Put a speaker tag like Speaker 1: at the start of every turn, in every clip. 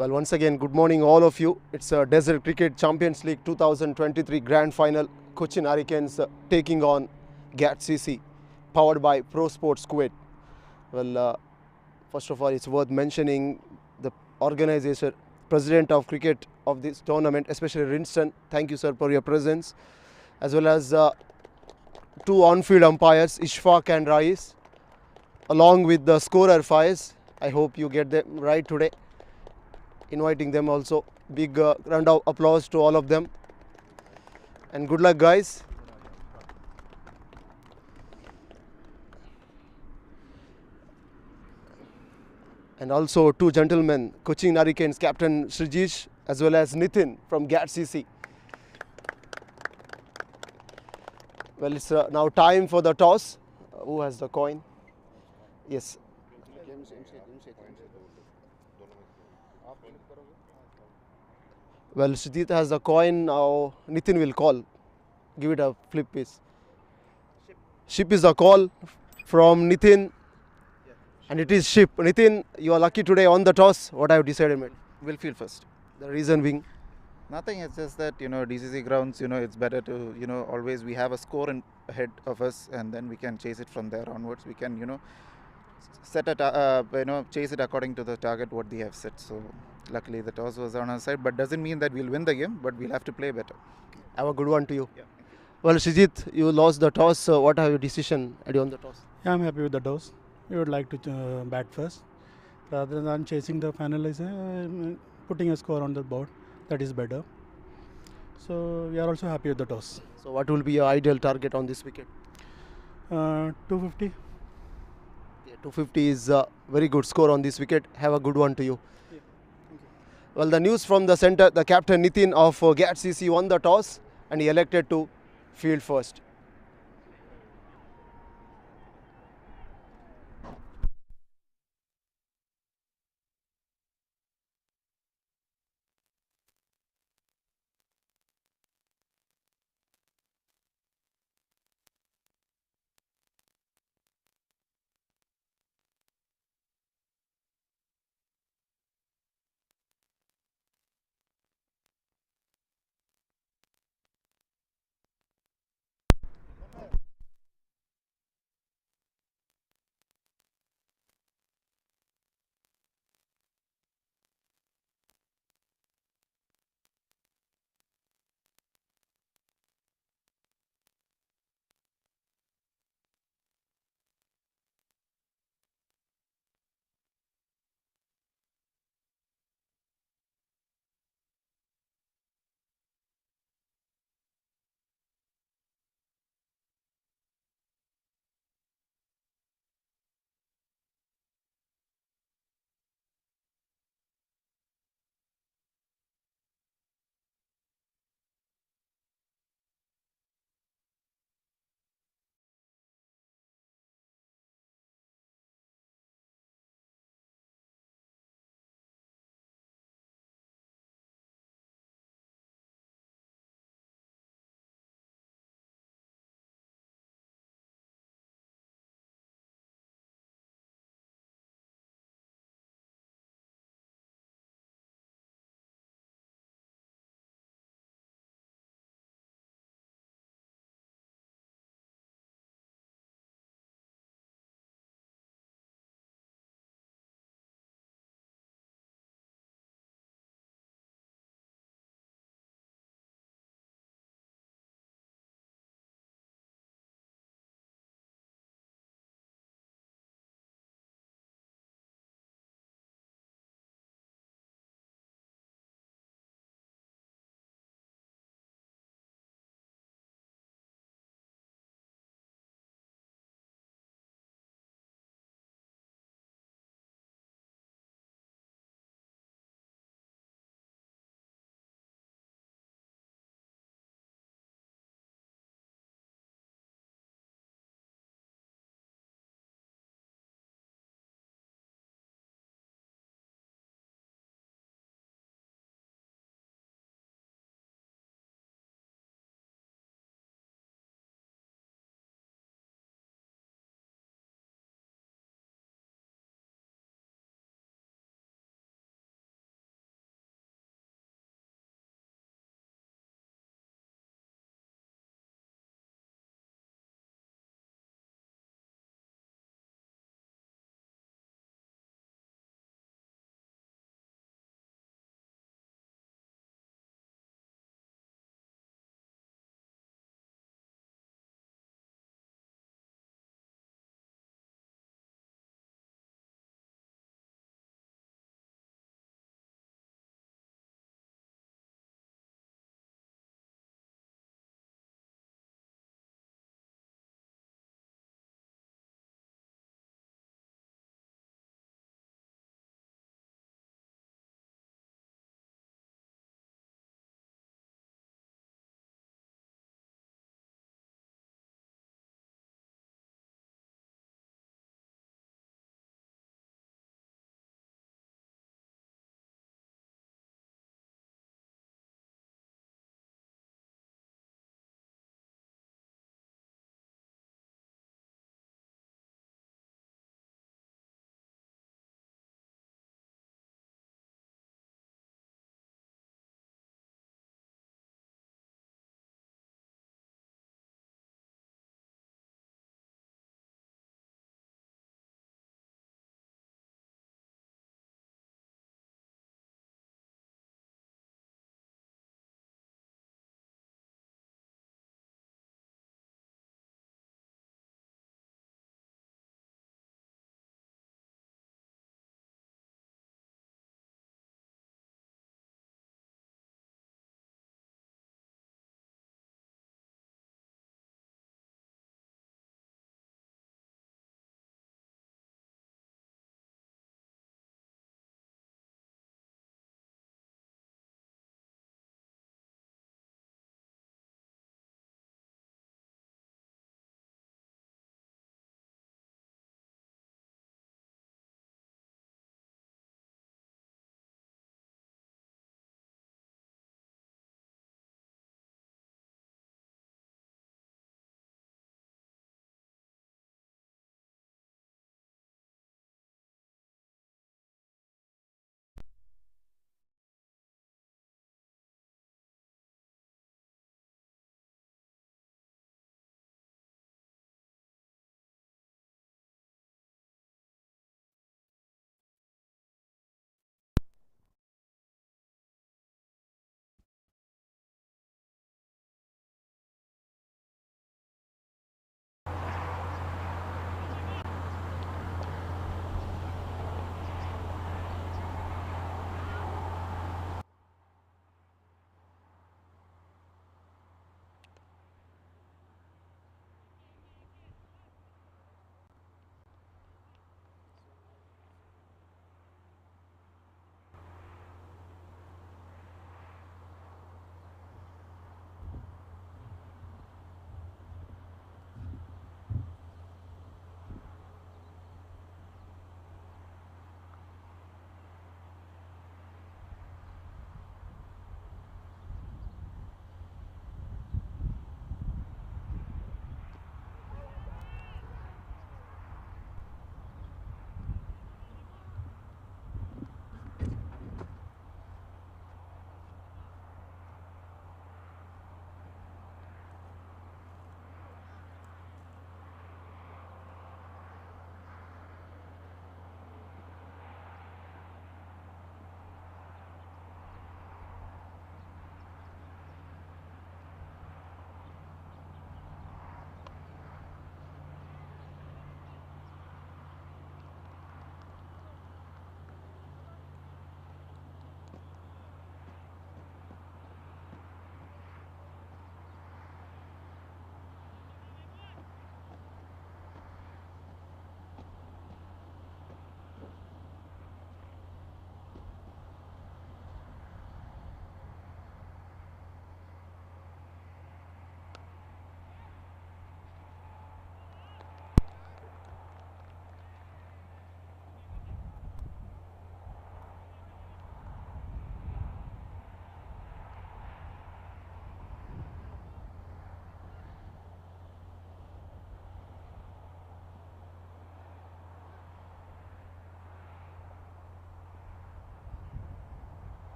Speaker 1: Well, once again, good morning all of you. It's a Desert Cricket Champions League 2023 Grand Final. Cochin Hurricanes taking on GAT CC, powered by Pro Sports Kuwait. Well, first of all, it's worth mentioning the organizer, president of cricket of this tournament, especially Rinston. Thank you, sir, for your presence, as well as two on-field umpires, Ishfaq and Rais, along with the scorer Faiz. I hope you get them right today. Inviting them also. Big round of applause to all of them. And good luck, guys. And also two gentlemen, Cochin Hurricanes captain Srijish as well as Nitin from GAT CC. Well, it's now time for the toss. Who has the coin? Yes. Well, Srijit has the coin. Now Nitin will call. Give it a flip, please. Ship is the call from Nitin. And it is ship. Nitin, you are lucky today on the toss. What have you decided, mate?
Speaker 2: We'll field first.
Speaker 1: The reason being?
Speaker 2: Nothing, it's just that, DCC grounds, it's better to, always we have a score ahead of us and then we can chase it from there onwards. We can, set it, chase it according to the target what they have set. So, luckily the toss was on our side, but doesn't mean that we'll win the game, but we'll have to play better.
Speaker 1: Have a good one to you.
Speaker 2: Yeah.
Speaker 1: Well, Srijit, you lost the toss. What have your decision on the toss?
Speaker 3: Yeah, I'm happy with the toss. We would like to bat first. Rather than chasing the finalizer, putting a score on the board, that is better. So we are also happy with the toss.
Speaker 1: So what will be your ideal target on this wicket?
Speaker 3: 250.
Speaker 1: Yeah, 250 is a very good score on this wicket. Have a good one to you.
Speaker 3: Yeah, thank you.
Speaker 1: Well, the news from the centre, the captain Nitin of GAT CC won the toss and he elected to field first.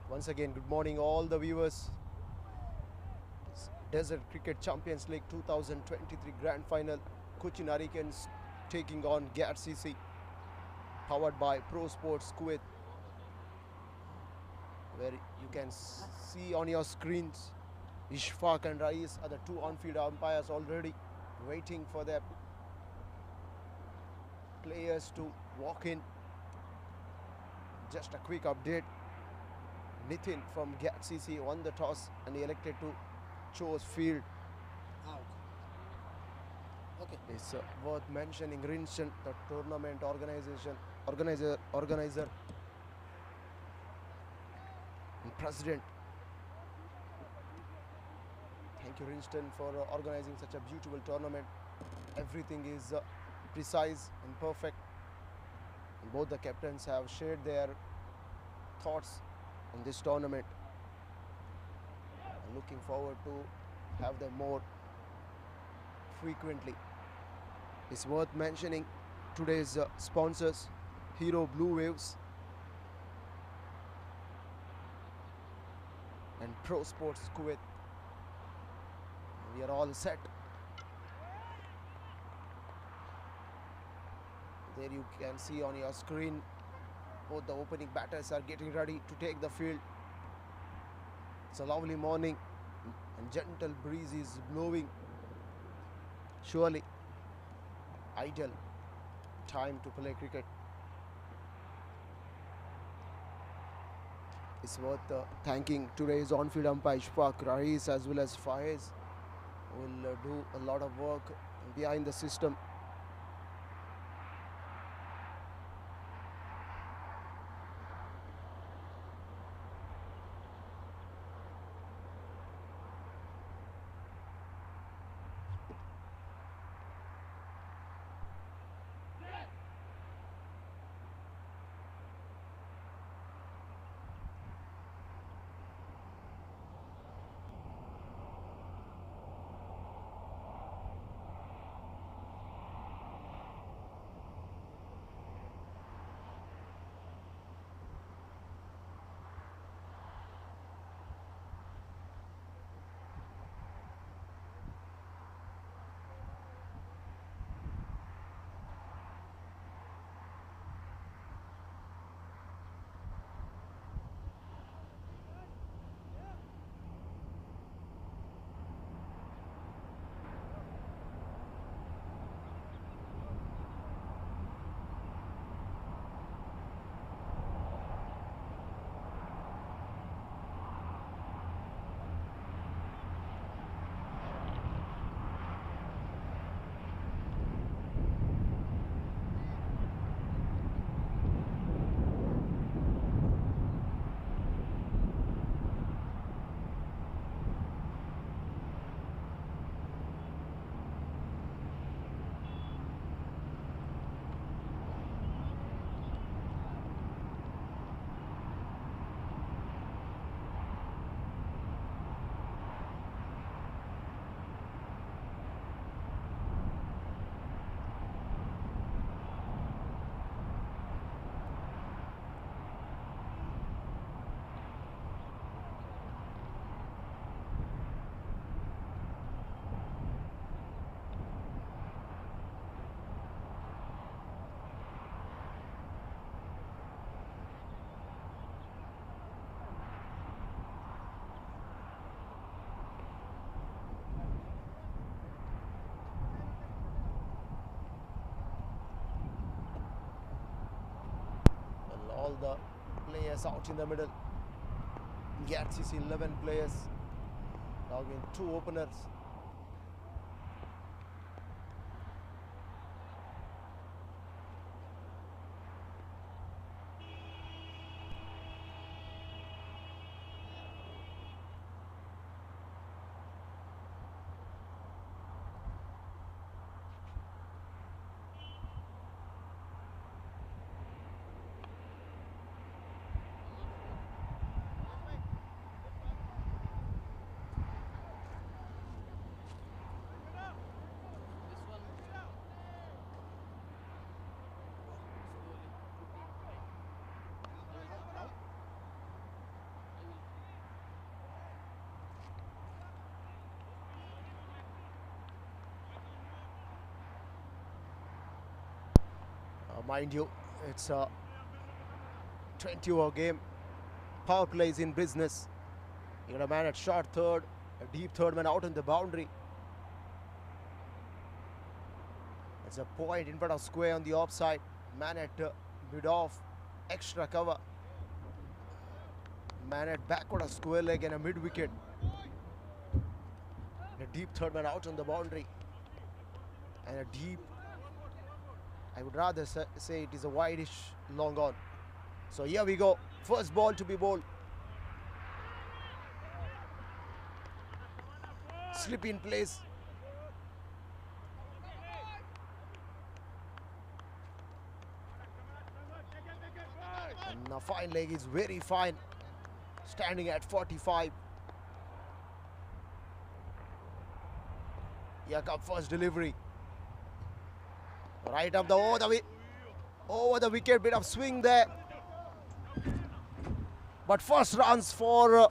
Speaker 1: Once again, good morning all the viewers. Desert Cricket Champions League 2023 Grand Final. Cochin Hurricanes taking on GAT CC, powered by Pro Sports Kuwait, where you can see on your screens Ishfaq and Rais are the two on-field umpires already waiting for their players to walk in. Just a quick update. Nitin from GAT CC won the toss and he elected to choose field.
Speaker 4: Okay.
Speaker 1: It's worth mentioning Rinshan, the tournament organizer and president. Thank you, Rinston, for organizing such a beautiful tournament. Everything is precise and perfect. And both the captains have shared their thoughts on this tournament. I'm looking forward to have them more frequently. It's worth mentioning today's sponsors, Hero Blue Waves and Pro Sports Kuwait. We are all set. There you can see on your screen, both the opening batters are getting ready to take the field. It's a lovely morning and gentle breeze is blowing. Surely ideal time to play cricket. It's worth thanking today's on-field umpire Ishfaq, Rais as well as Faiz, who will do a lot of work behind the system. All the players out in the middle. GAT CC 11 players, logging 2 openers. Mind you, it's a 20-over game. Power plays in business. You got a man at short third, a deep third man out on the boundary. It's a point in front of square on the offside. Man at mid-off, extra cover. Man at backward of square leg and a mid-wicket. A deep third man out on the boundary. And a deep, I would rather say it is a wideish long on. So here we go. First ball to be bowled. Slip in place. And the fine leg is very fine. Standing at 45. Here comes first delivery. Right up the over the wicket, bit of swing there. But first runs for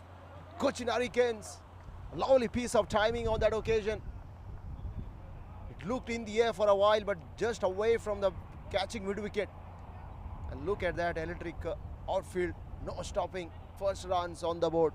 Speaker 1: Cochin Hurricanes. A lovely piece of timing on that occasion. It looked in the air for a while, but just away from the catching mid-wicket. And look at that electric outfield, no stopping. First runs on the board.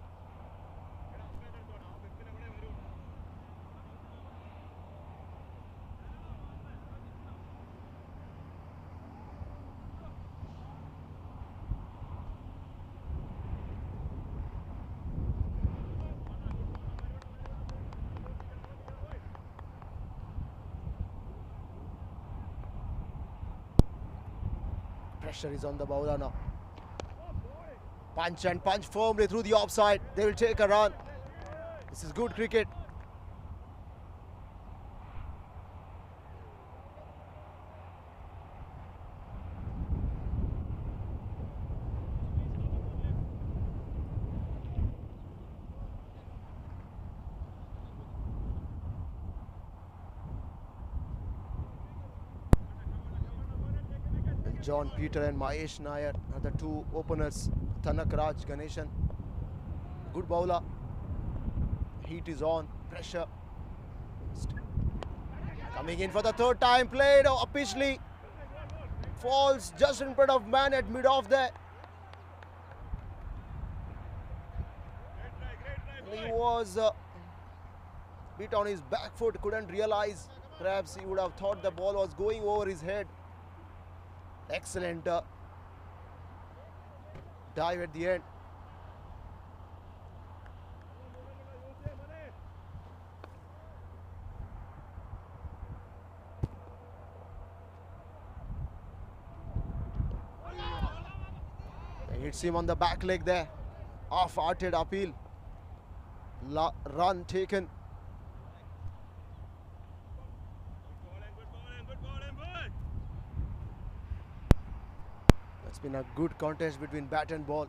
Speaker 1: Pressure is on the bowler now. Punch and punch firmly through the offside. They will take a run. This is good cricket. John Peter and Mahesh Nair are the two openers. Tanak Raj Ganeshan, good bowler. Heat is on, pressure. Coming in for the third time, played upishly. Falls just in front of man at mid-off there. He was bit on his back foot, couldn't realize. Perhaps he would have thought the ball was going over his head. Excellent dive at the end. He hits him on the back leg there. Off-hearted appeal. Run taken. It's been a good contest between bat and ball.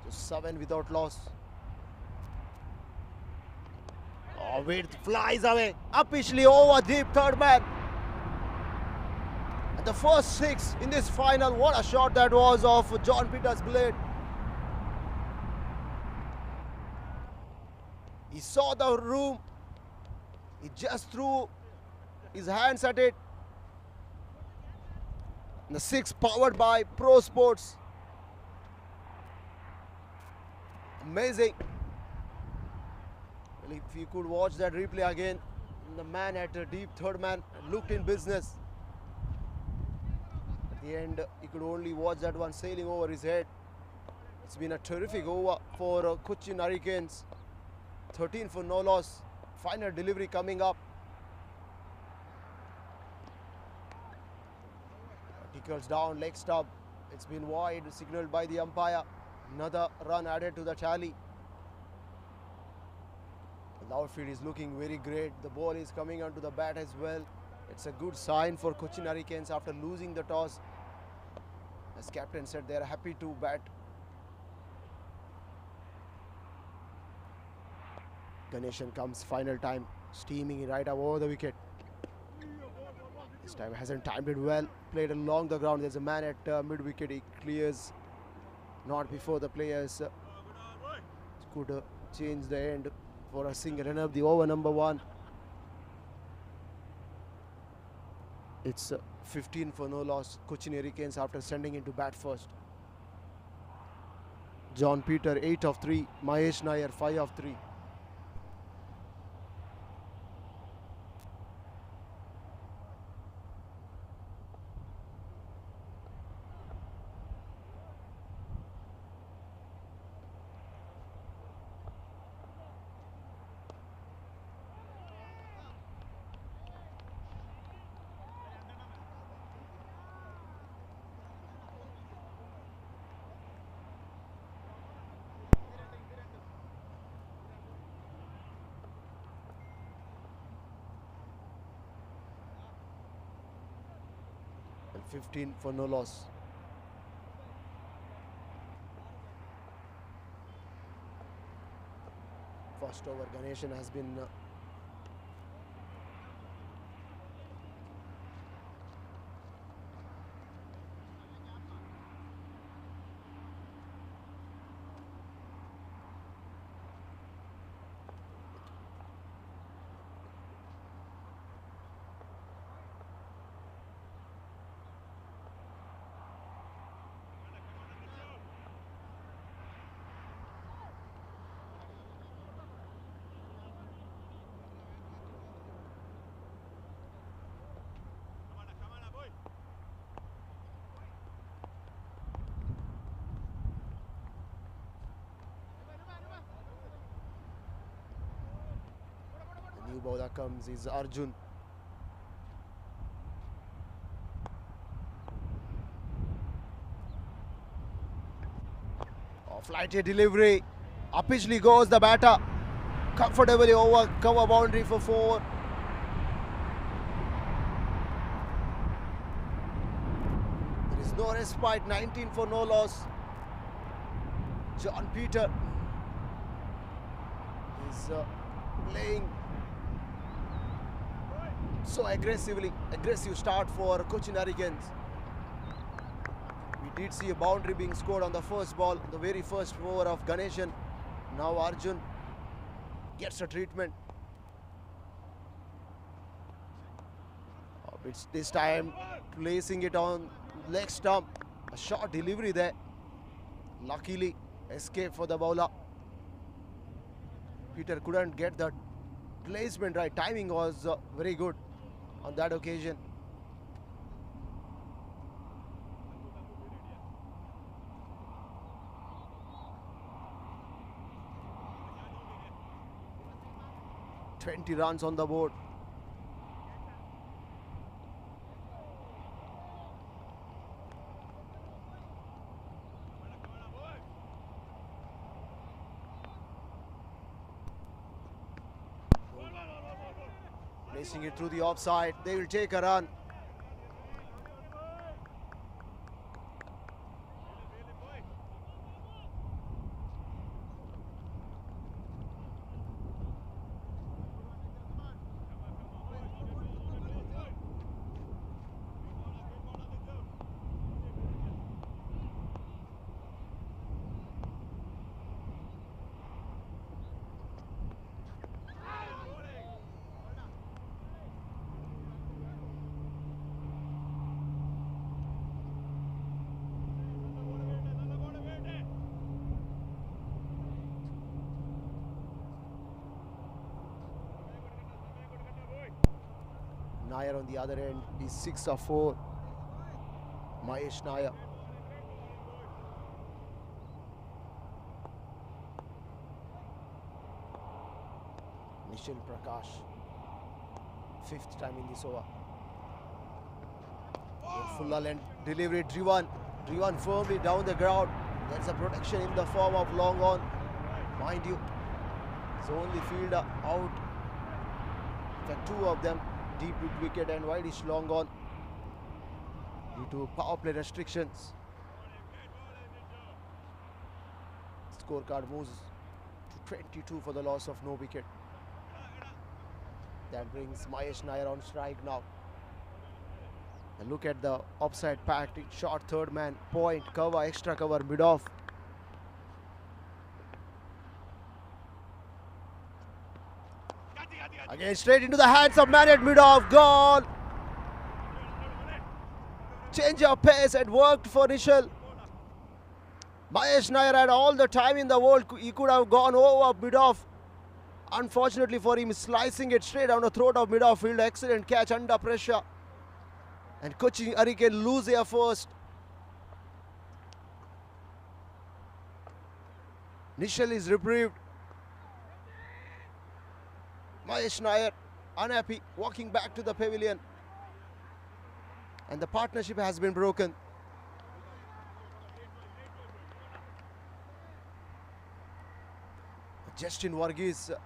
Speaker 1: Just 7 without loss. Oh, wait, flies away. Upishly over deep third man. And the first 6 in this final. What a shot that was of John Peter's blade. He saw the room. He just threw his hands at it. And the 6 powered by Pro Sports. Amazing. Well, if you could watch that replay again, the man at a deep third man looked in business. At the end, he could only watch that one sailing over his head. It's been a terrific over for Cochin Hurricanes. 13 for no loss. Final delivery coming up. Tickles down, leg stub. It's been wide, signaled by the umpire. Another run added to the tally. The outfield is looking very great. The ball is coming onto the bat as well. It's a good sign for Cochin Hurricanes after losing the toss. As captain said, they are happy to bat. Ganeshan comes final time, steaming right over the wicket. This time hasn't timed it well, played along the ground. There's a man at mid-wicket, he clears not before the players could change the end for a single run up the over number 1. It's 15 for no loss. Cochin Hurricanes after sending into bat first. John Peter 8 of 3, Mahesh Nair 5 of 3. And 15 for no loss. First over, Ganeshan has been new bowler comes is Arjun. Off-lighted delivery. Upishly goes the batter. Comfortably over cover boundary for 4. There is no respite. 19 for no loss. John Peter is playing so aggressive start for Cochin Hurricanes. We did see a boundary being scored on the first ball, the very first over of Ganeshan. Now Arjun gets a treatment. It's this time placing it on leg stump. A short delivery there. Luckily, escape for the bowler. Peter couldn't get the placement right. Timing was very good on that occasion. "20 runs on the board." Placing it through the offside, they will take a run. Nair on the other end is 6 of 4. Mahesh Nair. Nishil Prakash. 5th time in this over. Full length delivery driven. Driven firmly down the ground. There's a protection in the form of long on. Mind you, it's only fielder out. In fact, 2 of them. Deep wicket and wideish long on due to power play restrictions. Scorecard moves to 22 for the loss of no wicket. That brings Mahesh Nair on strike now. And look at the offside packed shot, third man, point, cover, extra cover, mid-off. Again straight into the hands of man at mid-off, goal! Change of pace, it worked for Nishal. Mahesh Nair had all the time in the world, he could have gone over mid-off. Unfortunately for him, slicing it straight down the throat of mid-off field, excellent catch under pressure. And Cochin Hurricane lose their first. Nishal is reprieved. Mahesh Nair unhappy, walking back to the pavilion. And the partnership has been broken. Justin Varghese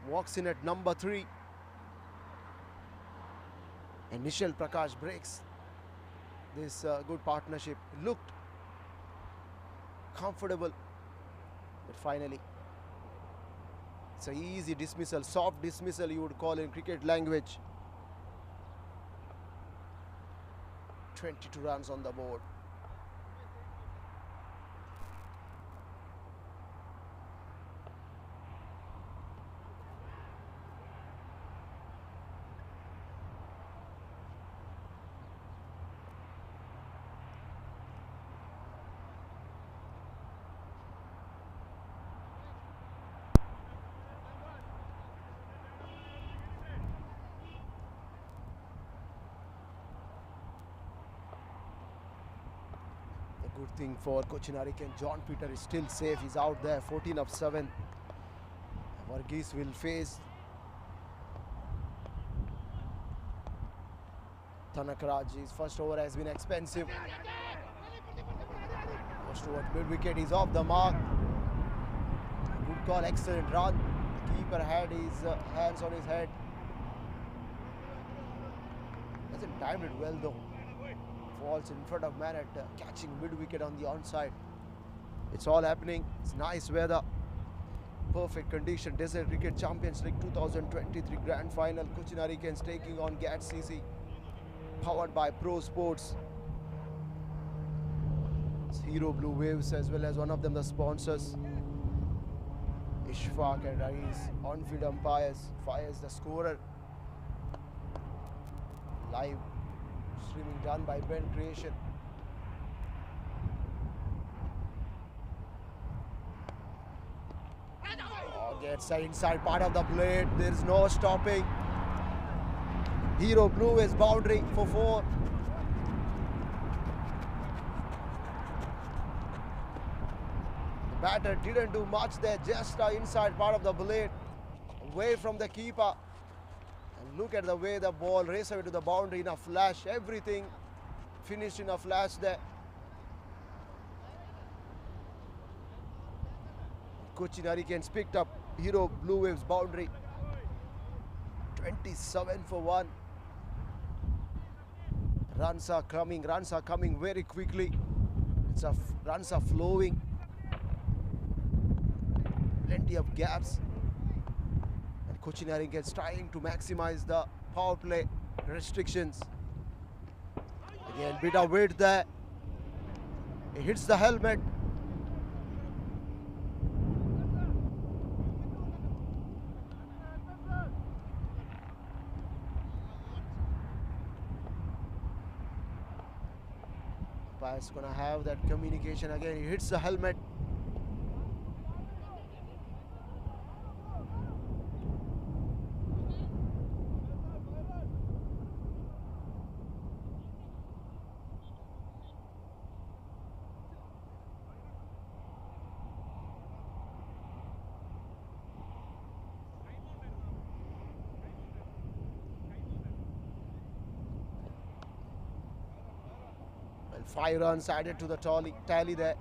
Speaker 1: walks in at number 3. And Nishal Prakash breaks this good partnership. It looked comfortable, but finally it's an easy dismissal, soft dismissal you would call in cricket language. 22 runs on the board. Good thing for Cochin Hurricane. John Peter is still safe. He's out there. 14 of 7. Varghese will face Tanakraj. His first over has been expensive. Goes towards mid wicket. He's off the mark. Good call. Excellent run. The keeper had his hands on his head. Hasn't timed it well though. Falls in front of man at catching mid-wicket on the onside. It's all happening. It's nice weather. Perfect condition. Desert Cricket Champions League 2023 Grand Final. Cochin Hurricanes taking on GAT CC. Powered by Pro Sports. It's Hero Blue Waves as well as one of them the sponsors. Ishfaq and Rais on-field umpires. Fires the scorer. Live streaming done by BENCREATIONS. Oh, gets the inside part of the plate. There is no stopping. Hero Blue is boundary for 4. The batter didn't do much there. Just the inside part of the blade, away from the keeper. Look at the way the ball raced away to the boundary in a flash. Everything finished in a flash there. Cochin Hurricanes picked up Hero Blue Waves boundary. 27 for 1. Runs are coming very quickly. Runs are flowing. Plenty of gaps. Cochin Hurricanes trying to maximize the power play restrictions. Again, bit of weight there. It hits the helmet. Umpire's gonna have that communication again. It hits the helmet. Well, 5 runs added to the tally there.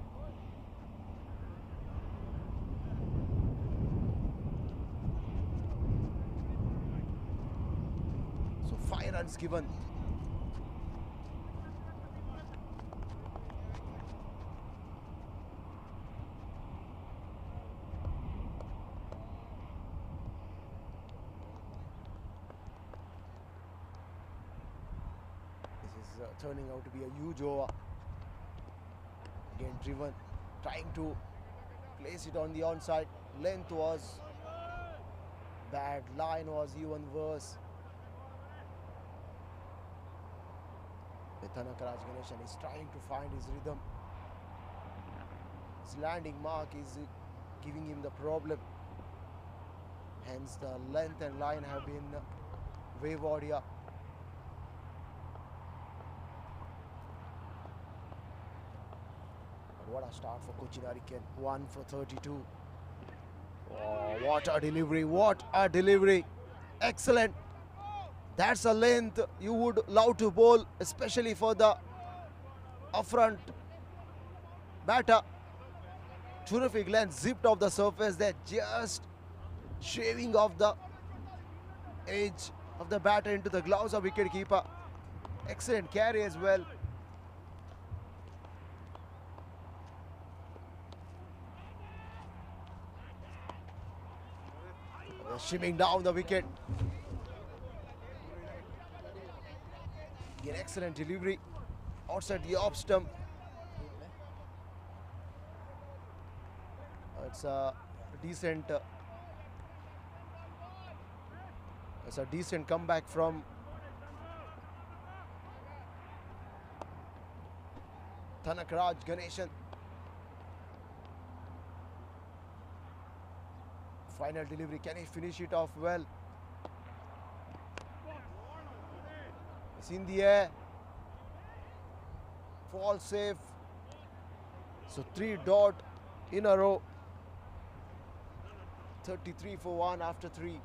Speaker 1: So 5 runs given. is turning out to be a huge over. Again driven, trying to place it on the onside. Length was bad, line was even worse. Tanakaraj Ganeshan is trying to find his rhythm. His landing mark is giving him the problem. Hence the length and line have been wayward here. But what a start for Cochin Hurricane. 1 for 32. Oh, what a delivery, what a delivery. Excellent. That's a length you would love to bowl, especially for the upfront batter. Terrific length, zipped off the surface there, just shaving off the edge of the batter into the gloves of wicketkeeper. Excellent carry as well. Shimming down the wicket. Again, excellent delivery outside the off stump. It's a decent comeback from Tanakaraj Ganeshan. Final delivery, can he finish it off well? It's in the air, fall safe. So 3 dot in a row. 33 for 1 after 3.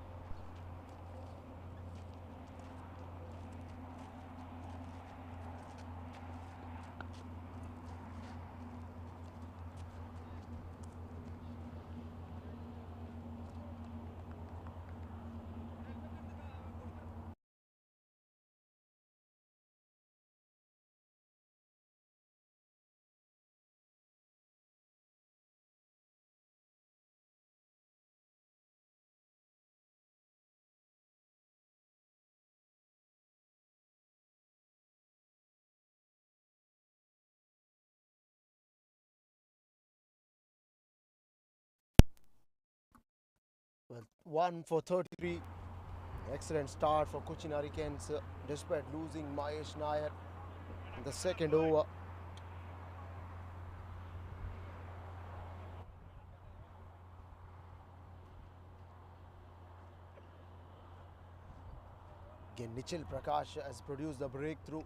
Speaker 1: Well, 1 for 33. Excellent start for Cochin Hurricanes despite losing Mahesh Nair in the second over. Again, Nichil Prakash has produced the breakthrough.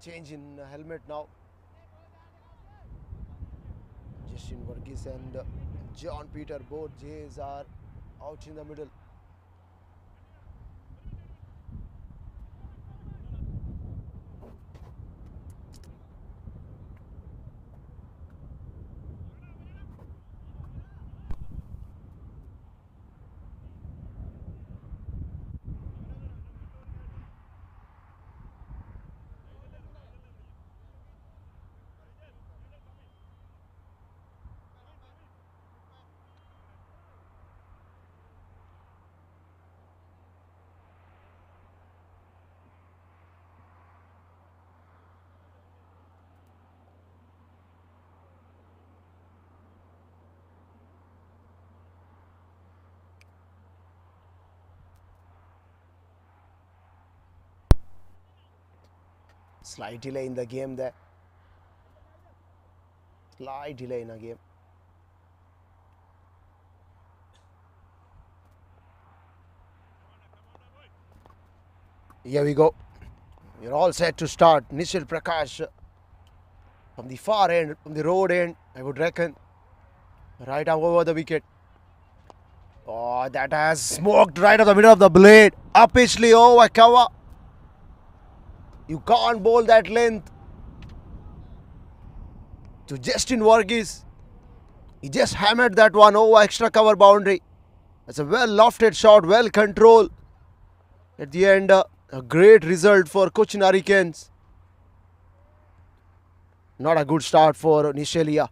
Speaker 1: Change in helmet now. Justin Varghese and John Peter, both Jays are out in the middle. Slight delay in the game there. Slight delay in a game. Here we go. We're all set to start. Nichil Prakash from the far end, from the road end, I would reckon. Right up over the wicket. Oh, that has smoked right of the middle of the blade. Upishly over cover. You can't bowl that length to Justin Varghese. He just hammered that one over extra cover boundary. It's a well lofted shot, well controlled. At the end, a great result for Cochin Hurricanes. Not a good start for Nishalia.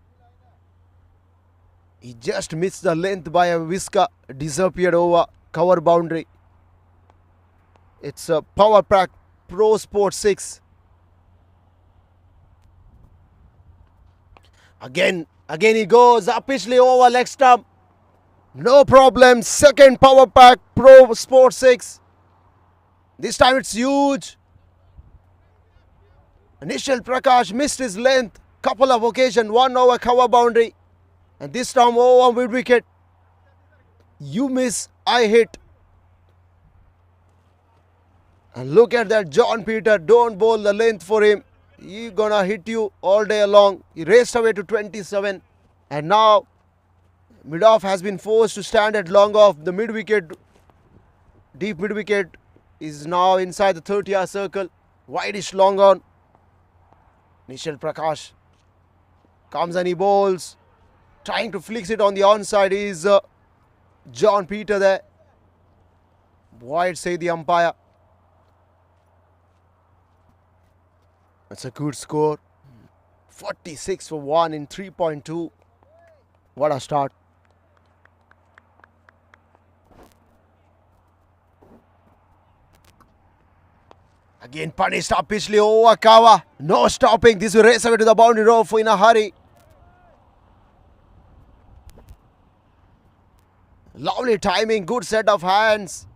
Speaker 1: He just missed the length by a whisker, disappeared over cover boundary. It's a power pack Pro Sport 6. Again he goes up pitchly over leg stump. No problem. Second power pack Pro Sport 6. This time it's huge. Nishal Prakash missed his length. Couple of occasions. 1 over cover boundary. And this time over mid wicket. You miss, I hit. And look at that John Peter. Don't bowl the length for him. He's gonna hit you all day long. He raced away to 27. And now mid-off has been forced to stand at long off. The mid-wicket, deep mid-wicket is now inside the 30-yard circle. Wideish long on. Nishal Prakash comes and he bowls. Trying to flicks it on the onside is John Peter there. Wide say the umpire. That's a good score. 46 for 1 in 3.2. What a start. Again punished up pitchly over cover. No stopping. This will race away to the boundary row for in a hurry. Lovely timing. Good set of hands.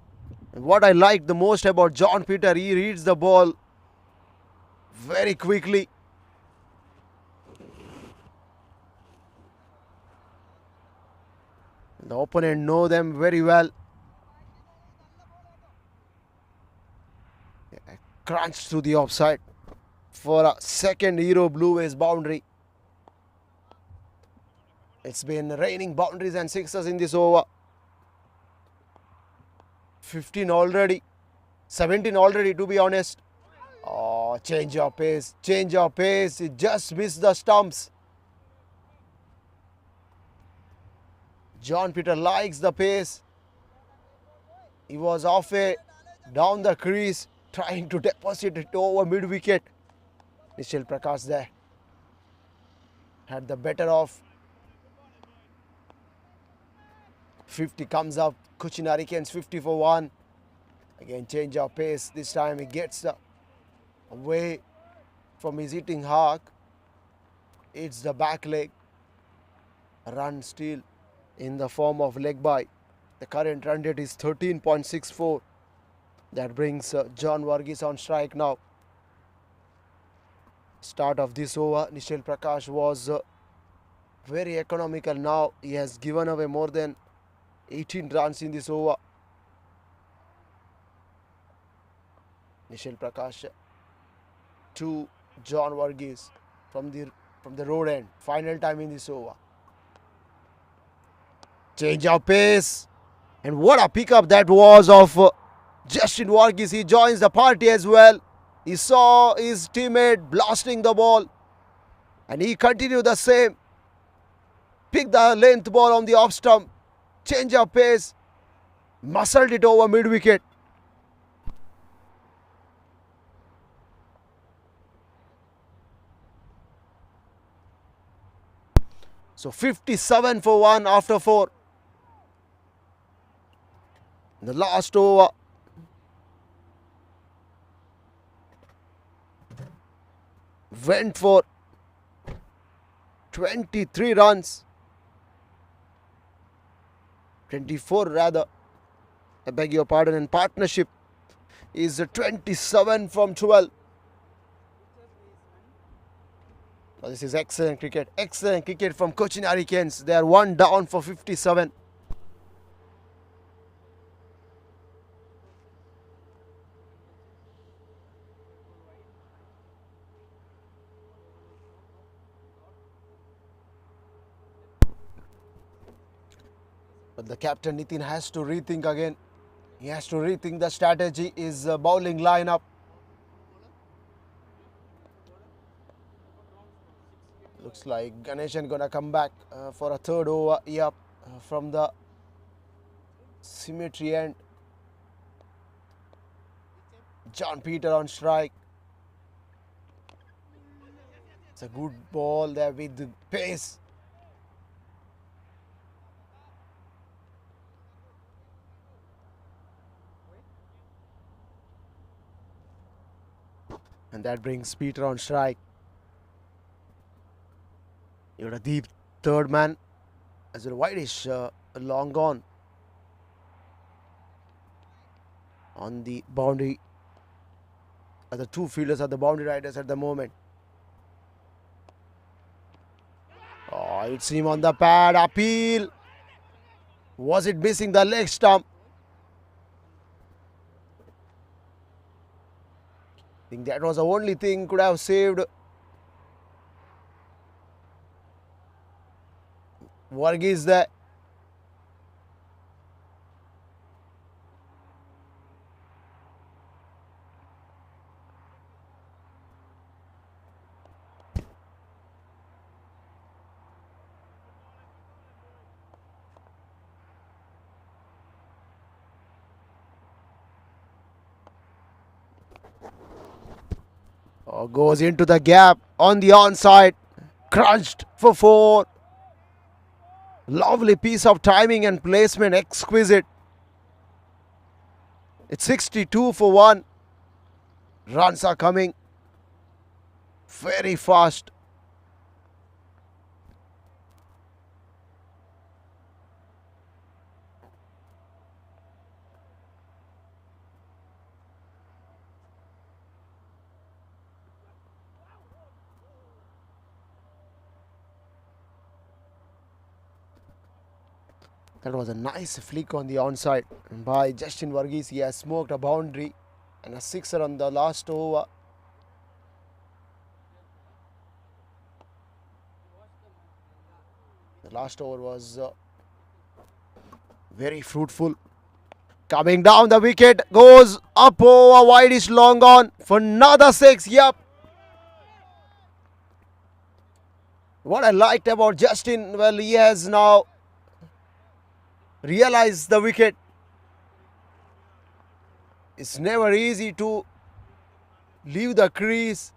Speaker 1: And what I like the most about John Peter, he reads the ball very quickly. The opponent know them very well. Crunched to the offside for a second Hero Blue Ways boundary. It's been raining boundaries and sixes in this over. 15 already. 17 already to be honest. Oh, change your pace. Change your pace. It just missed the stumps. John Peter likes the pace. He was halfway down the crease trying to deposit it over mid-wicket. Nishal Prakash there had the better of. 50 comes up. Cochin Hurricanes 50 for 1. Again change of pace. This time he gets away from his hitting arc. It's the back leg. A run still in the form of leg bye. The current run rate is 13.64. That brings John Varghese on strike now. Start of this over, Nishal Prakash was very economical. Now he has given away more than 18 runs in this over. Nishal Prakash to John Varghese from the road end. Final time in this over. Change of pace. And what a pickup that was of Justin Varghese. He joins the party as well. He saw his teammate blasting the ball and he continued the same. Pick the length ball on the off stump. Change of pace. Muscled it over mid-wicket. So 57 for 1 after 4. The last over. Went for 23 runs. 24 rather. I beg your pardon. And partnership is 27 from 12. Now this is excellent cricket. Excellent cricket from Cochin Hurricanes. They are 1 down for 57. But the captain Nitin has to rethink again. He has to rethink the strategy, his bowling lineup. Looks like Ganeshan gonna come back for a third over. Yep, from the symmetry end. John Peter on strike. It's a good ball there with the pace. And that brings Peter on strike. You got a deep third man as a whitish long gone on the boundary. The two fielders are the boundary riders at the moment. Oh, it's him on the pad. Appeal. Was it missing the leg stump? I think that was the only thing could have saved Varghese there. Oh, goes into the gap on the onside. Crunched for 4. Lovely piece of timing and placement. Exquisite. It's 62 for 1. Runs are coming very fast. That was a nice flick on the onside by Justin Varghese. He has smoked a boundary and a sixer on the last over. The last over was very fruitful. Coming down the wicket, goes up over, wide-ish long on for another 6. Yep. What I liked about Justin, well, he has now realized the wicket. It's never easy to leave the crease,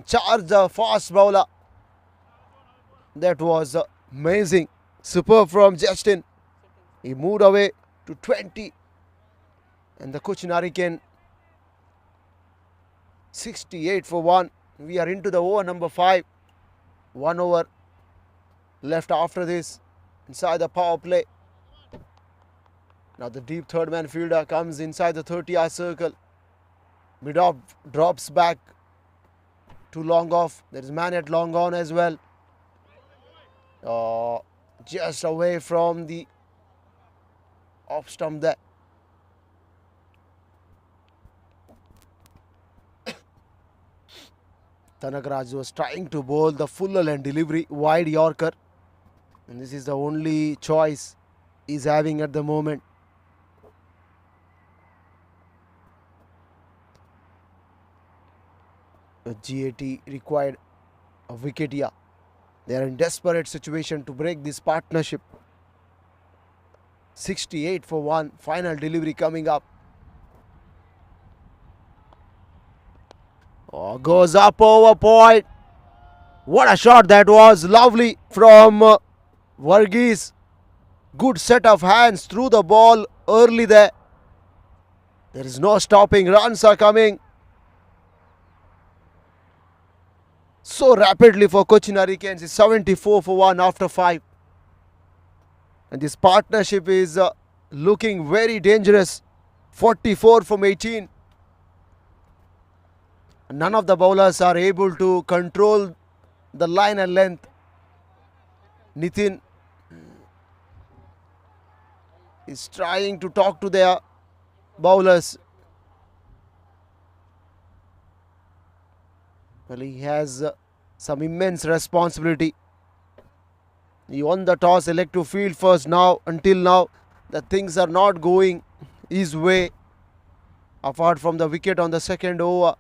Speaker 1: charge the fast bowler. That was amazing. Superb from Justin. He moved away to 20. And the Cochin Hurricane 68 for 1. We are into the over number 5. 1 over left after this inside the power play. Now the deep third man fielder comes inside the 30-yard circle. Mid-off drops back to long off. There is man at long on as well. Just away from the off stump there. Tanagraj was trying to bowl the full and delivery wide Yorker. And this is the only choice he's having at the moment. The GAT required a wicket here. They are in desperate situation to break this partnership. 68 for 1. Final delivery coming up. Oh, goes up over point. What a shot that was. Lovely from Varghese. Good set of hands through the ball early there. There is no stopping. Runs are coming so rapidly for Cochin Hurricanes. It's 74 for 1 after 5. And this partnership is looking very dangerous. 44 from 18. None of the bowlers are able to control the line and length. Nitin is trying to talk to their bowlers. Well, he has some immense responsibility. He won the toss, elect to field first. Now, until now, the things are not going his way. Apart from the wicket on the second over.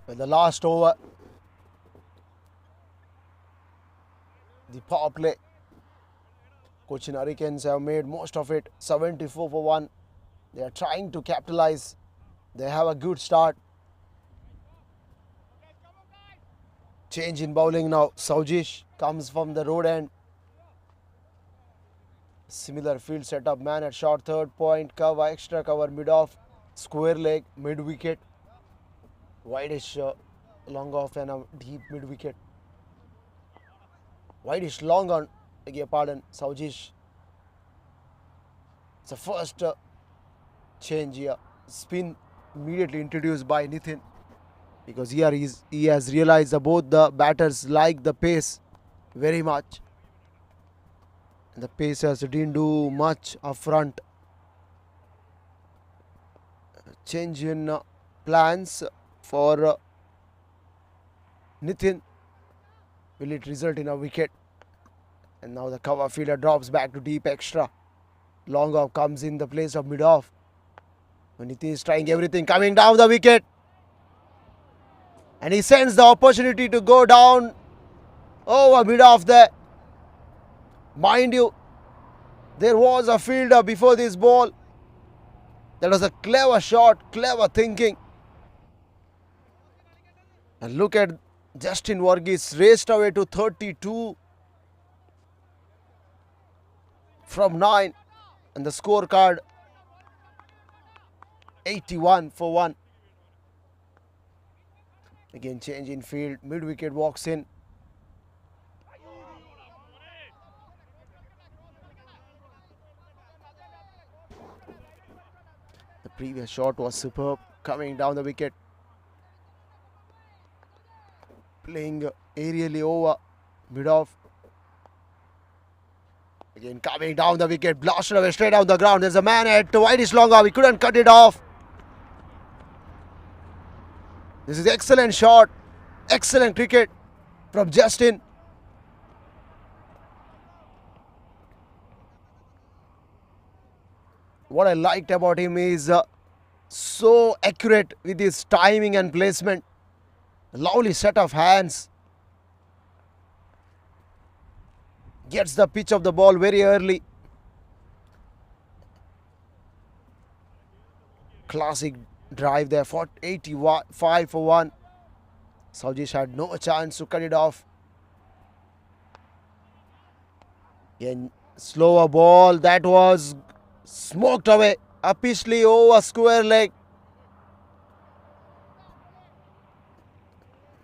Speaker 1: Well, the last over, the power play. Cochin Hurricanes have made most of it. 74 for 1. They are trying to capitalize. They have a good start. Change in bowling now. Saujish comes from the road end. Similar field setup. Man at short third, point cover, extra cover, mid off, square leg, mid wicket. Wideish long off and a deep mid wicket. Wideish long on, beg your pardon, Saujish. It's the first change here. Spin immediately introduced by Nitin, because here he has realized that both the batters like the pace very much. And the Pacers didn't do much up front. Change in plans for Nitin. Will it result in a wicket? And now the cover fielder drops back to deep extra. Long off comes in the place of mid off. Nitin is trying everything, coming down the wicket. And he sends the opportunity to go down over mid off there. Mind you, there was a fielder before this ball. That was a clever shot, clever thinking. And look at Justin Varghese raced away to 32 from 9. And the scorecard 81 for 1. Again change in field, mid wicket walks in. The previous shot was superb, coming down the wicket. Playing aerially over mid off. Again coming down the wicket, blasted away straight down the ground. There's a man at Wideish long off, he couldn't cut it off. This is excellent shot, excellent cricket from Justin. What I liked about him is so accurate with his timing and placement. Lovely set of hands. Gets the pitch of the ball very early. Classic drive there for 85 for 1. Saujish had no chance to cut it off. Again, slower ball that was smoked away. Upishly over square leg.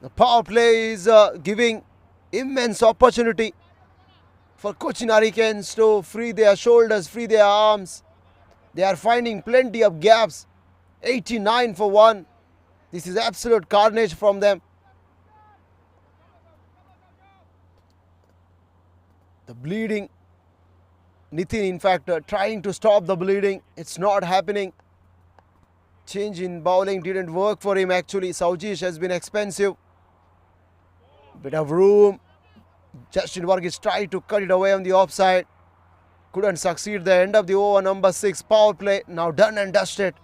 Speaker 1: The power play is giving immense opportunity for Cochin Hurricanes to free their shoulders, free their arms. They are finding plenty of gaps. 89 for 1. This is absolute carnage from them. The bleeding. Nitin, in fact, trying to stop the bleeding. It's not happening. Change in bowling didn't work for him actually. Saujish has been expensive. Bit of room. Justin Varghese tried to cut it away on the offside. Couldn't succeed. The end of the over, number 6 power play. Now done and dusted.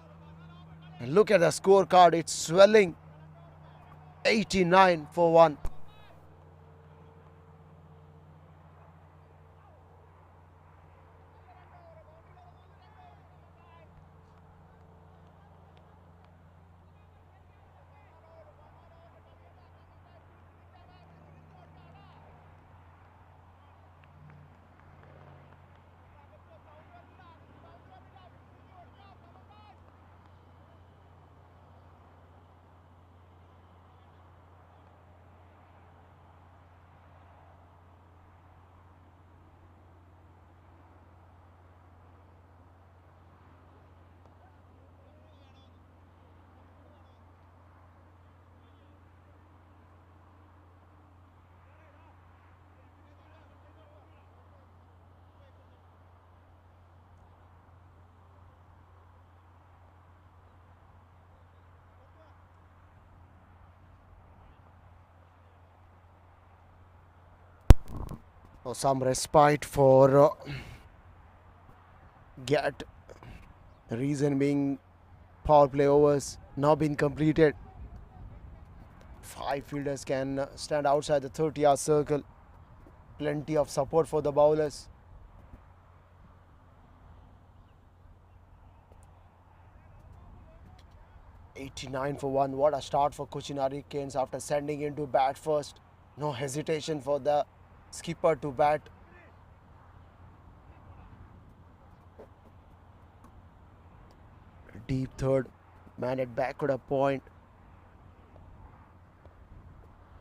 Speaker 1: And look at the scorecard. It's swelling. 89 for 1. Some respite for GAT. The reason being power play overs now been completed. 5 fielders can stand outside the 30-yard circle. Plenty of support for the bowlers. 89 for 1. What a start for Cochin Hurricanes after sending in to bat first. No hesitation for the skipper to bat. Deep third. Man at backward a point.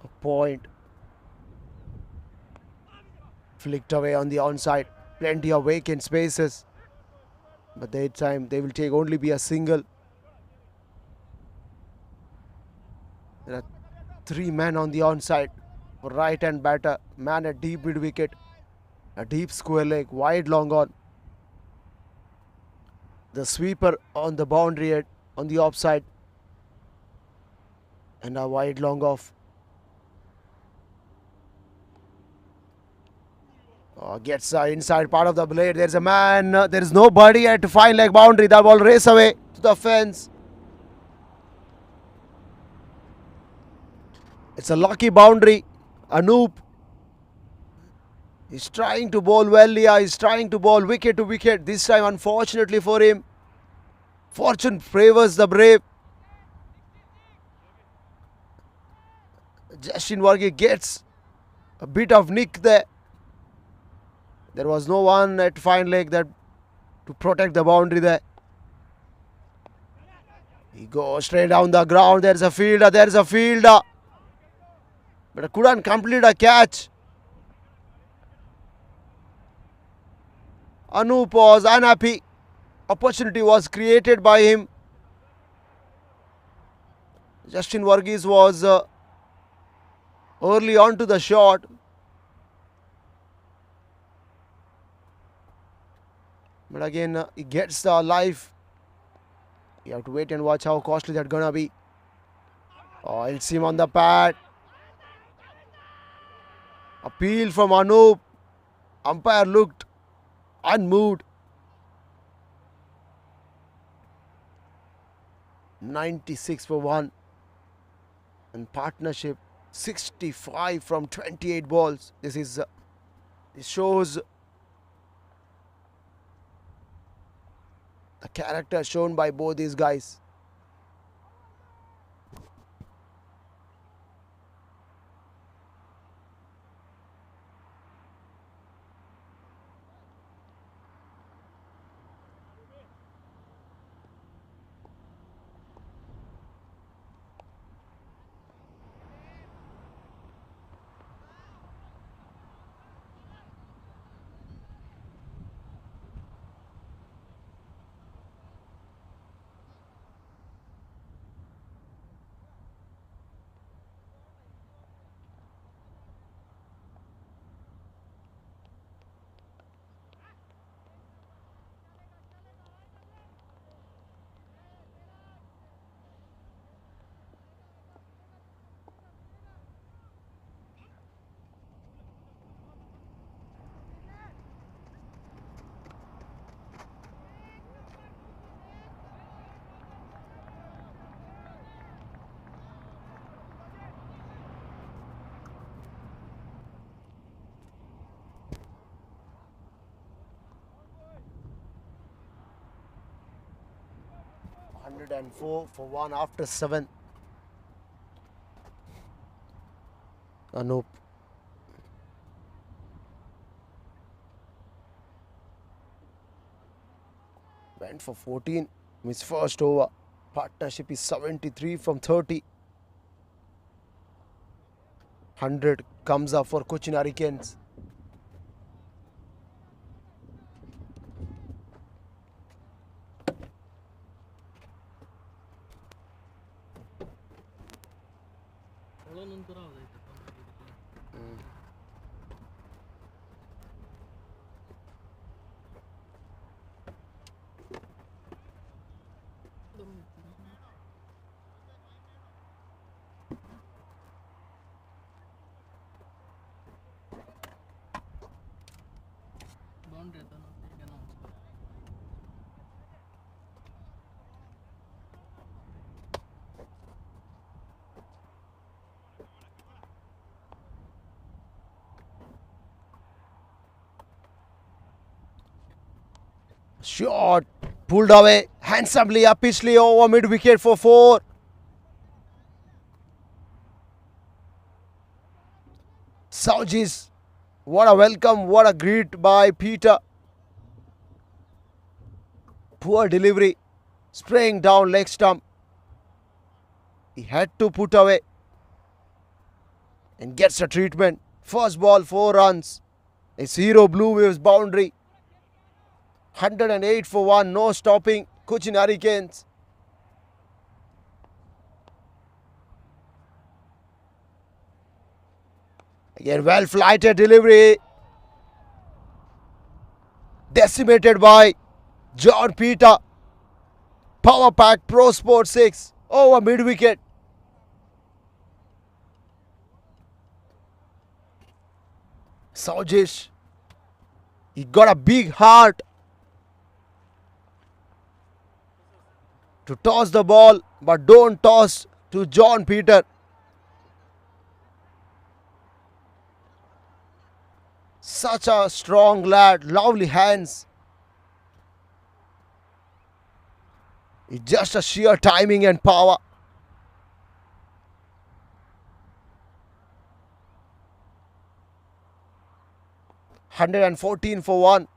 Speaker 1: A point. Flicked away on the onside. Plenty of vacant spaces. But that time they will take only be a single. There are 3 men on the onside. Right hand batter. Man at deep mid wicket. A deep square leg. Wide long on. The sweeper on the boundary head on the offside. And a wide long off. Gets inside part of the blade. There's a man. There is nobody at fine leg boundary. That ball race away to the fence. It's a lucky boundary. Anup. He's trying to bowl well here. He's trying to bowl wicket to wicket. This time, unfortunately for him, fortune favors the brave. Justin Varghese gets a bit of nick there. There was no one at fine leg that to protect the boundary there. He goes straight down the ground. There's a fielder. There's a fielder. But couldn't complete a catch. Anup was unhappy. Opportunity was created by him. Justin Varghese was early on to the shot. But again, he gets the life. You have to wait and watch how costly that's gonna be. Oh, it's him on the pad. Appeal from Anup. Umpire looked unmoved. 96 for 1. And partnership 65 from 28 balls. This shows the character shown by both these guys. And 4 for 1 after 7. Anup. Went for 14. His first over. Partnership is 73 from 30. 100 comes up for Cochin Hurricanes. Shot pulled away. handsomely upishly over mid wicket for 4. Saujis, what a welcome, what a greet by Peter. Poor delivery, spraying down leg stump. He had to put away and gets a treatment. First ball, 4 runs. A 0 blue waves boundary. 108 for 1, no stopping. Cochin Hurricanes. Again, well flighted delivery. Decimated by John Peter. Power pack Pro Sport 6 over mid wicket. Saujish, he got a big heart to toss the ball, but don't toss to John Peter. Such a strong lad, lovely hands. It's just a sheer timing and power. $114 for 1.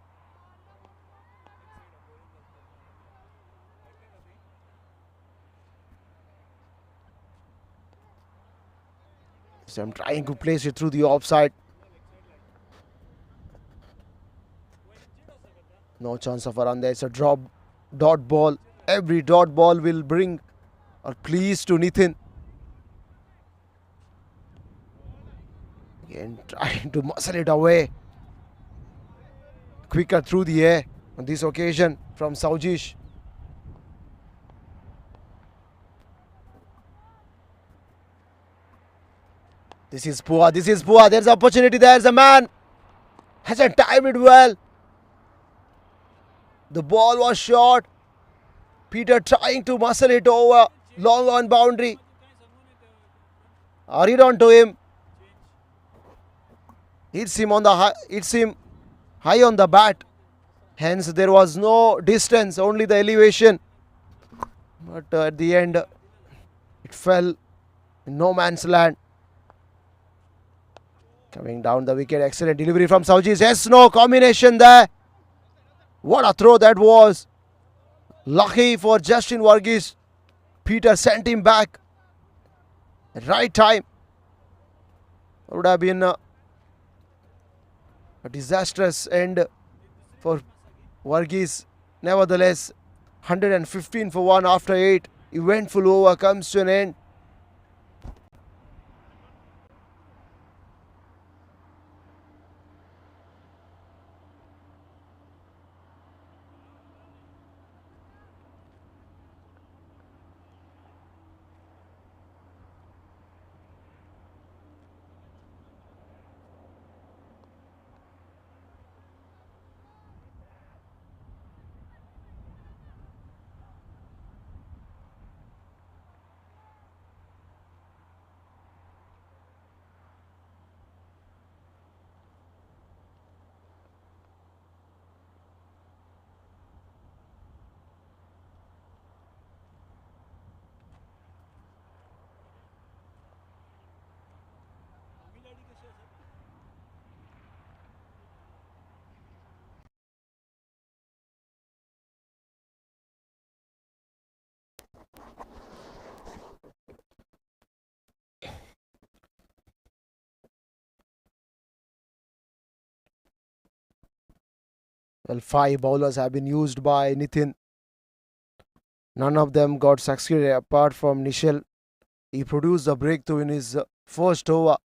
Speaker 1: So I'm trying to place it through the offside. No chance of a run there. It's a dot ball. Every dot ball will bring or please to Nitin. Again trying to muscle it away. Quicker through the air on this occasion from Saujish. This is poor. There's opportunity. There's a man. Hasn't timed it well. The ball was short. Peter trying to muscle it over. Long on boundary. Hurried on to him. Hits him high on the bat. Hence there was no distance, only the elevation. But at the end, it fell in no man's land. Coming down the wicket, excellent delivery from Saujis. Yes, no combination there. What a throw that was. Lucky for Justin Varghese. Peter sent him back at right time. Would have been a disastrous end for Varghese. Nevertheless, 115 for 1 after 8. Eventful over comes to an end. Well, 5 bowlers have been used by Nitin. None of them got succeeded apart from Nishal. He produced a breakthrough in his first over.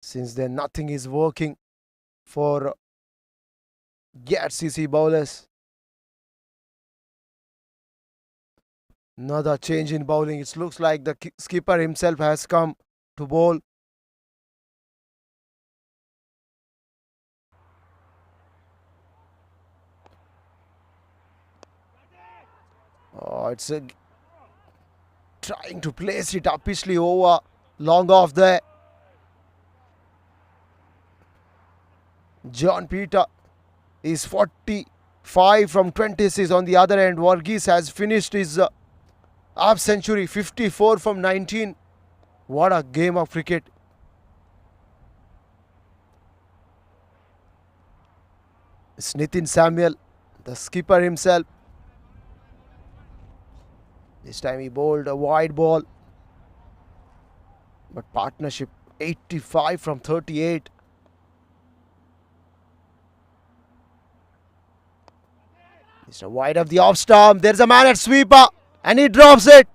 Speaker 1: Since then, nothing is working for GAT CC bowlers. Another change in bowling. It looks like the skipper himself has come to bowl. Oh, it's trying to place it upishly over. Long off there. John Peter is 45 from 26 on the other end. Varghese has finished his half century, 54 from 19. What a game of cricket. It's Nitin Samuel, the skipper himself. This time he bowled a wide ball. But partnership 85 from 38. It's a wide of the off stump. There's a man at sweeper and he drops it.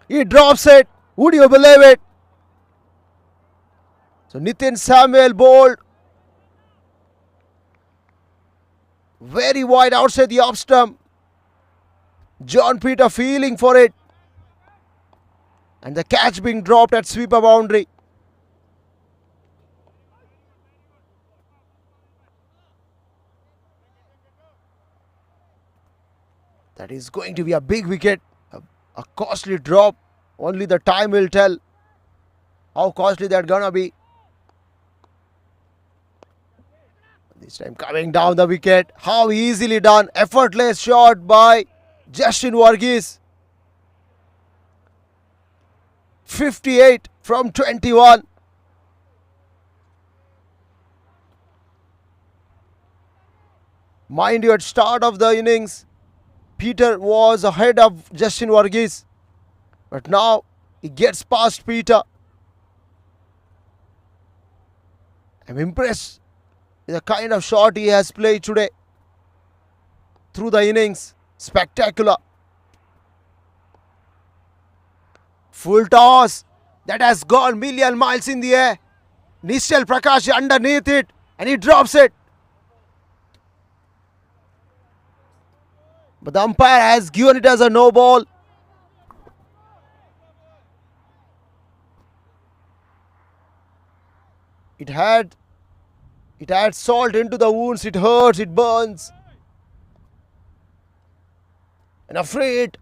Speaker 1: He drops it. Would you believe it? So Nitin Samuel bowled very wide outside the off stump. John Peter feeling for it. And the catch being dropped at sweeper boundary. That is going to be a big wicket. A costly drop. Only the time will tell how costly that's gonna be. This time coming down the wicket. How easily done. Effortless shot by Justin Varghese. 58 from 21. Mind you, at start of the innings, Peter was ahead of Justin Varghese. But now he gets past Peter. I'm impressed with the kind of shot he has played today. Through the innings. Spectacular. Full toss. That has gone million miles in the air. Nishal Prakash underneath it. And he drops it. But the umpire has given it as a no ball. It had salt into the wounds. It hurts. It burns. And a free hit.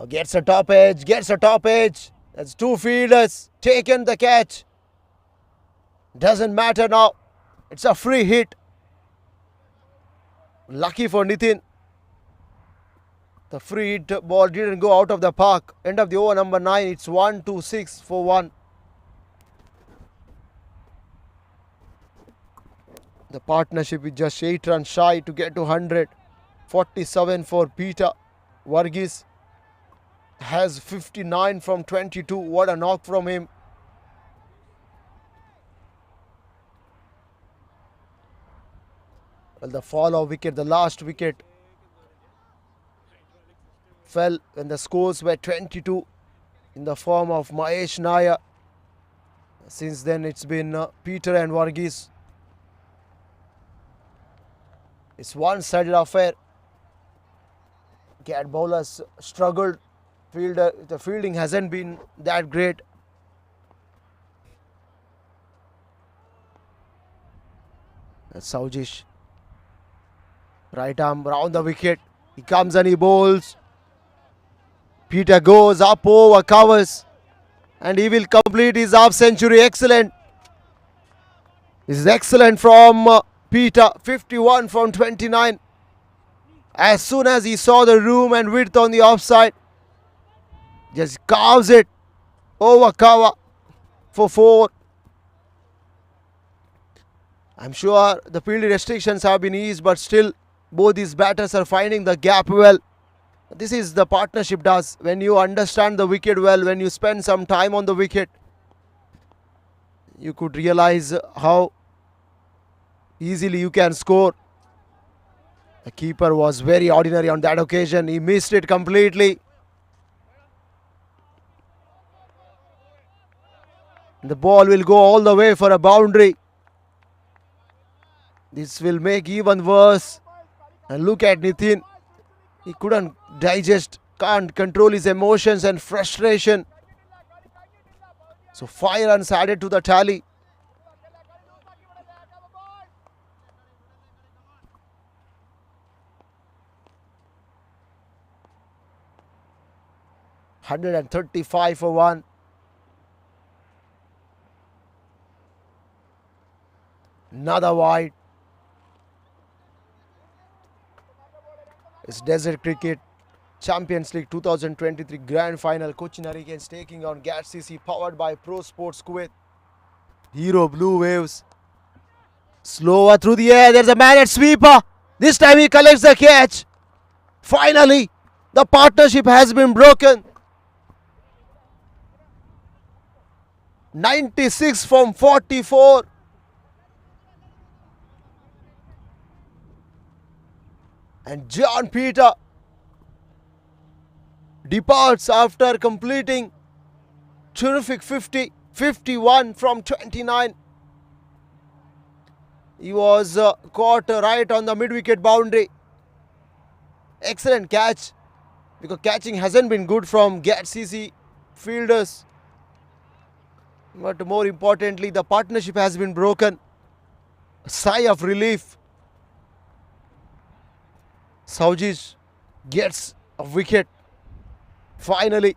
Speaker 1: Gets a top edge. Gets a top edge. That's two fielders. Taken the catch. Doesn't matter now. It's a free hit. Lucky for Nitin. The free hit ball didn't go out of the park. End of the over number 9. It's 1-2-6 for 1. The partnership is just 8 runs shy to get to 100. 47 for Peter. Varghese has 59 from 22. What a knock from him. Well, the follow wicket, the last wicket, fell when the scores were 22 in the form of Mahesh Nair. Since then it's been Peter and Varghese. It's one-sided affair. GAT bowlers struggled. The fielding hasn't been that great. That's Saujish. Right arm round the wicket. He comes and he bowls. Peter goes up over, covers. And he will complete his half century. Excellent. This is excellent from Peter. 51 from 29. As soon as he saw the room and width on the offside, just carves it over cover for 4. I'm sure the field restrictions have been eased, but still both these batters are finding the gap well. This is the partnership does. When you understand the wicket well, when you spend some time on the wicket, you could realize how easily you can score. The keeper was very ordinary on that occasion. He missed it completely. The ball will go all the way for a boundary. This will make even worse. And look at Nitin. He couldn't digest, can't control his emotions and frustration. So 5 runs added to the tally. $135 for 1. Another wide. It's Desert Cricket Champions League 2023 Grand Final. Cochin Hurricanes taking on GAT CC, powered by Pro Sports Kuwait. Hero Blue Waves. Slower through the air. There's a man at sweeper. This time he collects the catch. Finally, the partnership has been broken. 96 from 44. And John Peter departs after completing terrific 51 from 29. He was caught right on the mid-wicket boundary. Excellent catch, because catching hasn't been good from GAT CC fielders. But more importantly, the partnership has been broken. A sigh of relief. Saujish gets a wicket. Finally.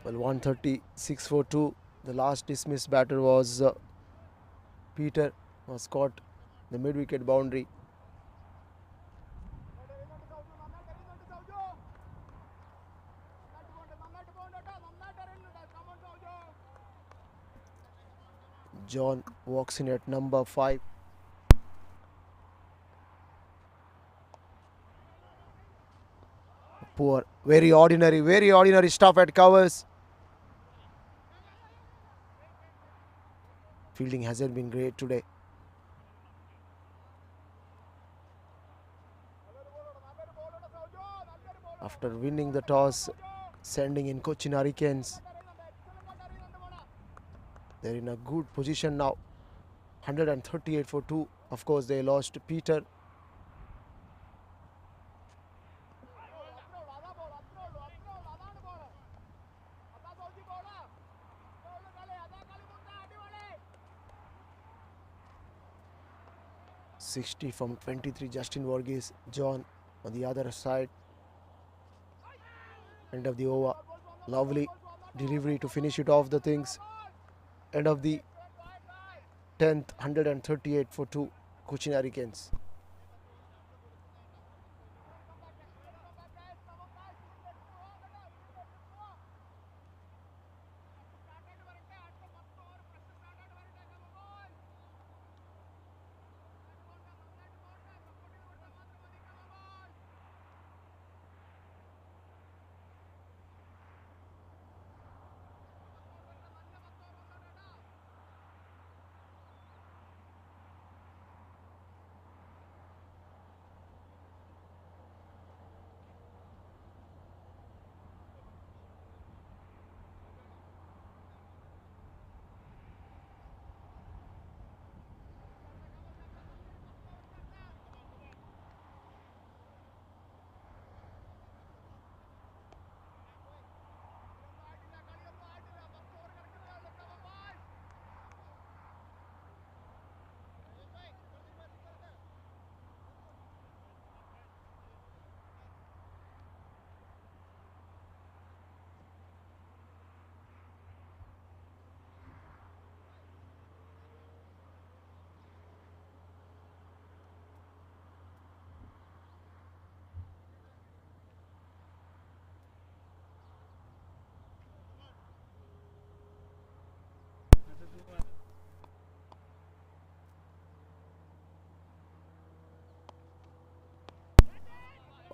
Speaker 1: Well, 136 for 2. The last dismissed batter was Peter, was caught the mid-wicket boundary. John walks in at number 5. Poor, very ordinary stuff at covers. Fielding hasn't been great today. After winning the toss, sending in Cochin Hurricanes. They're in a good position now. 138 for 2. Of course, they lost Peter. .60 from 23, Justin Varghese. John on the other side. End of the over. Lovely delivery to finish it off the things. End of the 10th, 138 for 2, Cochin Hurricanes.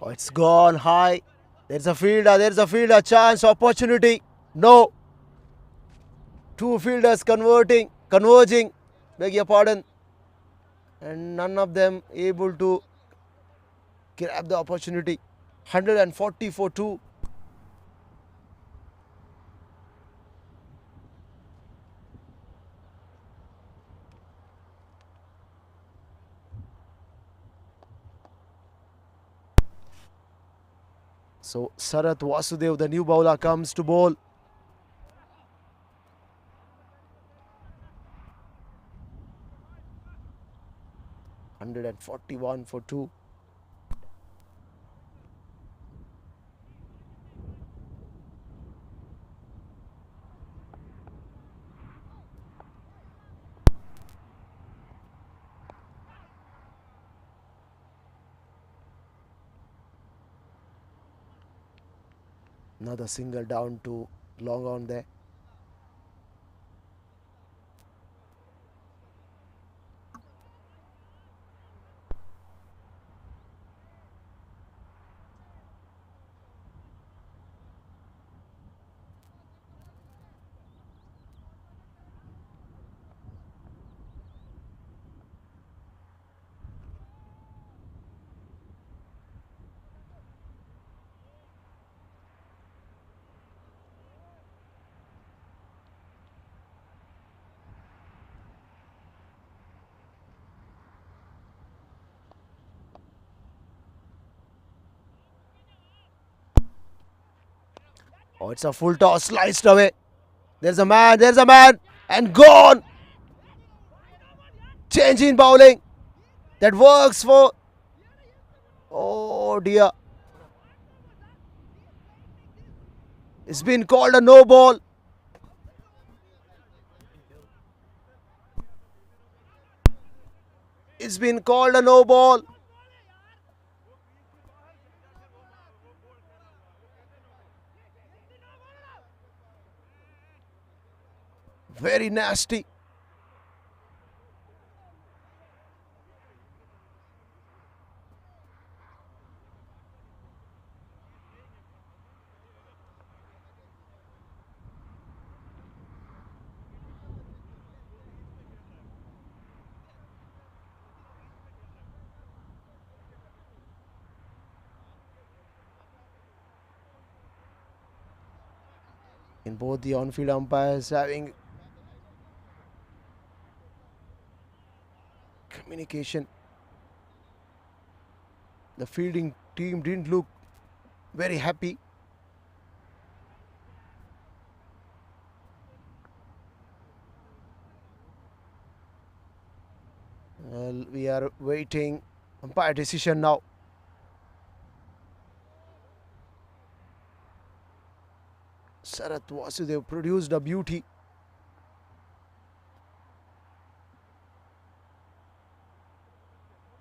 Speaker 1: Oh, it's gone high. There's a fielder, chance, opportunity. No. Two fielders converging, beg your pardon. And none of them able to grab the opportunity. 140 for 2. So Sarath Vasudev, the new bowler, comes to bowl. $141 for 2. Another single down to long on there. Oh, it's a full toss, sliced away. There's a man, and gone. Change in bowling. That works for. Oh dear. It's been called a no ball. It's been called a no ball. Very nasty. In both the on-field umpires having communication. The fielding team didn't look very happy. Well, we are waiting umpire decision now. Sarath Vasudev produced a beauty.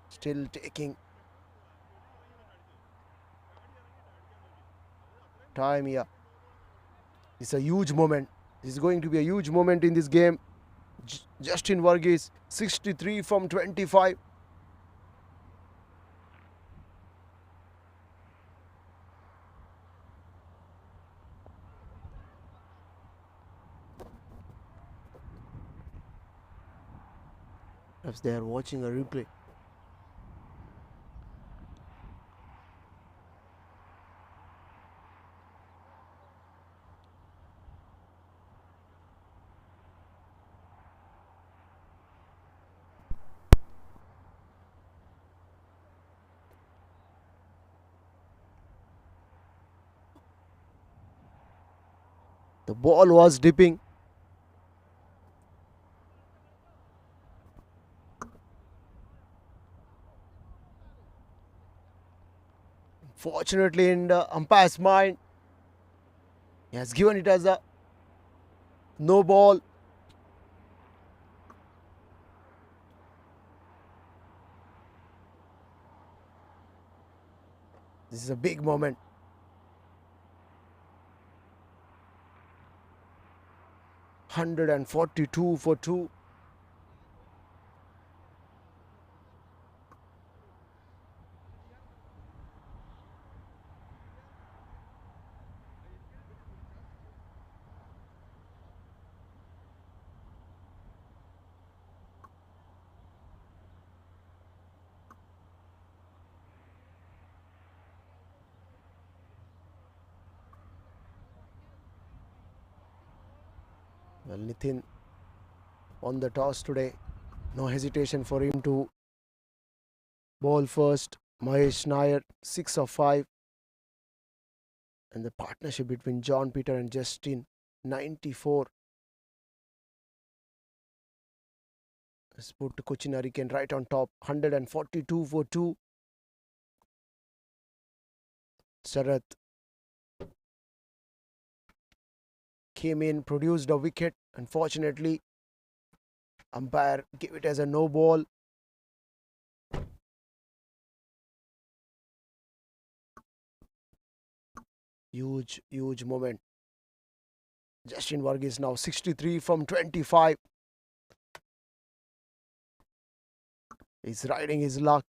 Speaker 1: Still taking time here. It's a huge moment. This is going to be a huge moment in this game. Justin Varghese, 63 from 25. Perhaps they are watching a replay. The ball was dipping. Fortunately, in the umpire's mind, he has given it as a no ball. This is a big moment. 142 for 2. Well, Nitin on the toss today. No hesitation for him to bowl first. Mahesh Nair, 6 of 5. And the partnership between John Peter and Justin, 94. Let's put Cochin Hurricane right on top, 142 for 2. Sarath came in, produced a wicket. Unfortunately, umpire gave it as a no ball. Huge moment. Justin Varghese now 63 from 25. He's riding his luck.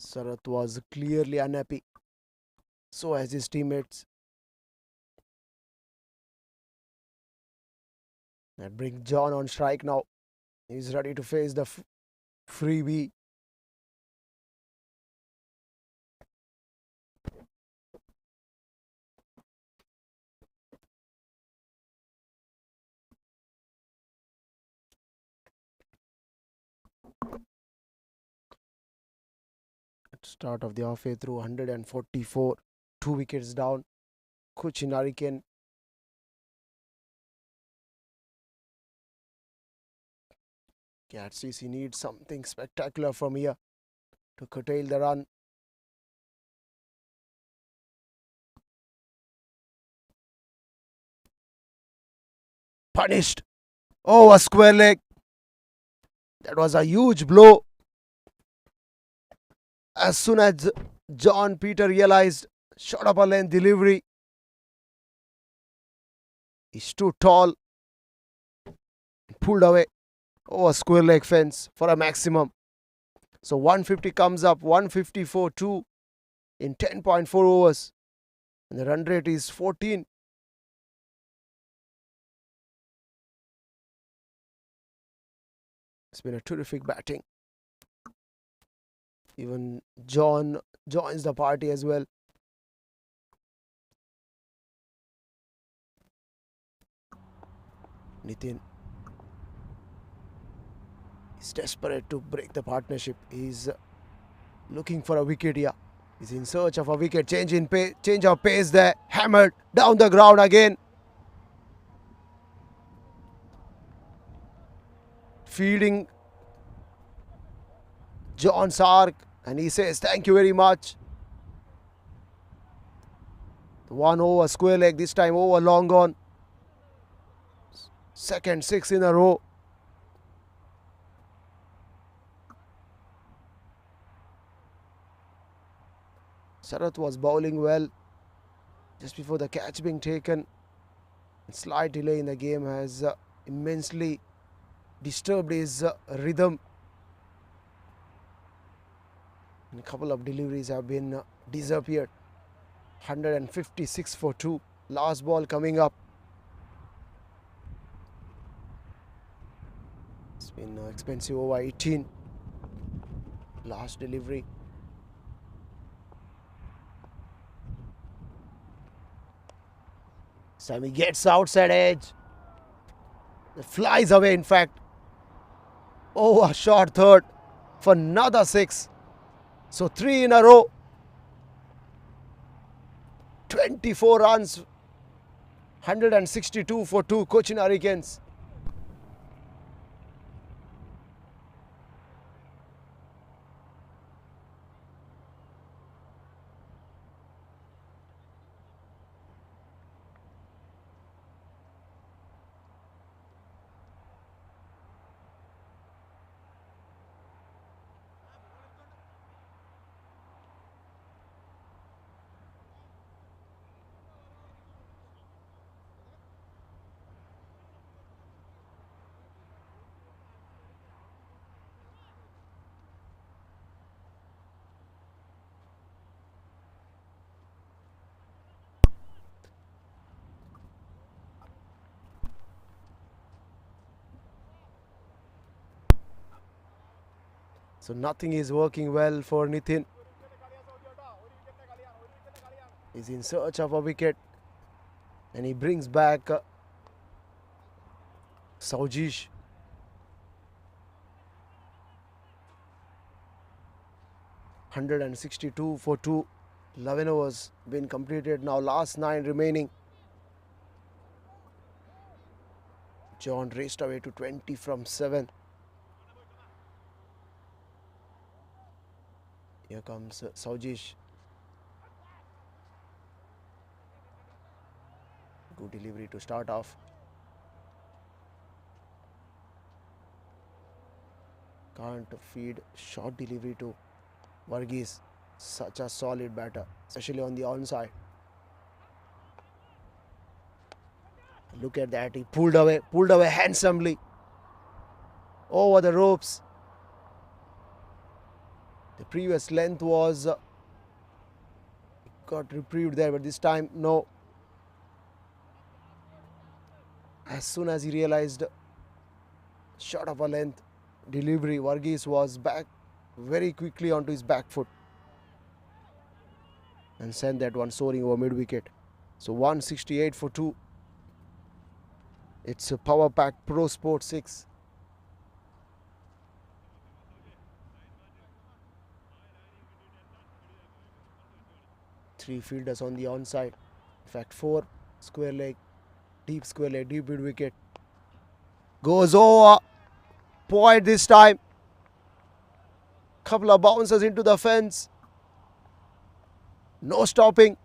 Speaker 1: Sarath was clearly unhappy. So as his teammates. That brings John on strike now. He's ready to face the freebie. At start of the halfway through, 144, 2 wickets down. Cochin Hurricane. GAT CC needs something spectacular from here to curtail the run. Punished. Oh, a square leg. That was a huge blow. As soon as John Peter realized, shot up a length delivery. He stood tall, pulled away. Oh, a square leg fence for a maximum. So 150 comes up, 154 2 in 10.4 overs. And the run rate is 14. It's been a terrific batting. Even John joins the party as well. Nitin is desperate to break the partnership. He's looking for a wicket here. He's in search of a wicket. Change of pace there. Hammered down the ground again. Feeding John Sark, and he says thank you very much. 1 over square leg, this time over long on. Second 6 in a row. Sarath was bowling well just before the catch being taken. Slight delay in the game has immensely disturbed his rhythm. And a couple of deliveries have been disappeared. 156 for 2. Last ball coming up. It's been expensive over 18. Last delivery. Sammy gets outside edge. It flies away, in fact. Oh, a short third for another 6. So 3 in a row. 24 runs. 162 for 2 Cochin Hurricanes. So nothing is working well for Nitin. He's in search of a wicket. And he brings back Saujish. $162 for 2. 11 overs been completed. Now last 9 remaining. John raced away to 20 from 7. Here comes Saujish. Good delivery to start off. Can't feed. Short delivery to Varghese. Such a solid batter, especially on the onside. Look at that. He pulled away handsomely over the ropes. The previous length was got reprieved there, but this time no. As soon as he realized short of a length delivery, Varghese was back very quickly onto his back foot and sent that one soaring over mid wicket. So 168 for 2. It's a power pack Pro Sport 6. Three fielders on the onside. In fact, 4 square leg, deep square leg, deep mid wicket. Goes over. Point this time. Couple of bounces into the fence. No stopping.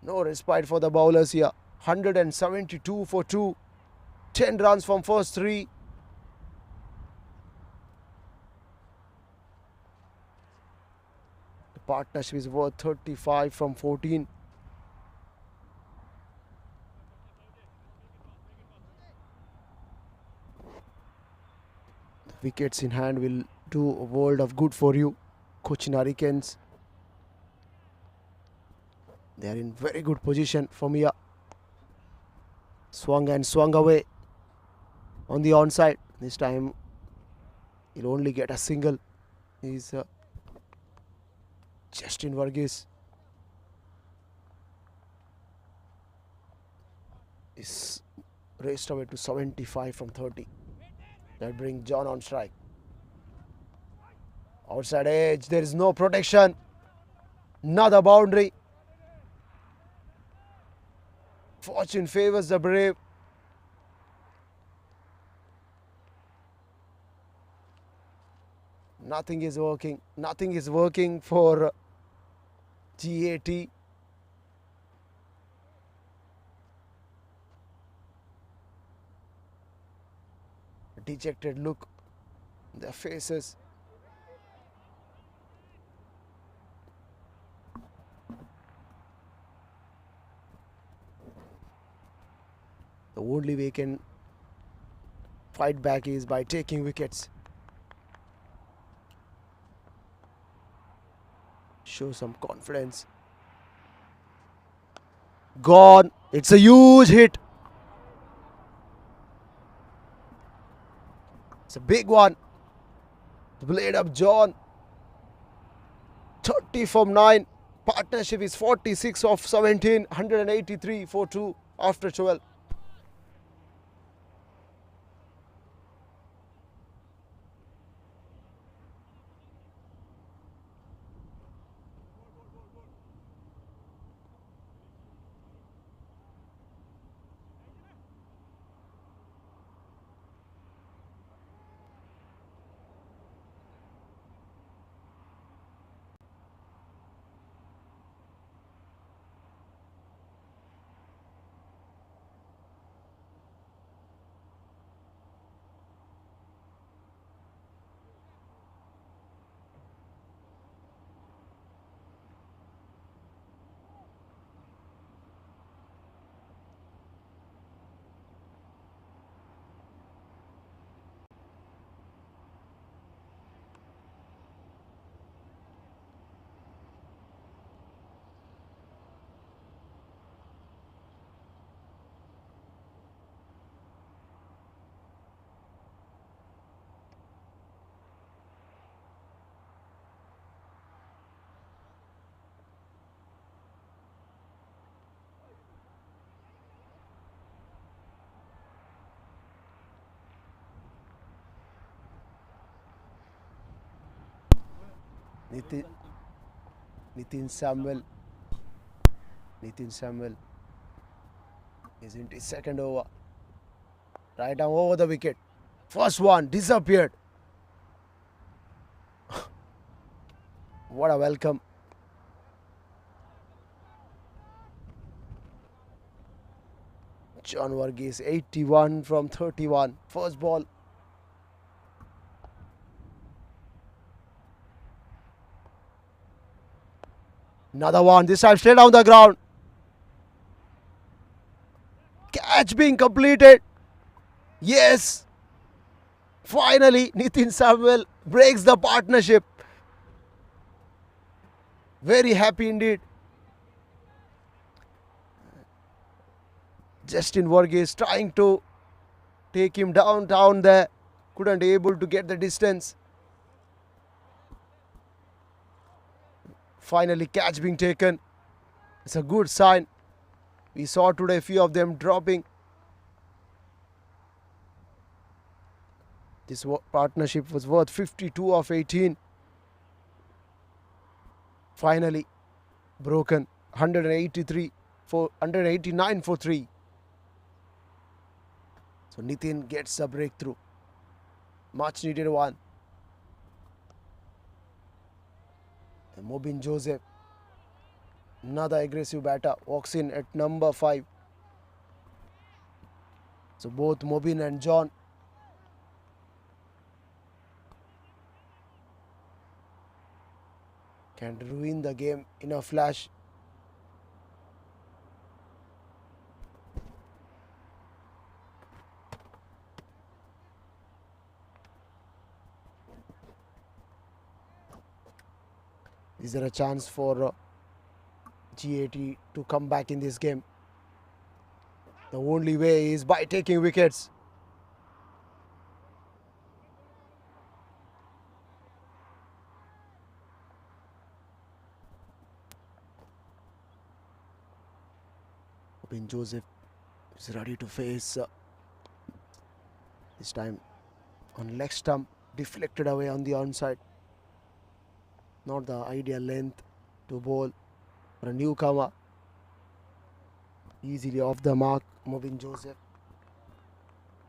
Speaker 1: No respite for the bowlers here. 172 for 2. 10 runs from first 3. The partnership is worth 35 from 14. The wickets in hand will do a world of good for you. Cochin Hurricanes. They are in very good position from here. Swung and swung away on the onside. This time he'll only get a single. He's Justin Varghese is raced away to 75 from 30. That brings John on strike. Outside edge, there is no protection. Another boundary. Fortune favors the brave. Nothing is working. Nothing is working for GAT. Dejected look in their faces. The only way can fight back is by taking wickets. Show some confidence. Gone. It's a huge hit. It's a big one. The blade up John. 30 from 9. Partnership is 46 of 17. 183 for 2 after 12. Nitin, Nitin Samuel. Nitin Samuel is into his second over. Right down over the wicket. First one disappeared. What a welcome. John Varghese 81 from 31. First ball. Another one. This time straight down the ground. Catch being completed. Yes. Finally, Nitin Samuel breaks the partnership. Very happy indeed. Justin Varghese trying to take him down there. Couldn't able to get the distance. Finally, catch being taken. It's a good sign. We saw today a few of them dropping. This partnership was worth 52 of 18. Finally broken. 189 for 3. So Nitin gets a breakthrough. Much needed one. And Mobin Joseph, another aggressive batter, walks in at number 5. So both Mobin and John can ruin the game in a flash. Is there a chance for GAT to come back in this game? The only way is by taking wickets. Robin Joseph is ready to face this time on leg stump, deflected away on the onside. Not the ideal length to bowl for a newcomer. Easily off the mark, Mobin Joseph.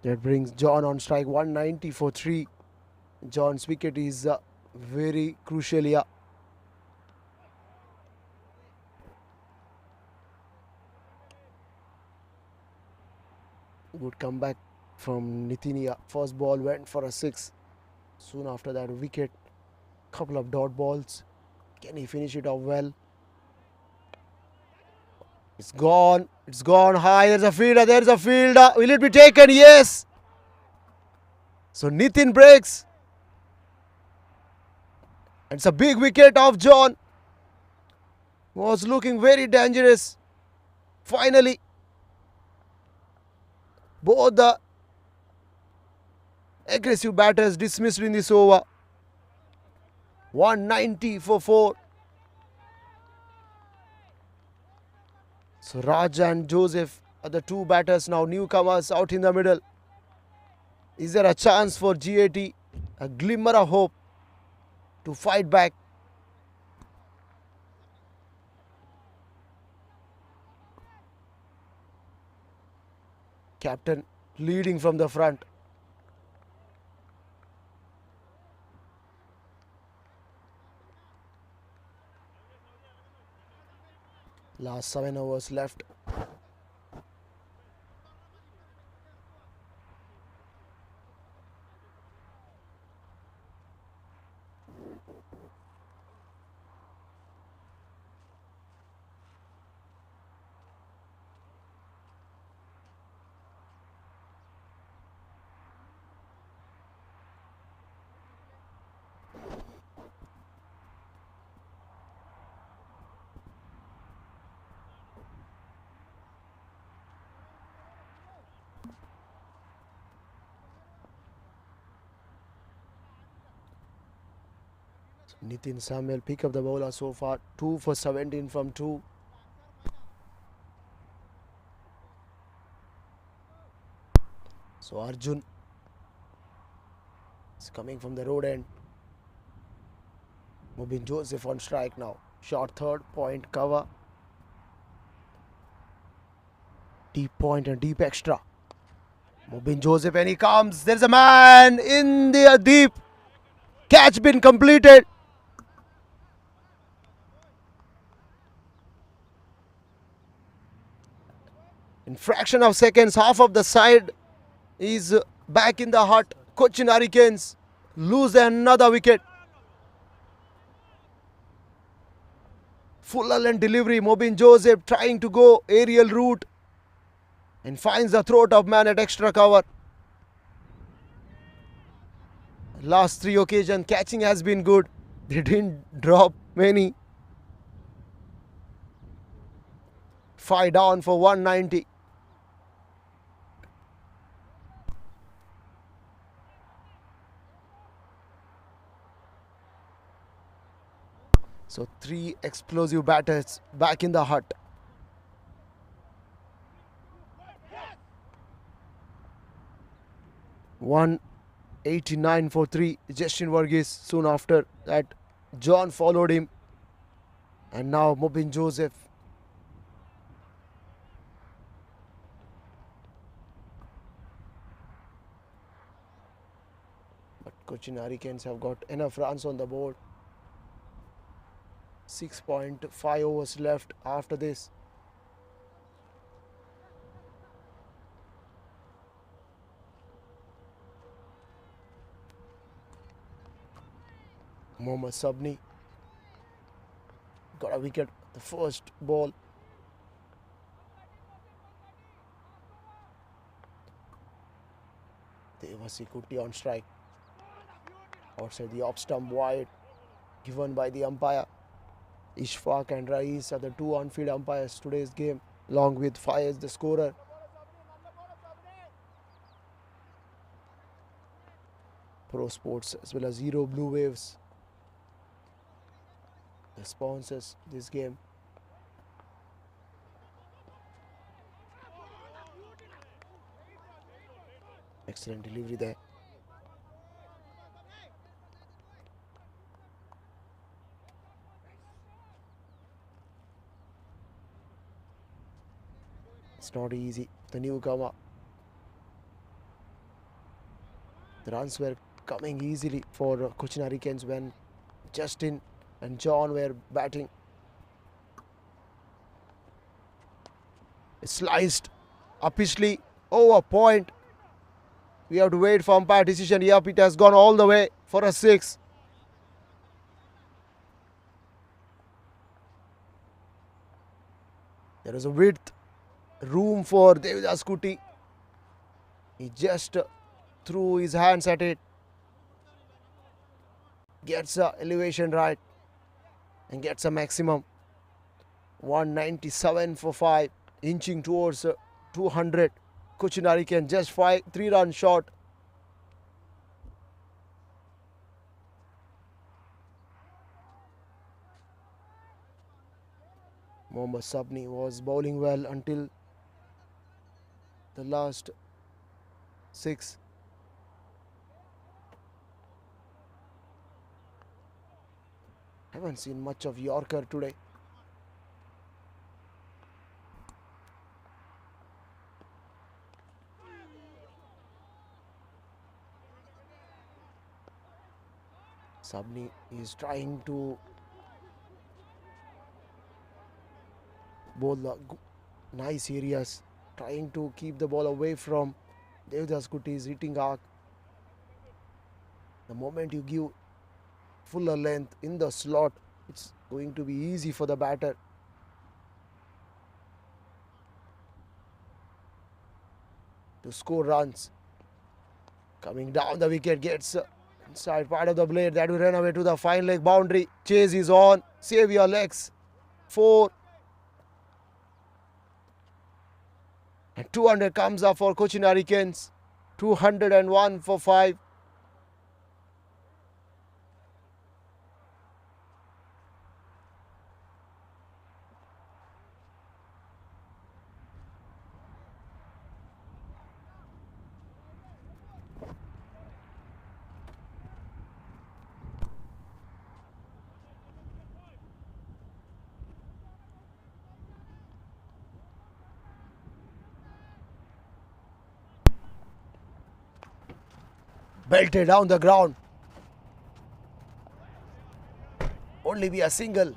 Speaker 1: That brings John on strike, 190 for 3. John's wicket is very crucial here. Good comeback from Nitin here. First ball went for a 6. Soon after that, wicket. Couple of dot balls. Can he finish it off well? It's gone. It's gone high. There's a fielder. There's a fielder. Will it be taken? Yes. So Nitin breaks. It's a big wicket of John. Was looking very dangerous. Finally, both the aggressive batters dismissed in this over. 190 for 4. So Raj and Joseph are the two batters now, newcomers out in the middle. Is there a chance for GAT? A glimmer of hope to fight back. Captain leading from the front. Last 7 overs left. Nitin Samuel pick up the bowler so far. 2 for 17 from 2. So Arjun is coming from the road end. Mubin Joseph on strike now. Short third, point cover. Deep point and deep extra. Mubin Joseph and he comes. There's a man in the deep. Catch been completed. In fraction of seconds, half of the side is back in the hut. Cochin Hurricanes lose another wicket. Full length delivery. Mubin Joseph trying to go aerial route and finds the throat of man at extra cover. Last three occasions, catching has been good. They didn't drop many. 5 down for 190. So 3 explosive batters back in the hut. One 89 for 3. Justin Varghese. Soon after that, John followed him. And now Mubin Joseph. But Cochin Hurricanes have got enough runs on the board. 6.5 overs left after this. Mohammad Sabni got a wicket the first ball. Devasi Kuti on strike. Outside the off stump, wide given by the umpire. Ishfaq and Rais are the two on-field umpires today's game, along with Faiz, the scorer. Pro Sports as well as Zero Blue Waves, the sponsors this game. Excellent delivery there. It's not easy. The newcomer. The runs were coming easily for Cochin Hurricanes when Justin and John were batting. It's sliced uppishly over point. We have to wait for umpire decision. Yep, it has gone all the way for a 6. There is a width, room for Devidas Kuti. He just threw his hands at it. Gets a elevation right and gets a maximum. 197 for 5, inching towards 200. Cochin Hurricane just 3 runs short. Mohammad Sabni was bowling well until the last 6. Haven't seen much of Yorker today. Sabni is trying to bowl the nice areas, trying to keep the ball away from Devidas Kuti's hitting arc. The moment you give fuller length in the slot, it's going to be easy for the batter. To score runs. Coming down the wicket, gets inside part of the blade. That will run away to the fine leg boundary. Chase is on. Save your legs. 4. And 200 comes up for Cochin Hurricanes. 201 for 5. belted down the ground. Only be a single.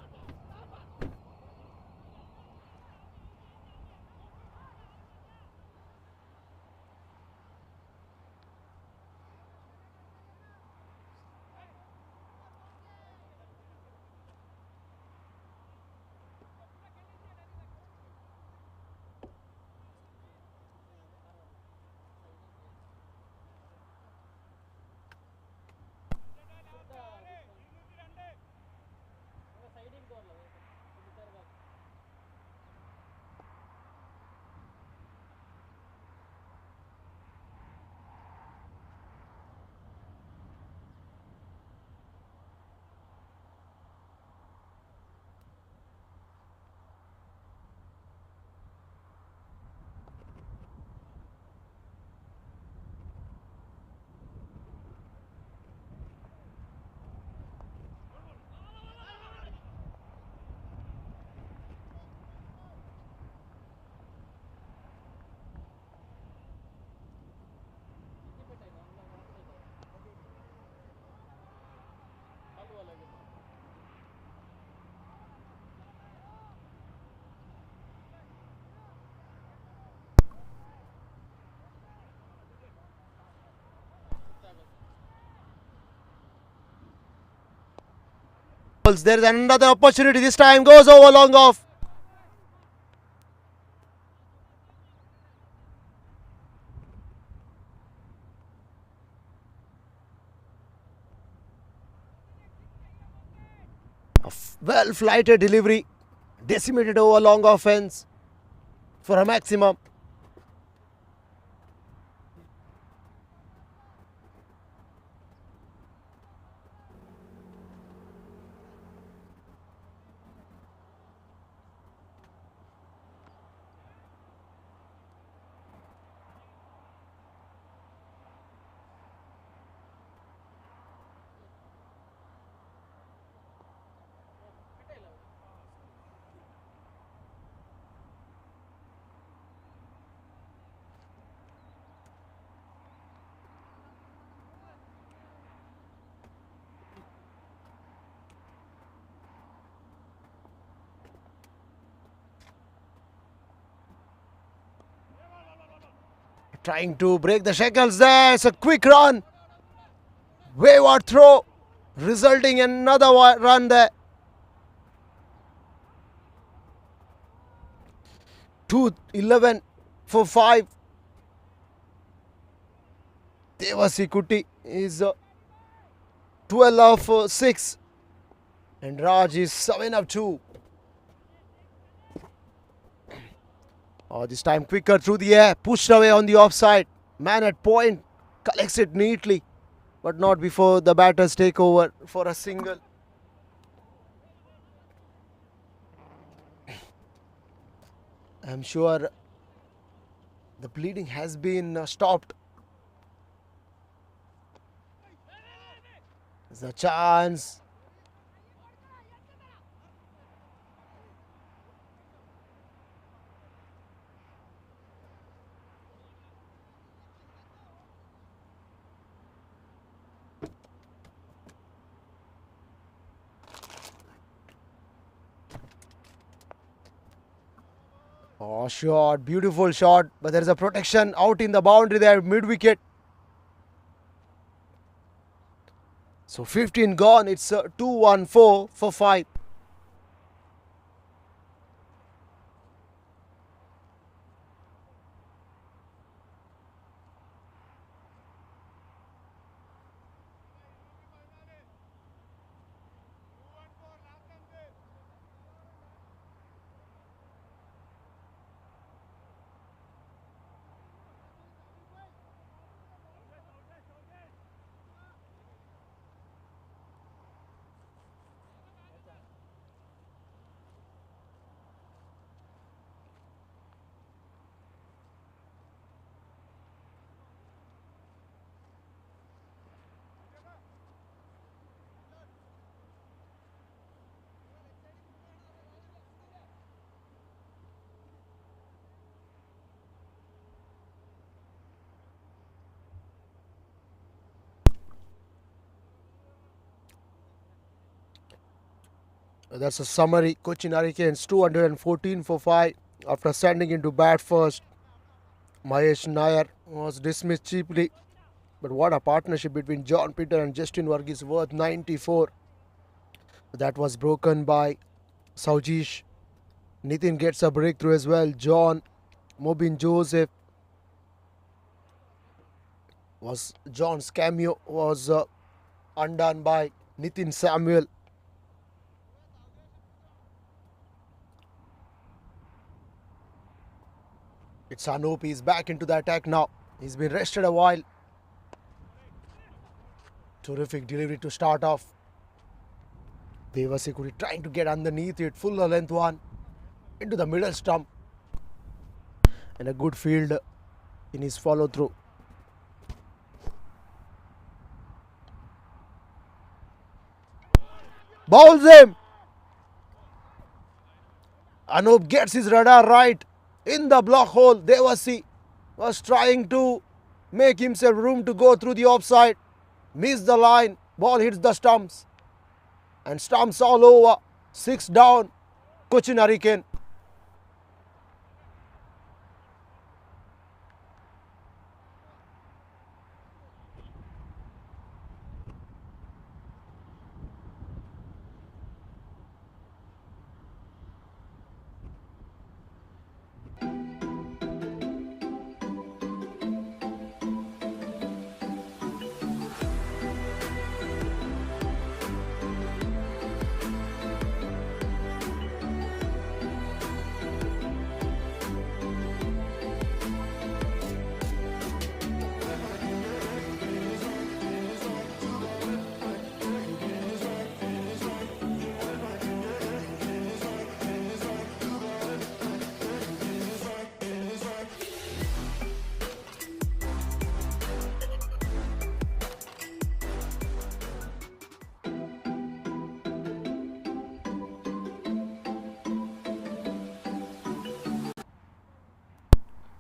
Speaker 1: There is another opportunity. This time goes over long off. A well flighted delivery. Decimated over long offense for a maximum. Trying to break the shackles there. It's a quick run. Wayward throw. Resulting in another run there. 2-11 for 5. Devasi Kuti is 12 of 6. And Raj is 7 of 2. Oh, this time quicker through the air. Pushed away on the offside. Man at point. Collects it neatly. But not before the batters take over for a single. I'm sure the bleeding has been stopped. There's a chance. Oh, shot. Beautiful shot. But there is a protection out in the boundary there, mid-wicket. So 15 gone. It's 2-1-4 for 5. That's a summary. Cochin Hurricanes 214 for 5 after standing into bat first. Mahesh Nair was dismissed cheaply. But what a partnership between John Peter and Justin Varghese, worth 94. That was broken by Saujish. Nitin gets a breakthrough as well. John, Mobin Joseph. John's cameo was undone by Nitin Samuel. It's Anup. He's back into the attack now. He's been rested a while. Terrific delivery to start off. Devasikuri trying to get underneath it. Full length one. Into the middle stump. And a good field in his follow through. Bowls him. Anup gets his radar right in the block hole. Devasi was trying to make himself room to go through the offside. Missed the line. Ball hits the stumps. And stumps all over. 6 down. Cochin Hurricane.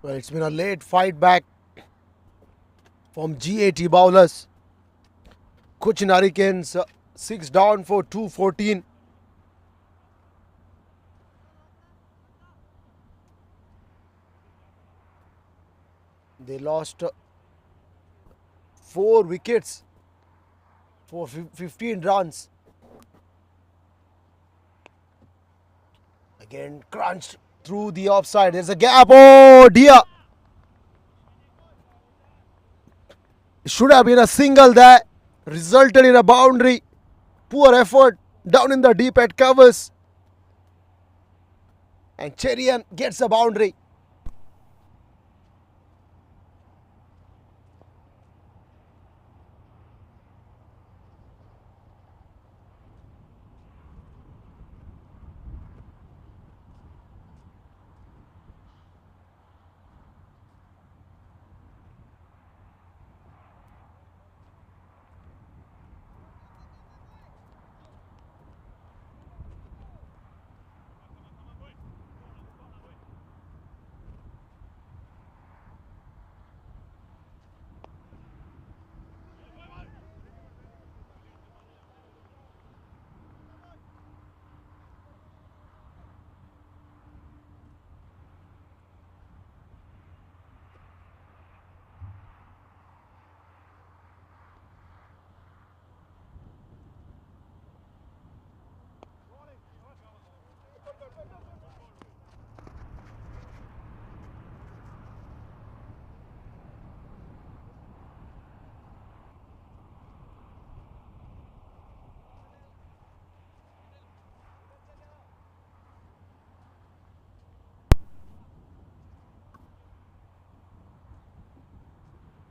Speaker 1: Well, it's been a late fight back from GAT bowlers. Cochin Hurricanes 6 down for 214. They lost 4 wickets for 15 runs. Again crunched through the offside. There's a gap. Oh dear. It should have been a single there. Resulted in a boundary. Poor effort down in the deep at covers. And Cherian gets a boundary.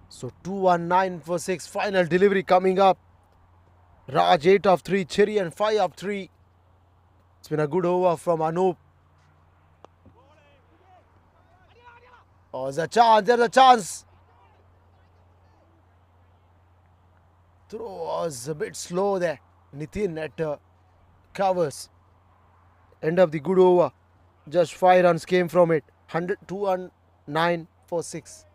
Speaker 1: So 219 for 6. Final delivery coming up. Raj 8 of 3. Cherian 5 of 3. It's been a good over from Anup. Oh, there's a chance. There's a chance. Throw was a bit slow there. Nitin at covers. End of the good over. Just 5 runs came from it. 209 for 6.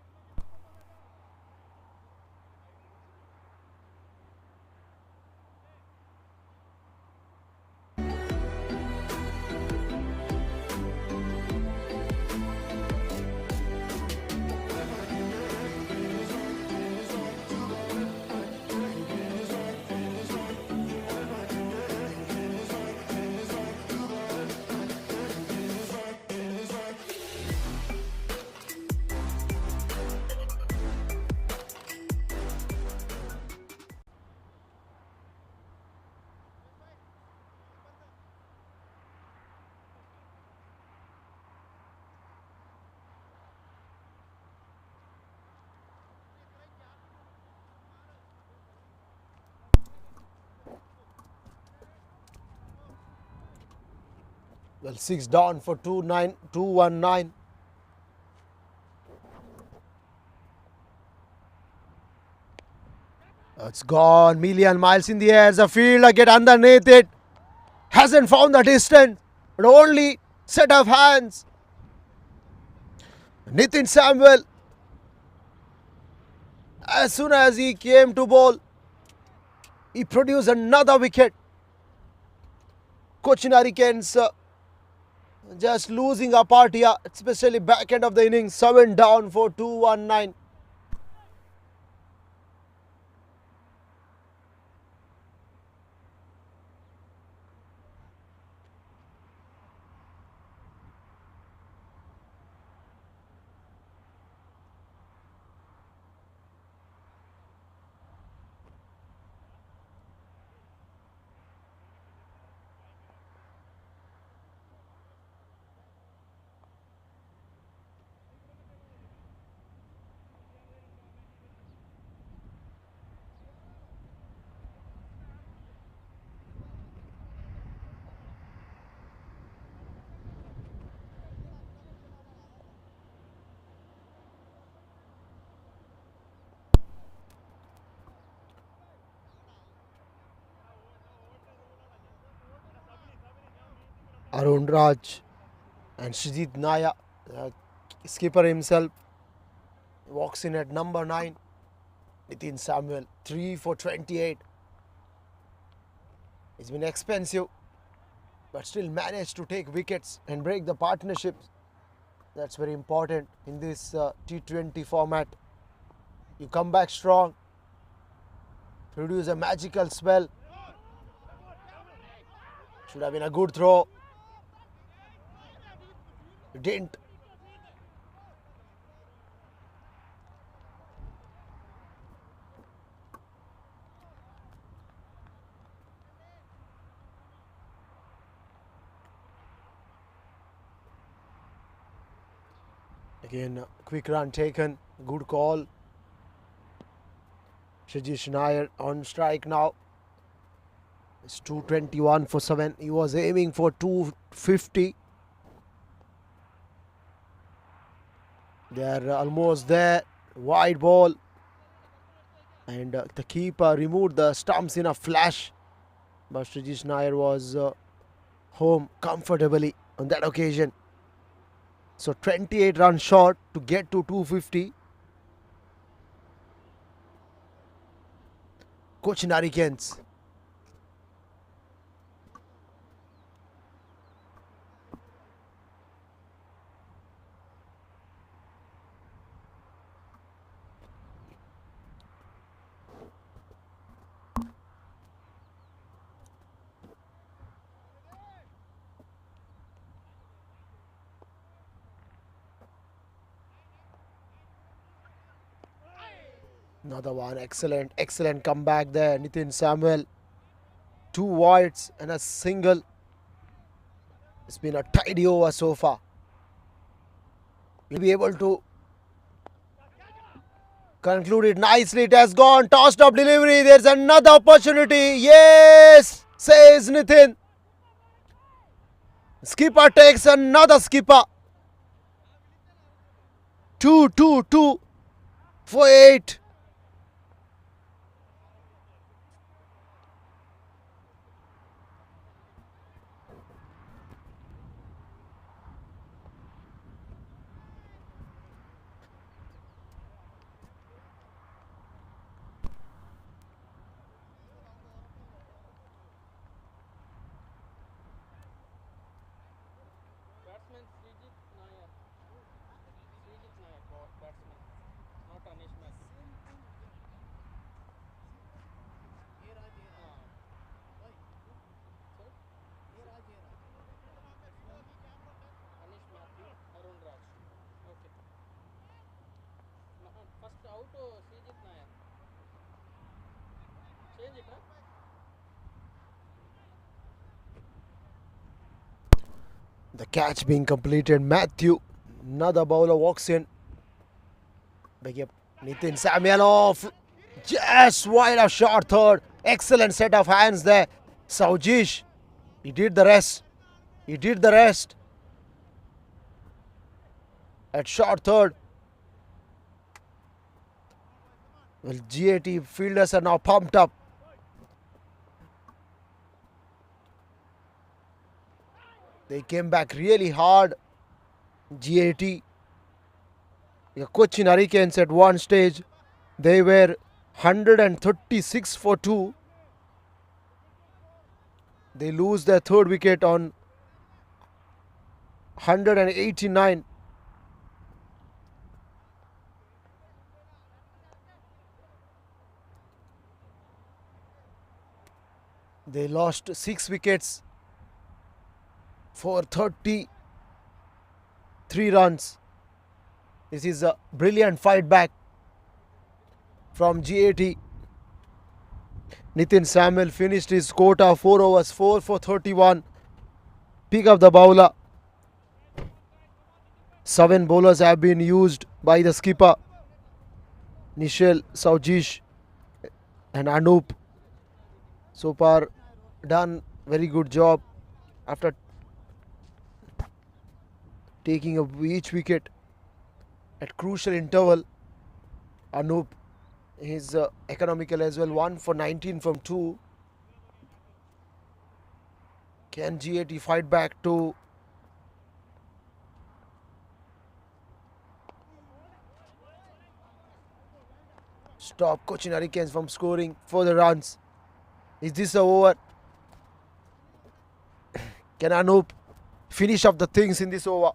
Speaker 1: Well, 6 down for 219. It's gone. Million miles in the air. As a fielder get underneath it. Hasn't found the distance. But only set of hands. Nitin Samuel. As soon as he came to bowl, he produced another wicket. Cochin Hurricanes just losing a part here, especially back end of the innings. 7 down for 219. Arun Raj and Shijit Naya, skipper himself, walks in at number 9. Nitin Samuel, 3 for 28. He's been expensive, but still managed to take wickets and break the partnership. That's very important in this T20 format. You come back strong, produce a magical spell. Should have been a good throw. Didn't. Again, a quick run taken. Good call. Shajish Nair on strike now. It's 221 for 7. He was aiming for 250. They are almost there. Wide ball. And the keeper removed the stumps in a flash. But Shajish Nair was home comfortably on that occasion. So 28 runs short to get to 250. Cochin Hurricanes. Another one, excellent comeback there. Nitin Samuel, 2 wides and a single. It's been a tidy over so far. We'll be able to conclude it nicely. It has gone, tossed up delivery. There's another opportunity. Yes, says Nitin. Skipper takes another skipper. 2 for 8. The catch being completed. Matthew, another bowler walks in. Nitin Samuel off. Just wide of short third. Excellent set of hands there. Saujish, he did the rest. He did the rest. At short third. Well, GAT fielders are now pumped up. They came back really hard. GAT. The Cochin Hurricanes at one stage, they were 136 for 2. They lose their third wicket on 189. They lost 6 wickets for 33 runs. This is a brilliant fight back from GAT. Nitin Samuel finished his quota 4 overs, 4 for 31. Pick up the bowler. 7 bowlers have been used by the skipper Nishal, Saujish and Anup. So far done very good job after taking up each wicket at crucial interval. Anup is economical as well, 1 for 19 from 2. Can GAT fight back to stop Cochin Hurricanes from scoring further runs? Is this a over? Can Anup finish up the things in this over?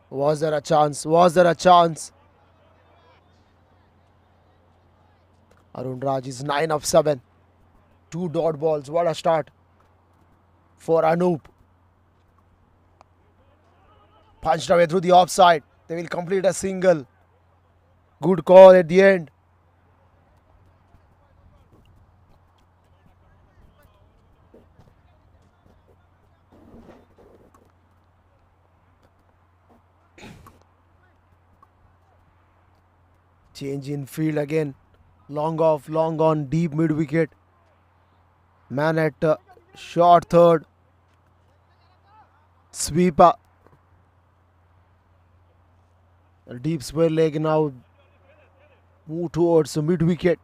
Speaker 1: Was there a chance? Was there a chance? Arun Raj is 9 of 7. 2 dot balls. What a start for Anup. Punched away through the offside. They will complete a single. Good call at the end. Change in field again. Long off, long on, deep mid wicket. Man at short third. Sweeper. A deep square leg now. Move towards the mid wicket.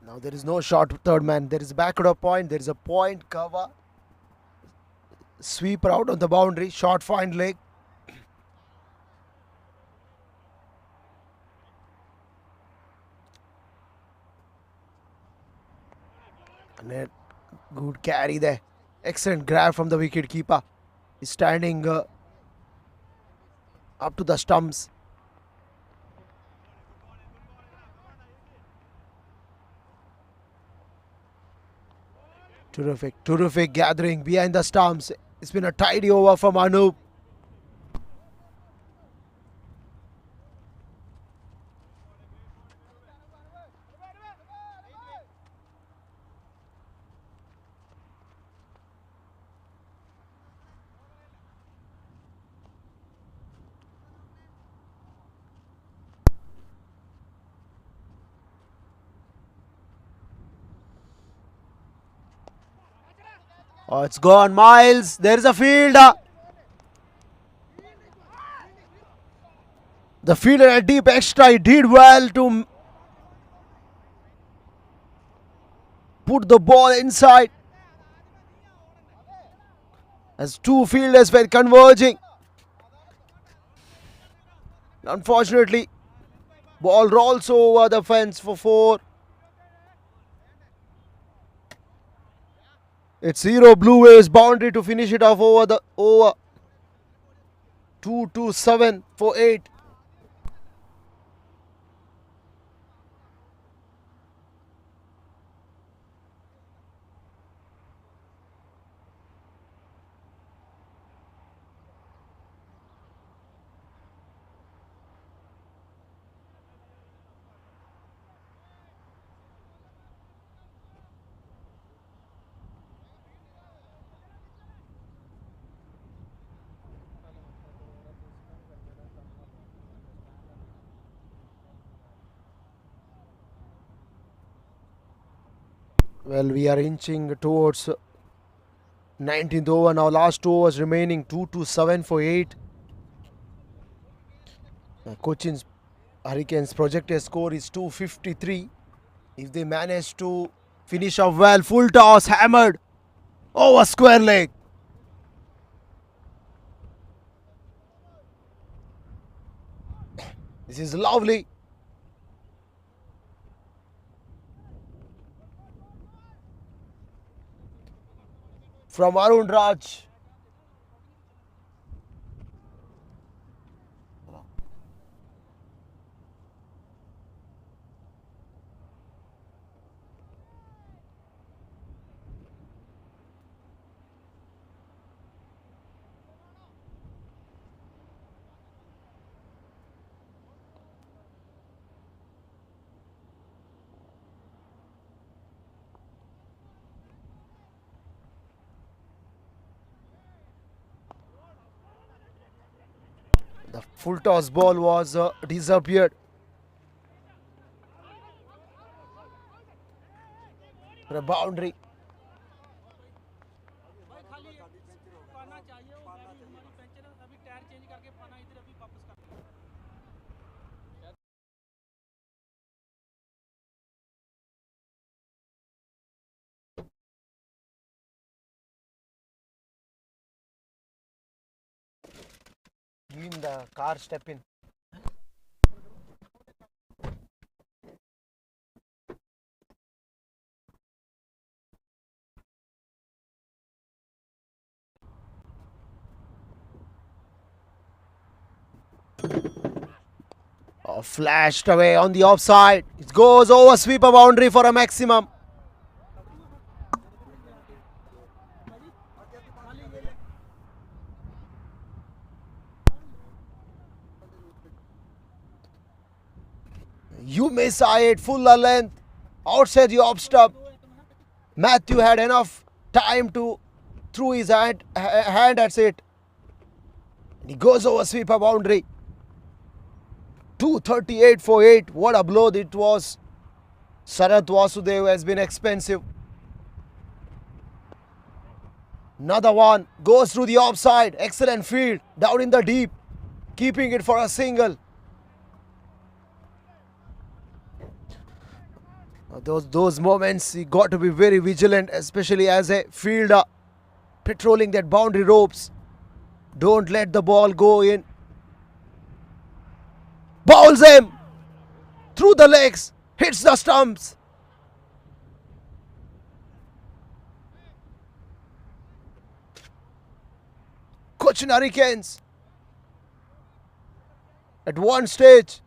Speaker 1: Now there is no short third man. There is a backward point. There is a point cover. Sweeper out on the boundary. Short fine leg. And a good carry there. Excellent grab from the wicket keeper. He's standing up to the stumps. Terrific gathering behind the stumps. It's been a tidy over from Anup. Oh, it's gone. Miles. There is a fielder. The fielder at deep extra. He did well to put the ball inside. As 2 fielders were converging. Unfortunately, ball rolls over the fence for 4. It's 0 Blue Waves boundary to finish it off over the over. 2-7 for 8. Well, we are inching towards 19th over. Now last 2 overs remaining. 2-7 for 8. Cochin's Hurricanes projected score is 253. If they manage to finish off well, full toss, hammered over square leg. This is lovely. From Varun Raj. The full toss ball was disappeared. For a boundary. In the car step in. Oh, flashed away on the offside. It goes over sweeper boundary for a maximum. You miss it full length outside the off stump. Matthew had enough time to throw his hand at it. He goes over sweeper boundary. 238 for 8. What a blow it was. Sarath Vasudev has been expensive. Another one goes through the offside. Excellent field down in the deep, keeping it for a single. Those moments you got to be very vigilant, especially as a fielder patrolling that boundary ropes. Don't let the ball go in. Bowls him through the legs, hits the stumps. Cochin Hurricanes at one stage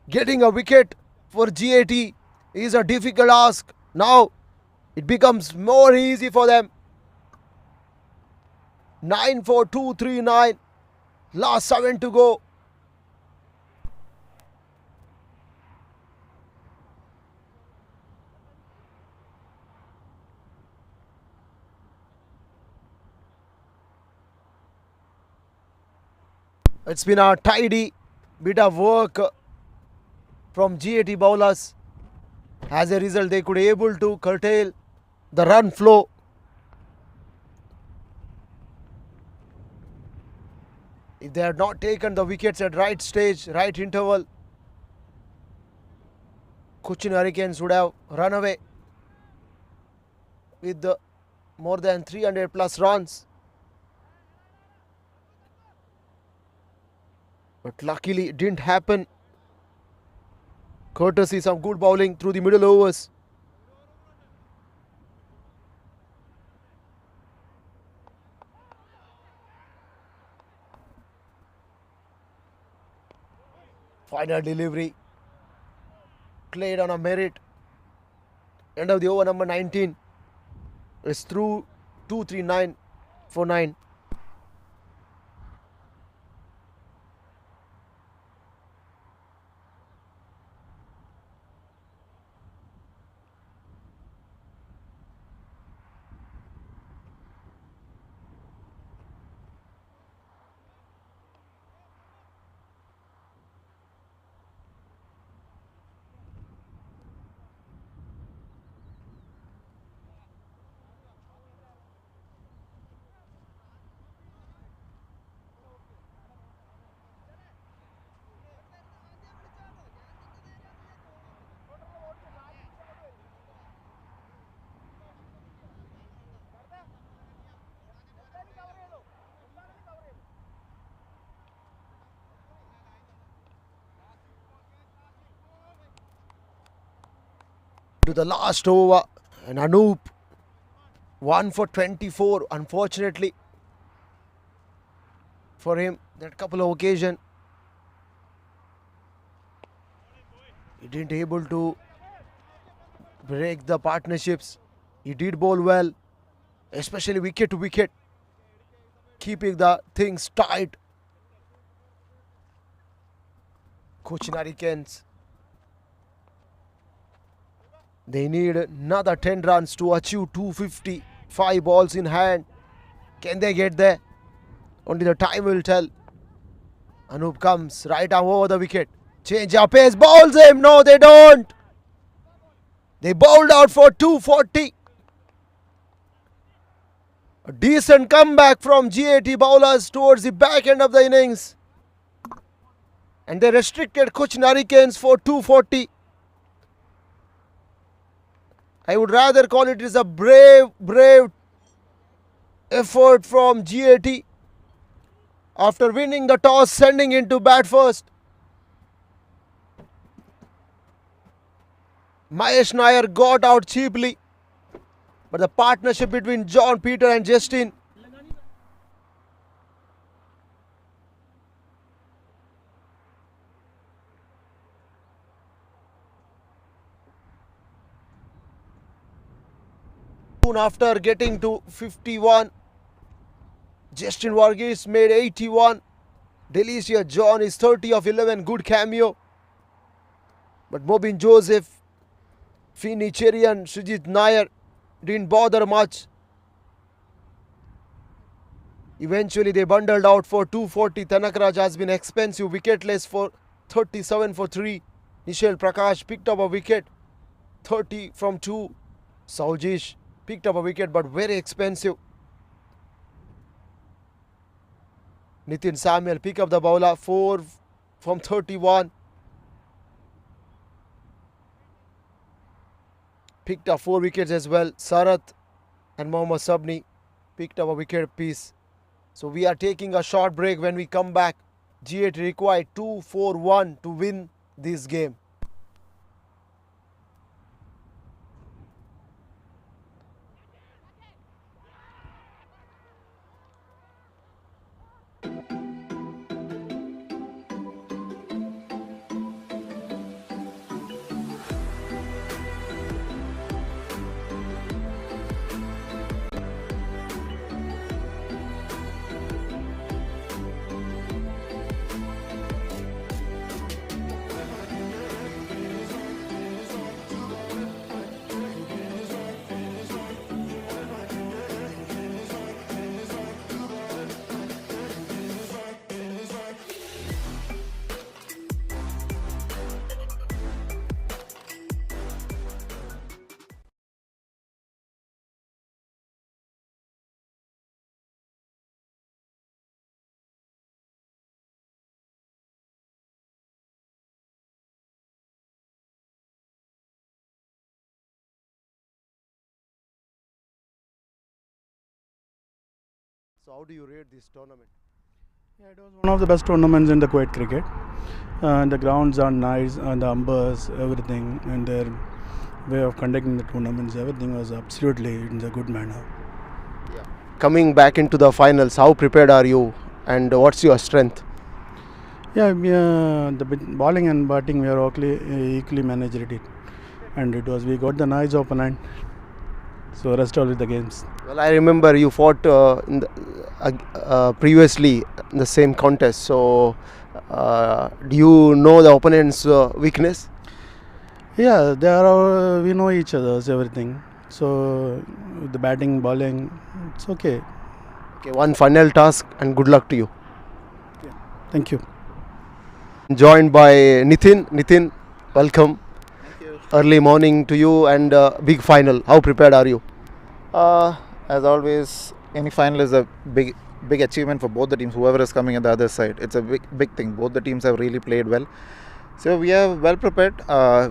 Speaker 1: getting a wicket for GAT is a difficult ask. Now it becomes more easy for them. 9-4-2-3-9. Last 7 to go. It's been a tidy bit of work from GAT bowlers. As a result, they could be able to curtail the run flow. If they had not taken the wickets at right stage, right interval, Cochin Hurricanes would have run away with more than 300 plus runs. But luckily it didn't happen. Courtesy some good bowling through the middle overs. Final delivery played on a merit. End of the over number 19. It's through 239 for 9. to the last over, and Anup 1 for 24. Unfortunately for him, that couple of occasions he didn't able to break the partnerships. He did bowl well, especially wicket to wicket, keeping the things tight. Cochin Hurricanes, they need another 10 runs to achieve 250. 5 balls in hand. Can they get there? Only the time will tell. Anup comes right arm over the wicket. Change up pace, bowls him. No, they don't. They bowled out for 240. A decent comeback from GAT bowlers towards the back end of the innings. And they restricted Cochin Hurricanes for 240. I would rather call it as a brave effort from GAT after winning the toss, sending into bat first. Mahesh Nair got out cheaply, but the partnership between John, Peter and Justin soon after getting to 51, Justin Varghese made 81. Delicia John is 30 of 11, good cameo. But Mobin Joseph, Fini Cherian, Sujit Nair didn't bother much. Eventually they bundled out for 240. Tanakraj has been expensive, wicketless for 37 for 3. Nishal Prakash picked up a wicket, 30 from 2. Saujish picked up a wicket but very expensive. Nitin Samuel pick up the bowler, 4 from 31. Picked up 4 wickets as well. Sarath and Mohammad Sabni picked up a wicket piece. So we are taking a short break. When we come back, GAT required 2-4-1 to win this game. So how do you rate this tournament?
Speaker 3: Yeah, it was one of the best tournaments in the Kuwait cricket. The grounds are nice, and the umpires, everything, and their way of conducting the tournaments, everything was absolutely in a good manner.
Speaker 1: Yeah. Coming back into the finals, how prepared are you and what's your strength?
Speaker 3: Yeah, the bowling and batting we are equally managed it, and we got the nice opponent. So rest all with the games.
Speaker 1: Well, I remember you fought previously in the same contest. So do you know the opponent's weakness?
Speaker 3: Yeah, we know each other's everything. So the batting, bowling, it's okay.
Speaker 1: Okay, one final task and good luck to you.
Speaker 3: Yeah. Thank you.
Speaker 1: Joined by Nitin. Nitin, welcome.
Speaker 2: Thank you.
Speaker 1: Early morning to you and big final. How prepared are you?
Speaker 2: As always, any final is a big achievement for both the teams. Whoever is coming on the other side, it's a big thing. Both the teams have really played well. So we are well prepared.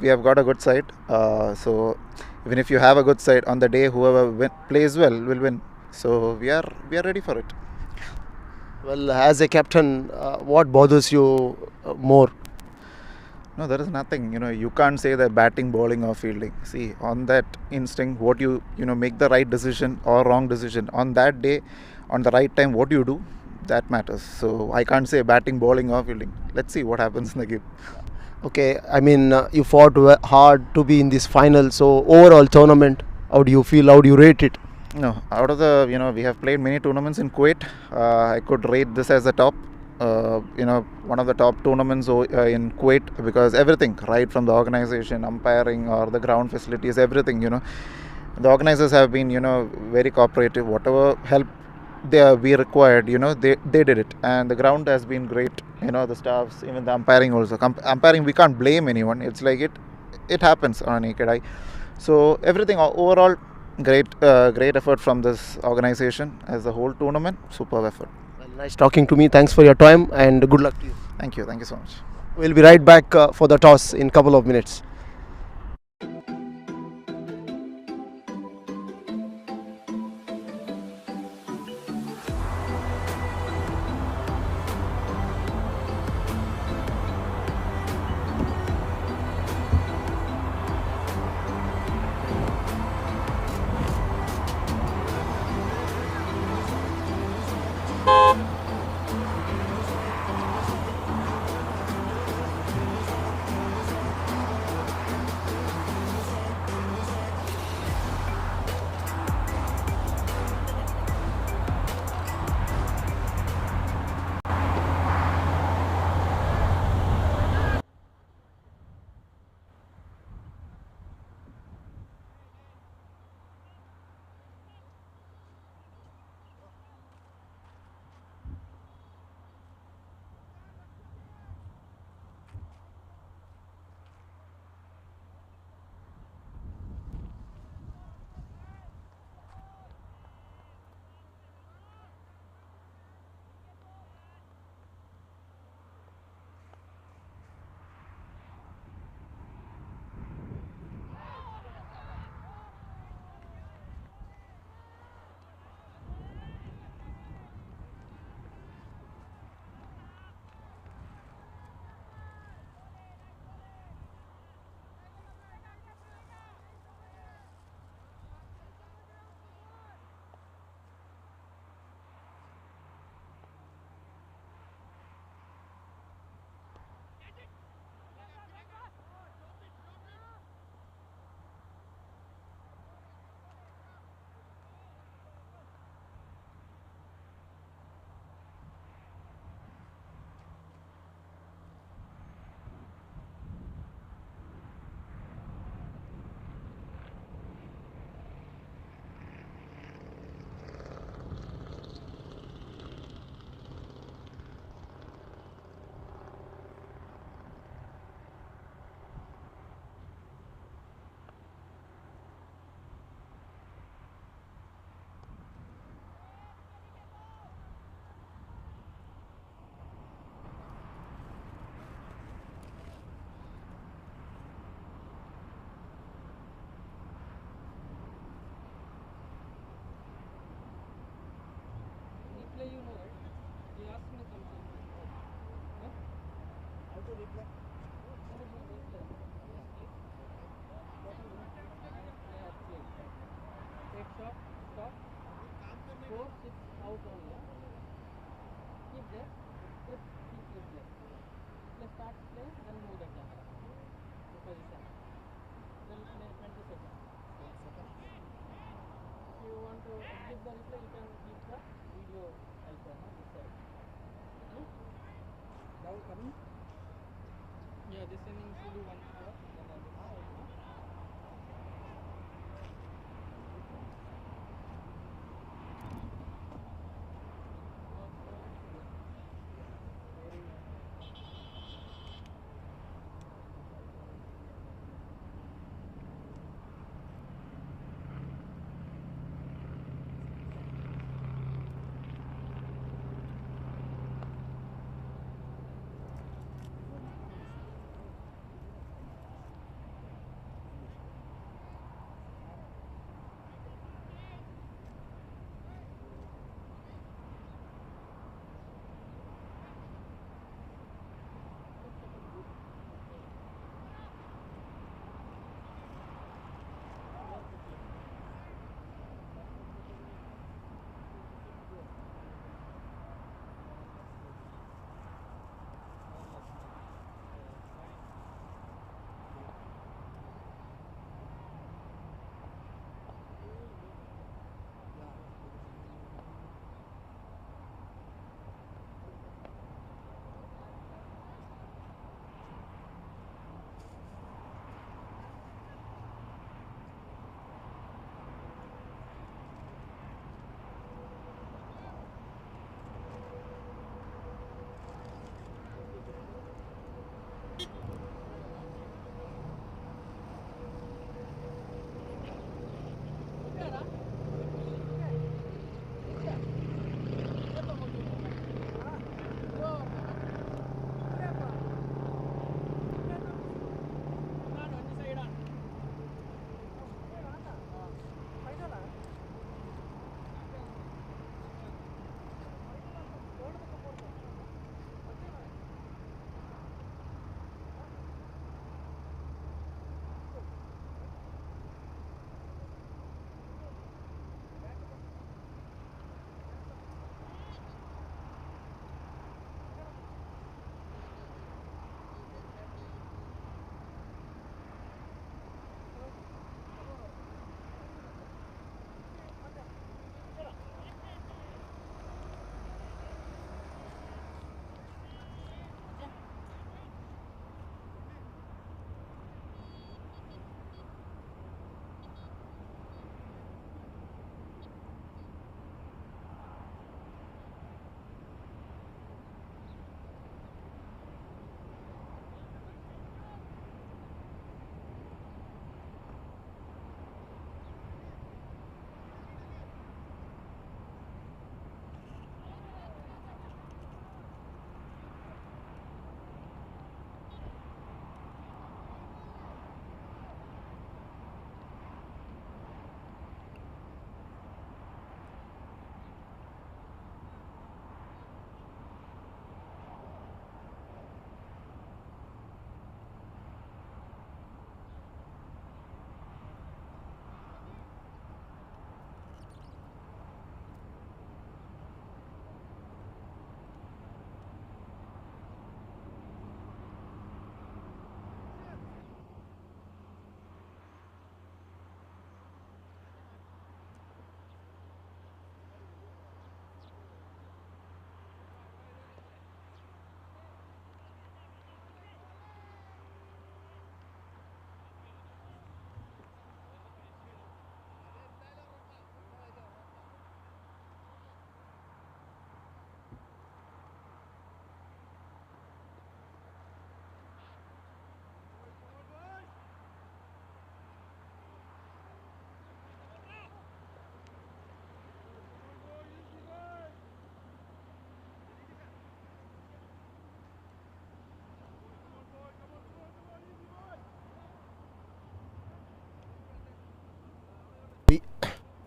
Speaker 2: We have got a good side. So even if you have a good side on the day, whoever plays well will win. So we are ready for it.
Speaker 1: Well, as a captain, what bothers you more?
Speaker 2: No, there is nothing. You can't say that batting, bowling, or fielding. See, on that instinct, what make the right decision or wrong decision on that day, on the right time, what you do, that matters. So I can't say batting, bowling, or fielding. Let's see what happens in the game.
Speaker 1: Okay, I mean, you fought hard to be in this final. So overall tournament, how do you feel? How do you rate it?
Speaker 2: No, out of the, we have played many tournaments in Kuwait. I could rate this as the top, one of the top tournaments in Kuwait, because everything, right from the organization, umpiring, or the ground facilities, everything, the organizers have been, very cooperative. Whatever help we required, they did it, and the ground has been great. The staffs, even the umpiring also. Umpiring, we can't blame anyone. It's like it happens on a naked eye. So everything overall, great effort from this organization as the whole tournament. Superb effort.
Speaker 1: Well, nice talking to me. Thanks for your time and good luck to you.
Speaker 2: Thank you so much.
Speaker 1: We'll be right back for the toss in couple of minutes.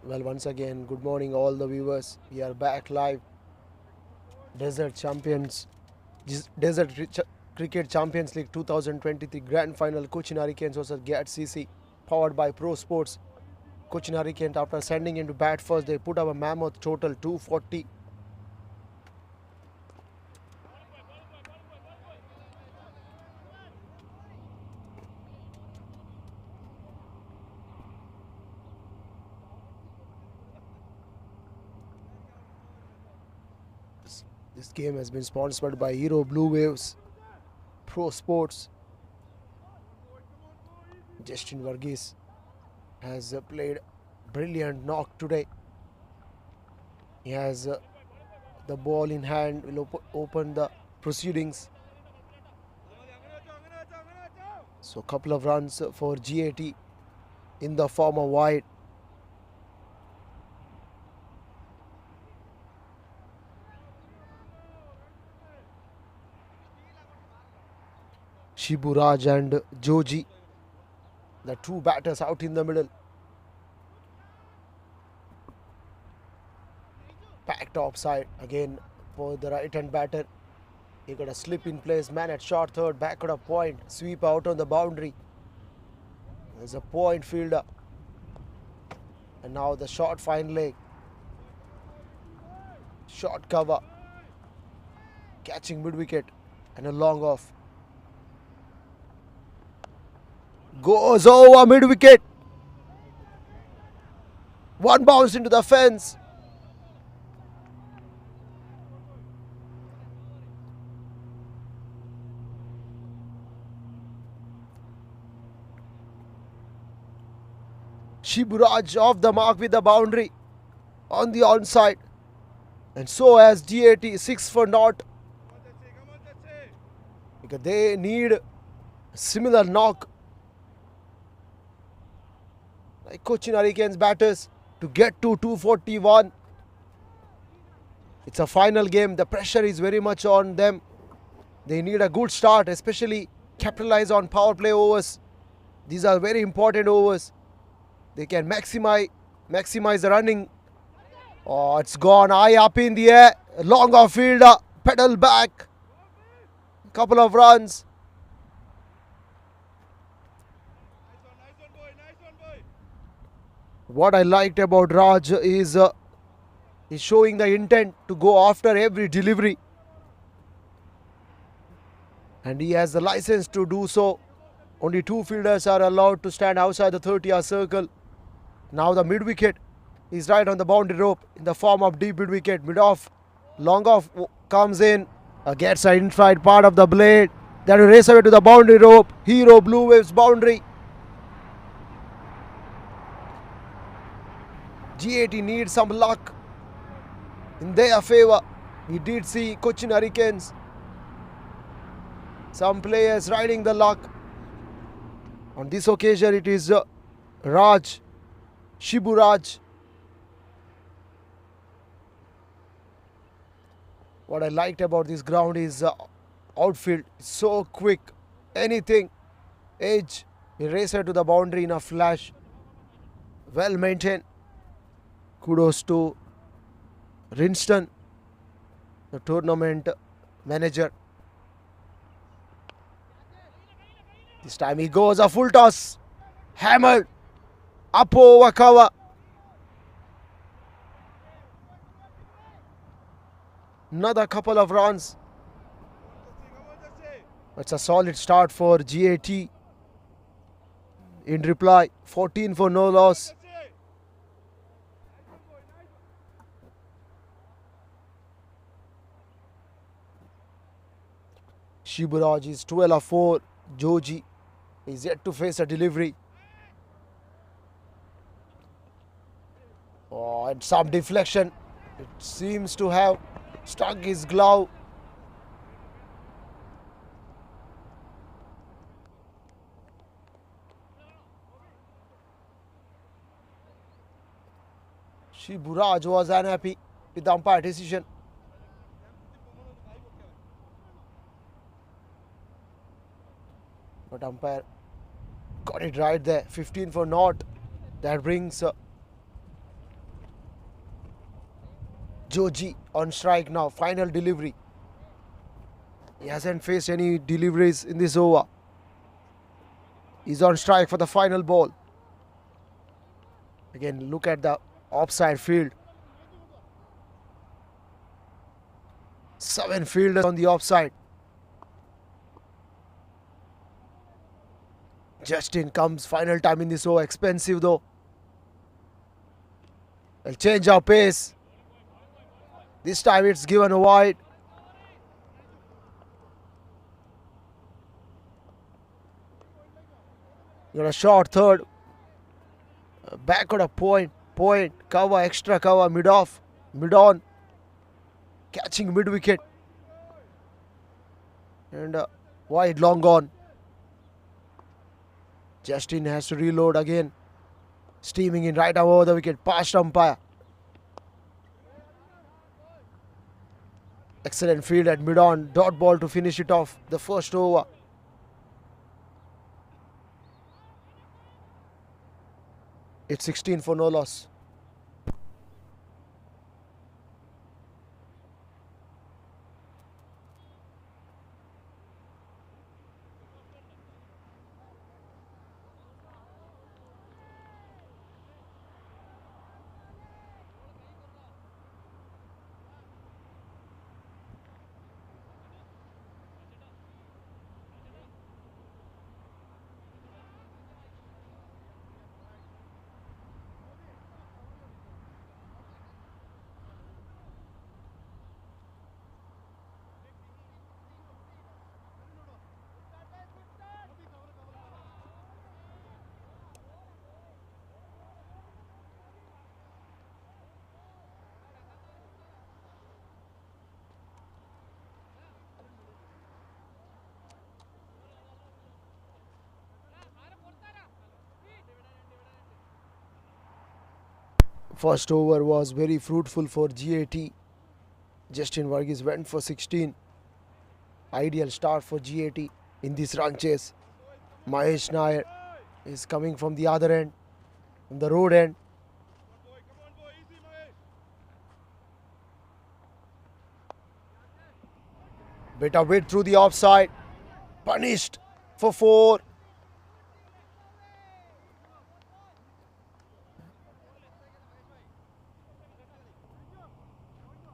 Speaker 1: Well, once again, good morning all the viewers. We are back live. Desert Champions, Cricket Champions League 2023 Grand Final, Cochin Hurricanes versus GAT CC, powered by Pro Sports. Cochin Hurricanes, after sending into bat first, they put up a mammoth total 240. This game has been sponsored by Hero Blue Waves, Pro Sports. Justin Varghese has played brilliant knock today. He has the ball in hand, will open the proceedings. So, couple of runs for GAT in the form of wide. Shiburaj and Joji, the two batters out in the middle. Packed offside again for the right hand batter. He got a slip in place, man at short third, back at a point, sweep out on the boundary. There's a point fielder. And now the short fine leg. Short cover. Catching mid wicket and a long off. Goes over mid wicket. One bounce into the fence. Shiburaj off the mark with the boundary on the onside. And so has GAT 6 for naught. Because they need a similar knock like Cochin Hurricanes batters to get to 241. It's a final game. The pressure is very much on them. They need a good start, especially capitalize on power play overs. These are very important overs. They can maximize the running. Oh, it's gone high up in the air. Long off fielder, pedal back. Couple of runs. What I liked about Raj is he's showing the intent to go after every delivery. And he has the license to do so. Only two fielders are allowed to stand outside the 30-yard circle. Now the mid wicket is right on the boundary rope in the form of deep mid wicket. Mid off, long off comes in, gets an inside part of the blade. Then race away to the boundary rope. Hero Blue Waves boundary. GAT needs some luck in their favour. We did see Cochin Hurricanes, some players riding the luck. On this occasion it is Shiburaj. What I liked about this ground is outfield. It's so quick. Anything. Edge. He racer to the boundary in a flash. Well maintained. Kudos to Rinston, the tournament manager. This time he goes a full toss. Hammered. Up over cover. Another couple of runs. It's a solid start for GAT. In reply, 14 for no loss. Shiburaj is 12 of 4. Joji is yet to face a delivery. Oh, and some deflection. It seems to have struck his glove. Shiburaj was unhappy with the umpire decision. But umpire got it right there. 15 for naught. That brings Joji on strike now. Final delivery. He hasn't faced any deliveries in this over. He's on strike for the final ball. Again, look at the offside field. 7 fielders on the offside. Justin comes final time in this over. Expensive though. They'll change our pace. This time it's given wide. Got a short third. Back on a point. Cover, extra cover, mid off, mid on. Catching mid wicket. And wide, long on. Justin has to reload again. Steaming in right over the wicket. Past umpire. Excellent field at mid on. Dot ball to finish it off. The first over. It's 16 for no loss. First over was very fruitful for GAT. Justin Varghese went for 16. Ideal start for GAT in this run chase. Mahesh Nair is coming from the other end, from the road end. Bit of width through the offside. Punished for 4.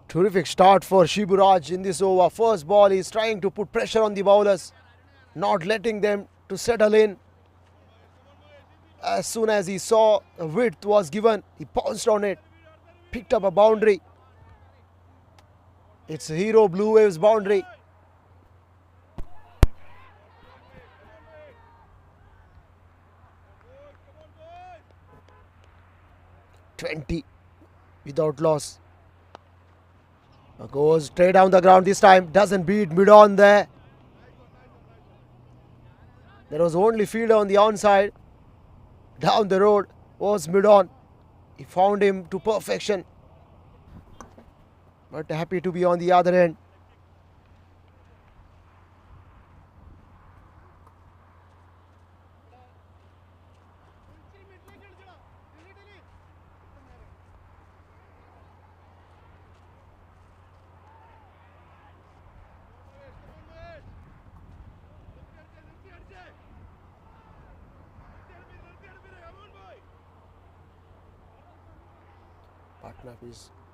Speaker 1: Terrific start for Shiburaj in this over. First ball, he's trying to put pressure on the bowlers, not letting them to settle in. As soon as he saw a width was given, he pounced on it, picked up a boundary. It's Hero Blue Waves boundary. "20 without loss." Goes straight down the ground this time. Doesn't beat mid on there. There was only fielder on the onside. Down the road was mid on. He found him to perfection. But happy to be on the other end.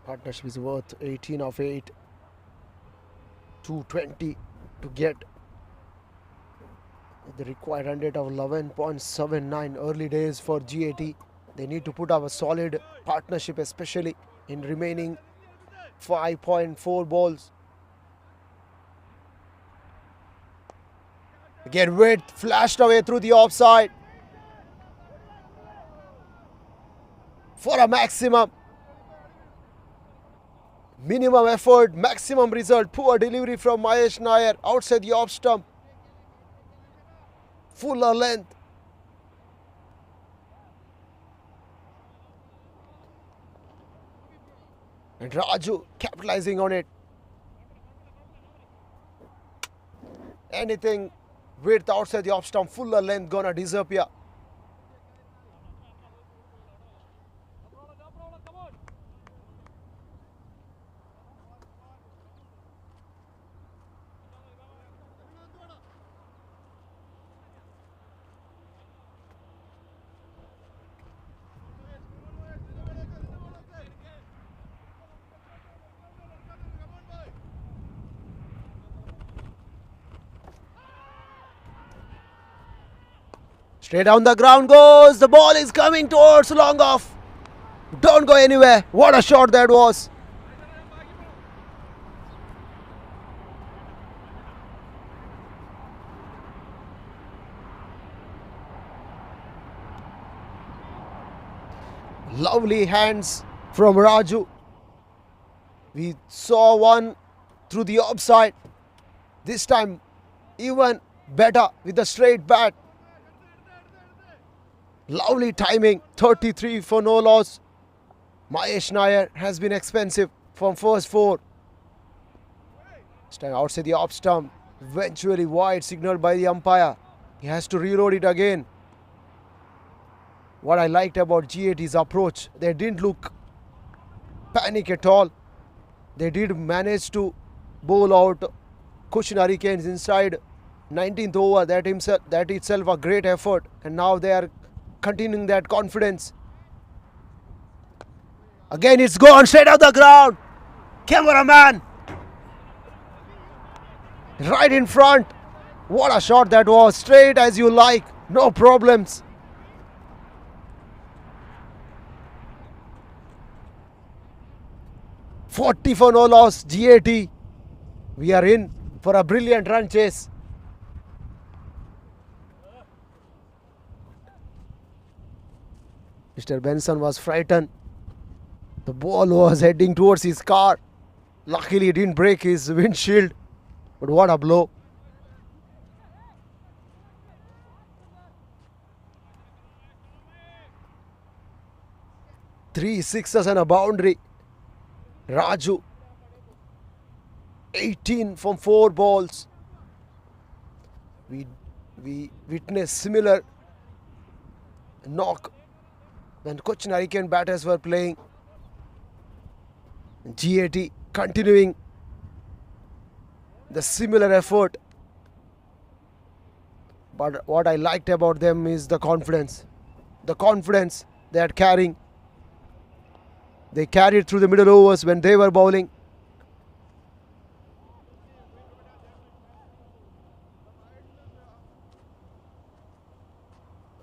Speaker 1: Partnership is worth 18 of 8. 220 to get the required run rate of 11.79. Early days for GAT. They need to put up a solid partnership, especially in remaining 5.4 balls. Again, width flashed away through the offside for a maximum. Minimum effort, maximum result. Poor delivery from Mahesh Nair outside the off stump. Fuller length. And Raju capitalizing on it. Anything width outside the off stump, fuller length gonna disappear. Straight down the ground goes. The ball is coming towards long off. Don't go anywhere. What a shot that was. Lovely hands from Raju. We saw one through the offside. This time even better with the straight bat. Lovely timing. 33 for no loss. Mahesh Nair has been expensive from first 4. This time outside the off stump. Eventually wide signaled by the umpire. He has to reload it again. What I liked about GAT's approach, they didn't look panic at all. They did manage to bowl out Cochin Hurricanes inside 19th over. That itself a great effort, and now they are continuing that confidence. Again it's gone straight off the ground. Cameraman right in front. What a shot that was. Straight as you like. No problems. "40 for no loss, GAT. We are in for a brilliant run chase." Mr. Benson was frightened. The ball was heading towards his car. Luckily it didn't break his windshield. But what a blow. Three sixes and a boundary. Raju 18 from 4 balls. We witnessed similar knock when Cochin Hurricane batters were playing. GAT continuing the similar effort. But what I liked about them is the confidence. The confidence they are carrying. They carried through the middle overs when they were bowling.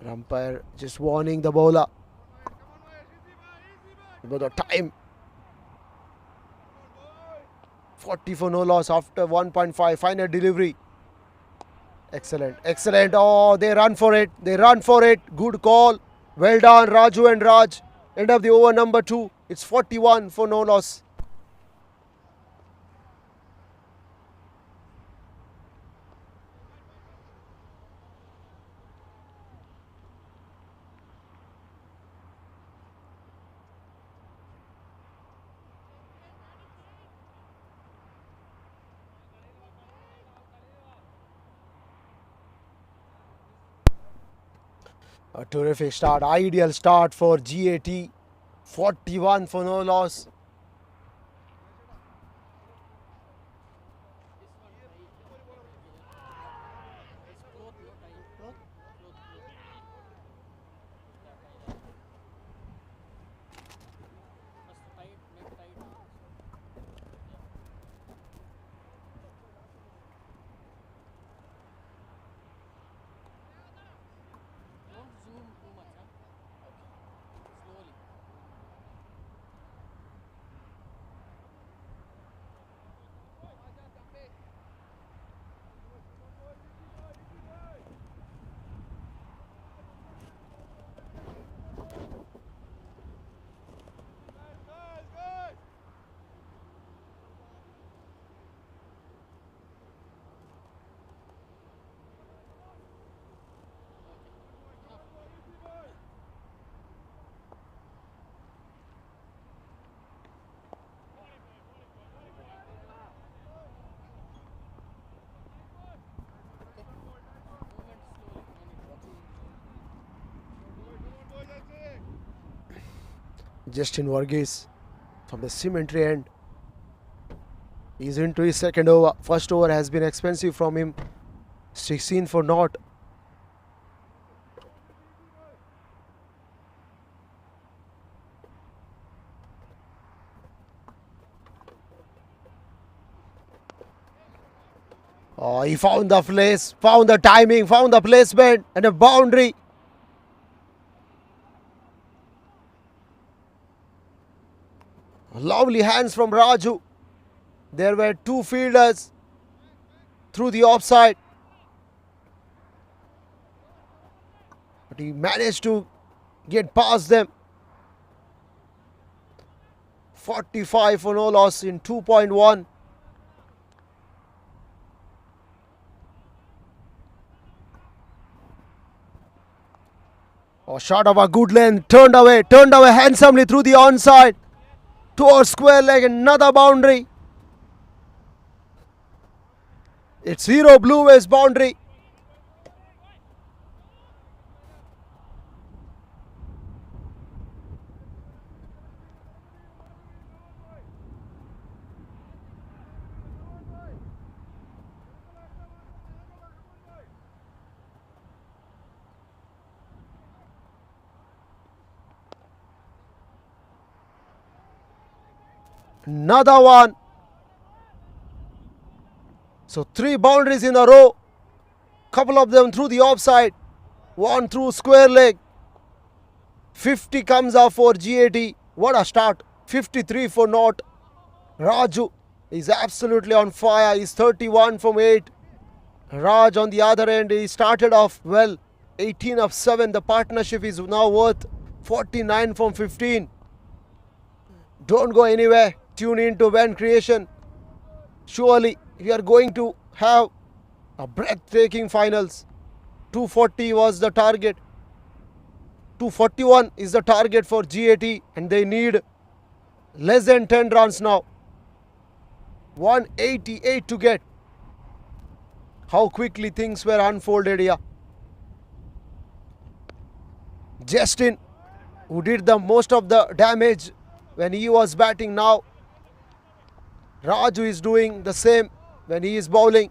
Speaker 1: Umpire just warning the bowler about the time. 40 for no loss after 1.5. Final delivery. Excellent, excellent. Oh, they run for it. They run for it. Good call. Well done, Raju and Raj. End of the over number 2. It's 41 for no loss. A terrific start, ideal start for GAT. 41 for no loss. Justin Varghese from the cemetery end. He's into his second over. First over has been expensive from him. 16 for naught. Oh, he found the place, found the timing, found the placement, and a boundary. Lovely hands from Raju. There were two fielders through the offside. But he managed to get past them. 45 for no loss in 2.1. Oh, shot of a good length, turned away handsomely through the onside. Towards square leg, another boundary. It's Hero Blue Waves boundary. Another one. So 3 boundaries in a row. Couple of them through the offside. One through square leg. 50 comes out for GAT. What a start. 53 for naught. Raju is absolutely on fire. He's 31 from 8. Raj on the other end, he started off well. 18 of 7. The partnership is now worth 49 from 15. Don't go anywhere. Tune in to Ben Creation. Surely we are going to have a breathtaking finals. 240 was the target. 241 is the target for GAT, and they need less than 10 runs now. 188 to get. How quickly things were unfolded here. Justin, who did the most of the damage when he was batting, now Raju is doing the same when he is bowling.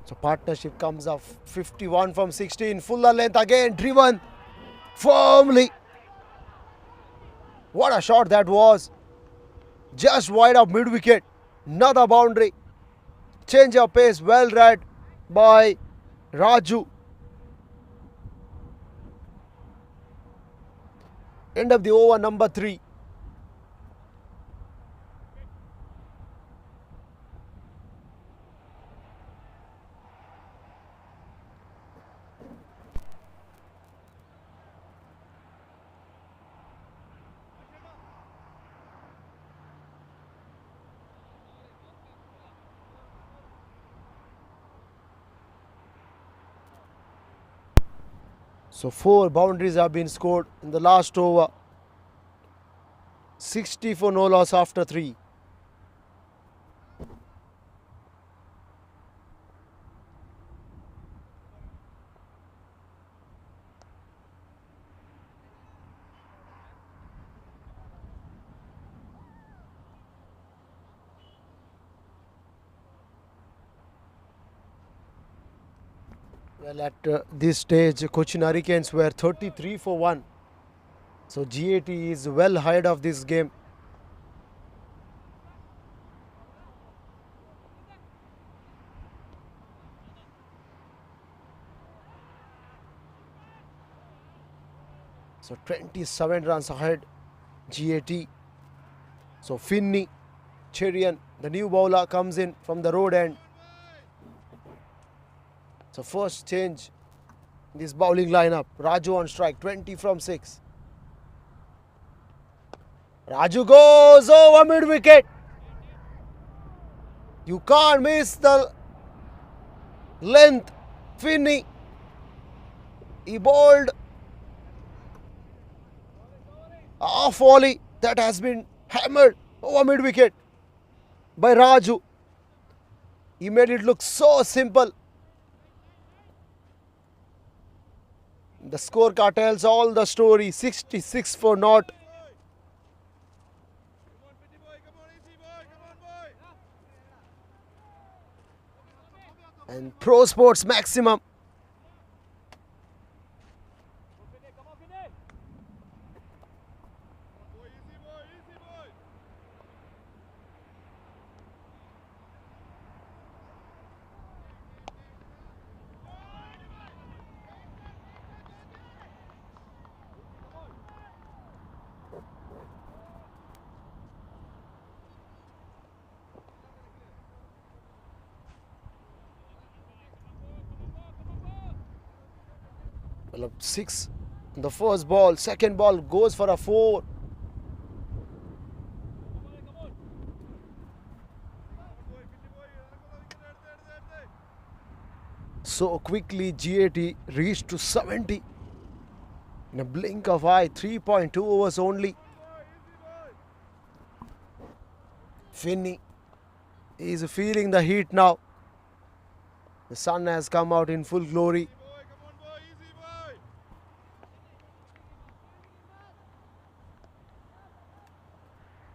Speaker 1: So partnership comes up 51 from 16. Fuller length again, driven firmly. What a shot that was. Just wide of mid wicket. Another boundary. Change of pace, well read by Raju. End of the over, number 3. So 4 boundaries have been scored in the last over. 60 for no loss after 3. Well, at this stage, Cochin Hurricanes were 33 for 1. So GAT is well ahead of this game. So 27 runs ahead, GAT. So Finney, Cherian, the new bowler, comes in from the road end. So first change in this bowling lineup. Raju on strike, 20 from 6. Raju goes over mid wicket. You can't miss the length. Finney, he bowled a volley that has been hammered over mid wicket by Raju. He made it look so simple. The scorecard tells all the story. 66 for naught. And Pro Sports maximum. Well, 6 on the first ball. Second ball goes for a 4. So quickly GAT reached to 70 in a blink of eye. 3.2 overs only. Finney is feeling the heat now. The sun has come out in full glory.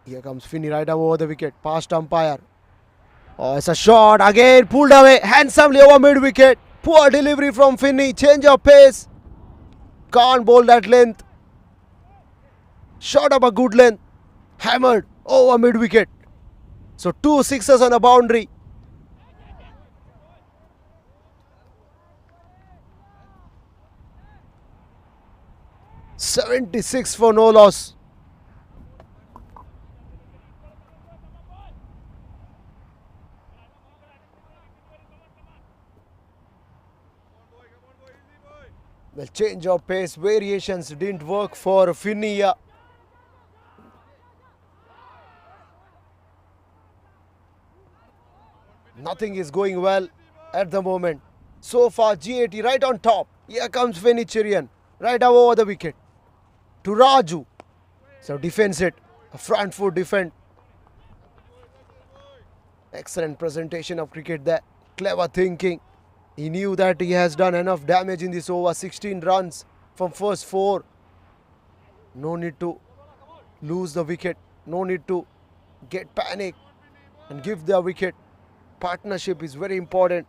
Speaker 1: Here comes Finney right over the wicket. Past umpire. Oh, it's a shot. Again pulled away handsomely over mid wicket. Poor delivery from Finney. Change of pace. Can't bowl that length. Shot up a good length. Hammered over mid wicket. So 2 sixes on a boundary. .76 for no loss. The change of pace variations didn't work for Finney. Nothing is going well at the moment. So far GAT right on top. Here comes Finney Chirian right over the wicket to Raju. So defends it. A front foot defend. Excellent presentation of cricket there. Clever thinking. He knew that he has done enough damage in this over. 16 runs from first 4. No need to lose the wicket. No need to get panic and give the wicket. Partnership is very important.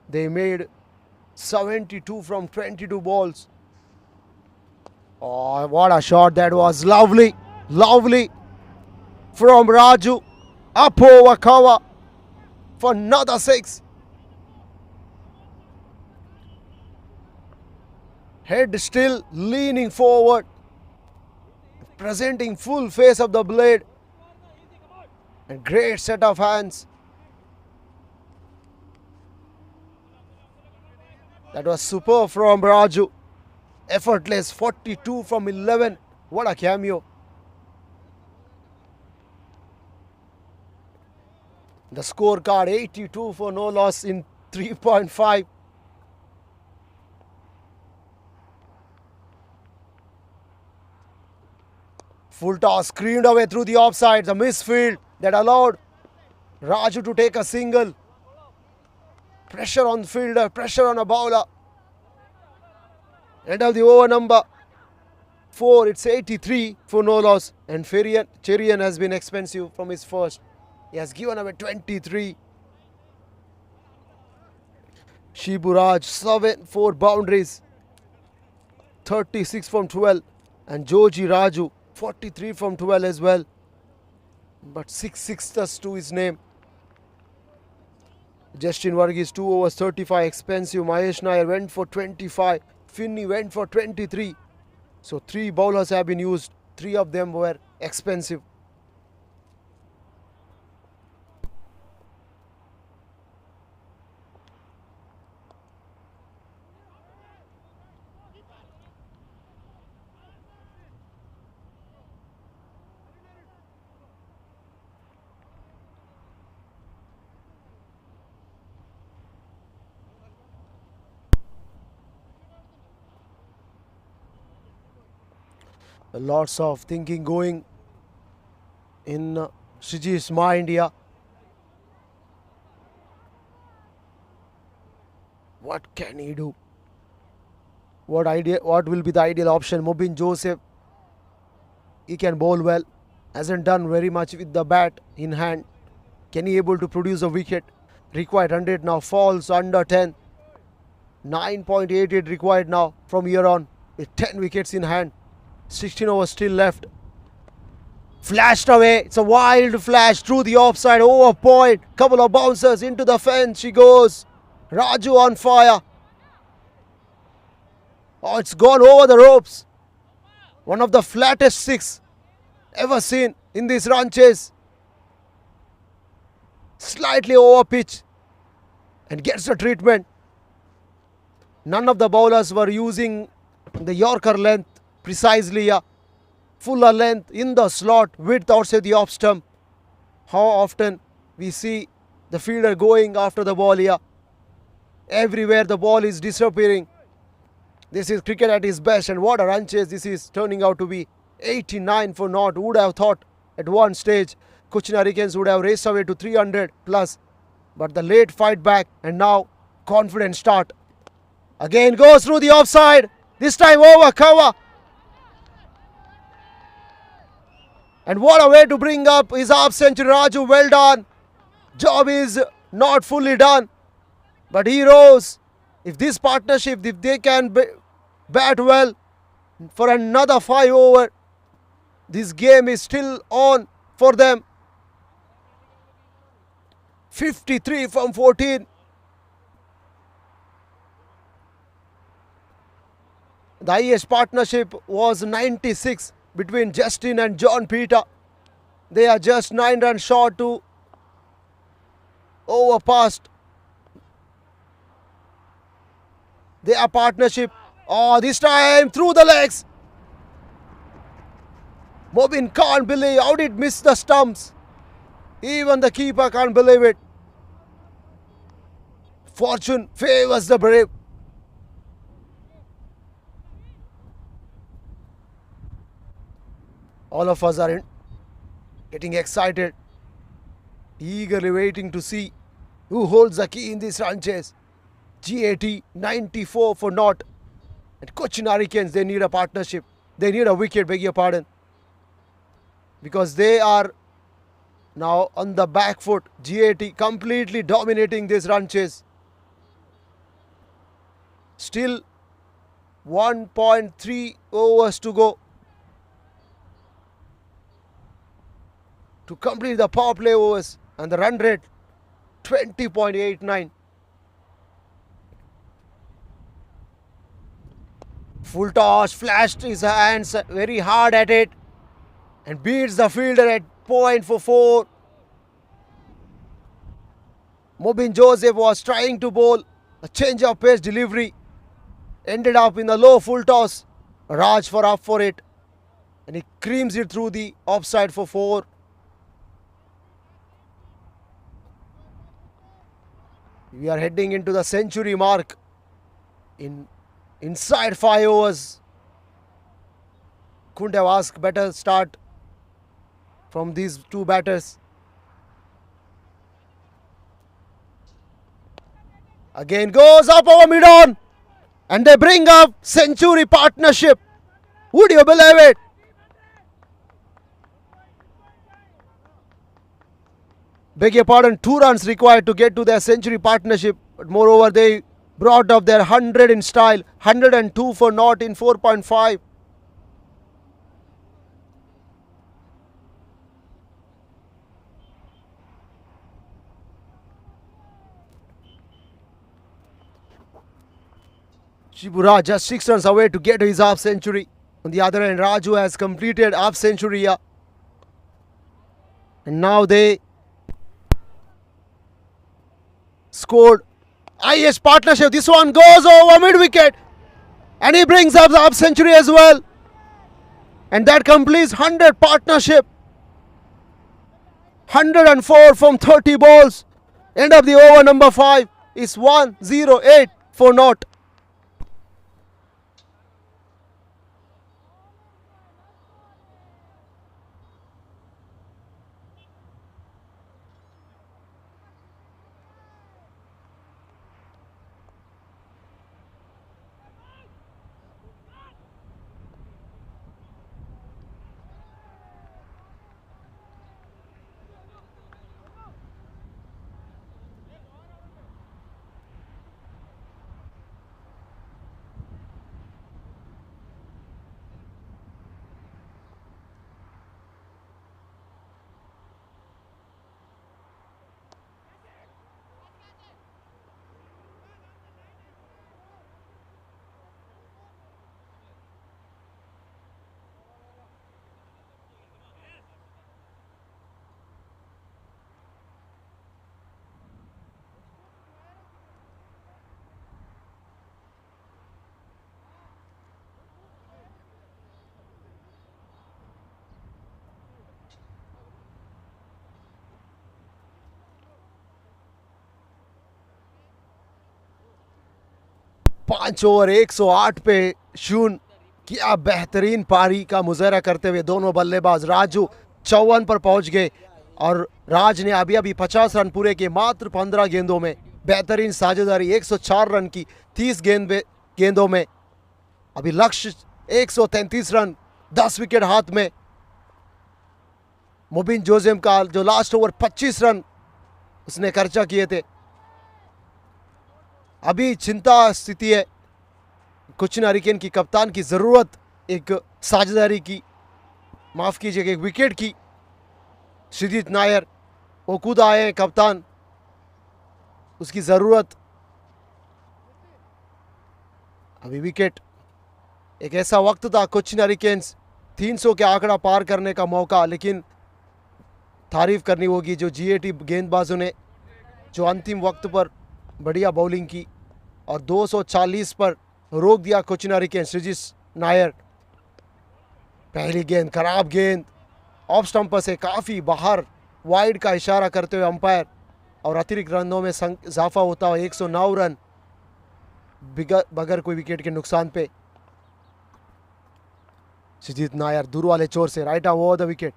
Speaker 1: They made 72 from 22 balls. Oh, what a shot that was. Lovely. Lovely. From Raju. Up over cover for another 6. Head still leaning forward. Presenting full face of the blade. And great set of hands. That was superb from Raju. Effortless 42 from 11. What a cameo. The scorecard 82 for no loss in 3.5. Full toss screamed away through the offside. The misfield that allowed Raju to take a single. Pressure on the fielder, pressure on a bowler. End of the over number 4. It's 83 for no loss. And Chirian has been expensive from his first. He has given away 23. Shiburaj 7 boundaries. 36 from 12. And Joji Raju 43 from 12 as well. But 6 sixes to his name. Justin Varghese 2 overs 35 expensive. Mahesh Nair went for 25. Finney went for 23. So 3 bowlers have been used. 3 of them were expensive. Lots of thinking going in Shiji's mind here. What can he do? What will be the ideal option? Mobin Joseph, he can bowl well. Hasn't done very much with the bat in hand. Can he able to produce a wicket? Required 100 now falls under 10. 9.88 required now from here on with 10 wickets in hand. 16 overs still left. Flashed away. It's a wild flash through the offside over point. Couple of bouncers into the fence. She goes. Raju on fire. Oh, it's gone over the ropes. One of the flattest six ever seen in this run chase. Slightly over pitch and gets the treatment. None of the bowlers were using the Yorker length precisely. Fuller length in the slot, width outside the off stump. How often we see the fielder going after the ball here. Everywhere the ball is disappearing. This is cricket at its best, and what a run chase this is turning out to be. 89 for naught. Would have thought at one stage Cochin Hurricanes would have raced away to 300 plus. But the late fight back and now confident start. Again goes through the offside. This time over cover. And what a way to bring up his half century. Raju, well done. Job is not fully done. But he rose. If this partnership, if they can bat well for another 5 over, this game is still on for them. 53 from 14. The highest partnership was 96 between Justin and John Peter. They are just 9 runs short to overpass their partnership. Oh, this time through the legs. Mobin can't believe how did miss the stumps. Even the keeper can't believe it. Fortune favors the brave. All of us are getting excited, eagerly waiting to see who holds the key in this run chase. GAT 94 for naught. And Cochin Hurricanes, they need a partnership. They need a wicket, beg your pardon. Because they are now on the back foot. GAT completely dominating this run chase. Still 1.3 overs to go to complete the power play overs, and the run rate 20.89. Full toss, flashed his hands very hard at it and beats the fielder at point for 4. Mobin Joseph was trying to bowl a change of pace delivery, ended up in the low full toss. Raj for up for it, and he creams it through the offside for 4. We are heading into the century mark inside 5 overs. Couldn't have asked better start from these two batters. Again goes up over mid-on, and they bring up century partnership. Would you believe it? Beg your pardon, 2 runs required to get to their century partnership. But moreover, they brought up their 100 in style. 102 for naught in 4.5. Shibura just 6 runs away to get his half century. On the other end, Raju has completed half century here. And now they scored highest partnership. This one goes over mid wicket, and he brings up the half century as well, and that completes 100 partnership. 104 from 30 balls. End of the over number 5 is 108 for naught. 5 over 108 पे 0। क्या बेहतरीन पारी का मुजाहरा करते हुए दोनों बल्लेबाज। राजू 54 पर पहुंच गए और राज ने अभी 50 रन पूरे किए मात्र 15 गेंदों में। बेहतरीन साझेदारी 104 रन की 30 गेंदों में। अभी लक्ष्य 133 रन, 10 विकेट हाथ में। मुबिन जोसेफ का जो लास्ट ओवर 25 रन उसने खर्चा किए थे। अभी चिंता स्थिति है। कोचिन हरिकेन की कप्तान की जरूरत एक साझेदारी की, माफ कीजिएगा एक विकेट की। श्रीजीत नायर वो खुद आए हैं कप्तान, उसकी जरूरत। अभी विकेट। एक ऐसा वक्त था कोचिन हरिकेन्स 300 के आंकड़ा पार करने का मौका, लेकिन तारीफ करनी होगी जो GAT गेंदबाजों ने जो अंतिम वक्त पर बढ़िया बॉलिंग की और 240 पर रोक दिया कोचिन हरिकेन्स। श्रीजीत नायर पहली गेंद खराब गेंद, ऑफ स्टंपर से काफ़ी बाहर, वाइड का इशारा करते हुए अंपायर और अतिरिक्त रनों में इजाफा होता हुआ 109 रन बगैर कोई विकेट के नुकसान पे। श्रीजीत नायर दूर वाले छोर से right arm over the wicket.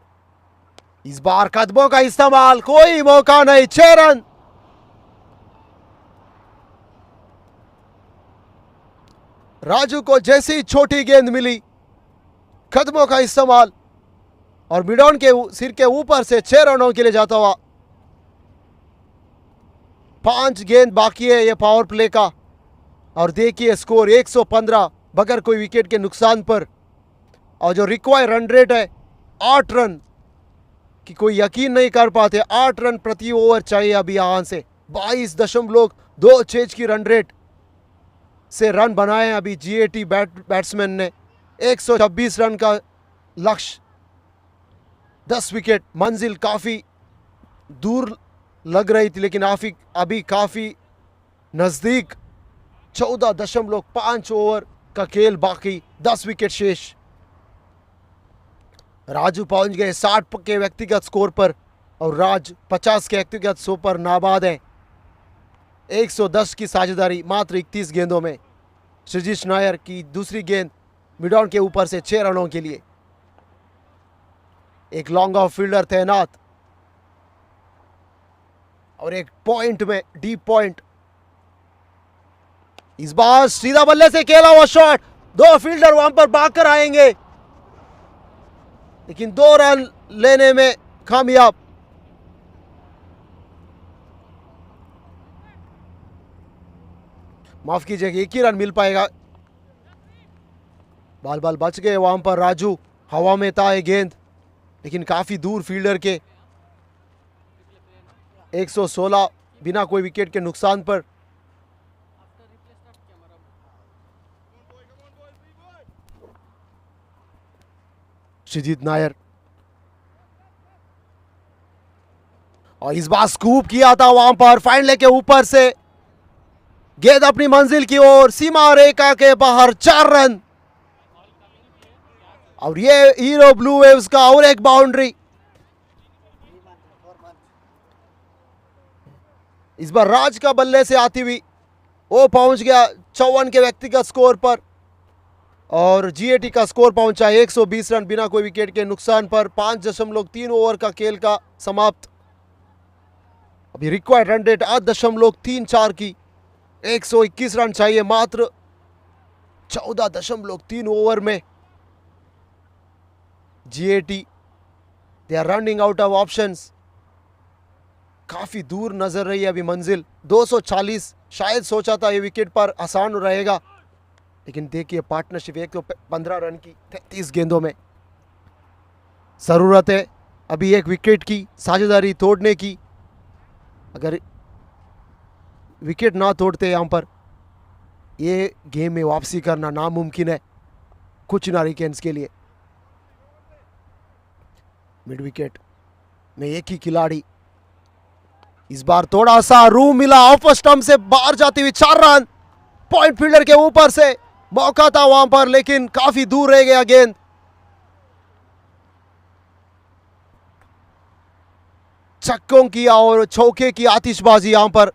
Speaker 1: इस बार कदमों का इस्तेमाल, कोई मौका नहीं, 6 रन। राजू को जैसी छोटी गेंद मिली, कदमों का इस्तेमाल और मिडॉन के सिर के ऊपर से 6 रनों के लिए जाता हुआ। 5 गेंद बाकी है ये पावर प्ले का और देखिए स्कोर 115 बगैर कोई विकेट के नुकसान पर। और जो रिक्वायर्ड रन रेट है 8 रन कि कोई यकीन नहीं कर पाते। 8 रन प्रति ओवर चाहिए अभी यहां से। 22.26 की रन रेट से रन बनाए अभी GAT बैट्समैन ने। 126 रन का लक्ष्य, 10 विकेट। मंजिल काफ़ी दूर लग रही थी लेकिन अभी काफ़ी नज़दीक। 14.5 ओवर का खेल बाकी, 10 विकेट शेष। राजू पहुंच गए 60 के व्यक्तिगत स्कोर पर और राज 50 के व्यक्तिगत स्कोर पर नाबाद हैं। 110 की साझेदारी मात्र 31 गेंदों में। श्रीजीत नायर की दूसरी गेंद मिडॉन के ऊपर से 6 रनों के लिए। एक लॉन्ग ऑफ फील्डर तैनात और एक पॉइंट में डीप पॉइंट। इस बार सीधा बल्ले से खेला हुआ शॉट, 2 फील्डर वहां पर भागकर आएंगे लेकिन 2 रन लेने में कामयाब। माफ कीजिएगा, 1 ही रन मिल पाएगा। बाल बच गए वहां पर। राजू हवा में था ये गेंद लेकिन काफी दूर फील्डर के। 116 बिना कोई विकेट के नुकसान पर। श्रीजीत नायर और इस बार स्कूप किया था वहां पर फाइनल के ऊपर से। गेंद अपनी मंजिल की ओर, सीमा रेखा के बाहर, 4 रन। और ये हीरो ब्लू वेव्स का और एक बाउंड्री। इस बार राज का बल्ले से आती हुई वो पहुंच गया 54 के व्यक्तिगत स्कोर पर और GAT का स्कोर पहुंचा 120 रन बिना कोई विकेट के नुकसान पर। 5.3 ओवर का खेल का समाप्त। अभी रिक्वायर्ड रन रेट 8.34 की। 121 रन चाहिए मात्र 14.3 ओवर में। GAT they are running out of options. काफी दूर नजर रही है अभी मंजिल। 240 शायद सोचा था ये विकेट पर आसान रहेगा लेकिन देखिए पार्टनरशिप 115 रन की 33 गेंदों में। जरूरत है अभी 1 विकेट की साझेदारी तोड़ने की। अगर विकेट ना तोड़ते यहां पर ये गेम में वापसी करना नामुमकिन है कोचिन हरिकेन्स के लिए। मिड विकेट में एक ही खिलाड़ी। इस बार थोड़ा सा रूम मिला, ऑफ स्टंप से बाहर जाती हुई 4 रन। पॉइंट फील्डर के ऊपर से मौका था वहां पर लेकिन काफी दूर रह गया गेंद। छक्कों की और चौके की आतिशबाजी यहां पर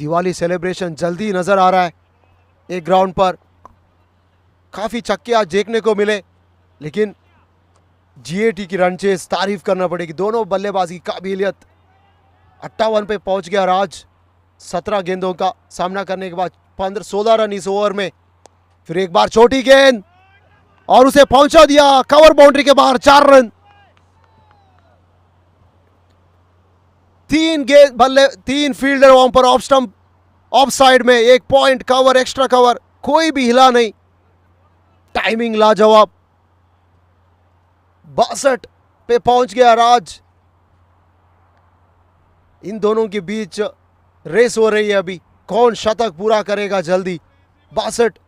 Speaker 1: दिवाली सेलिब्रेशन जल्दी नजर आ रहा है एक ग्राउंड पर। काफी छक्के आज देखने को मिले, लेकिन GAT की रन चेस तारीफ करना पड़ेगी। दोनों बल्लेबाजी की काबिलियत। 58 पे पहुंच गया राज। 17 गेंदों का सामना करने के बाद 16 रन इस ओवर में। फिर एक बार छोटी गेंद और उसे पहुंचा दिया कवर बाउंड्री के बाहर। 4 रन। 3 फील्डर वहां पर ऑफ स्टंप ऑफ साइड में। 1 पॉइंट कवर, एक्स्ट्रा कवर, कोई भी हिला नहीं। टाइमिंग लाजवाब। 62 पे पहुंच गया राज। इन दोनों के बीच रेस हो रही है अभी, कौन शतक पूरा करेगा जल्दी। 62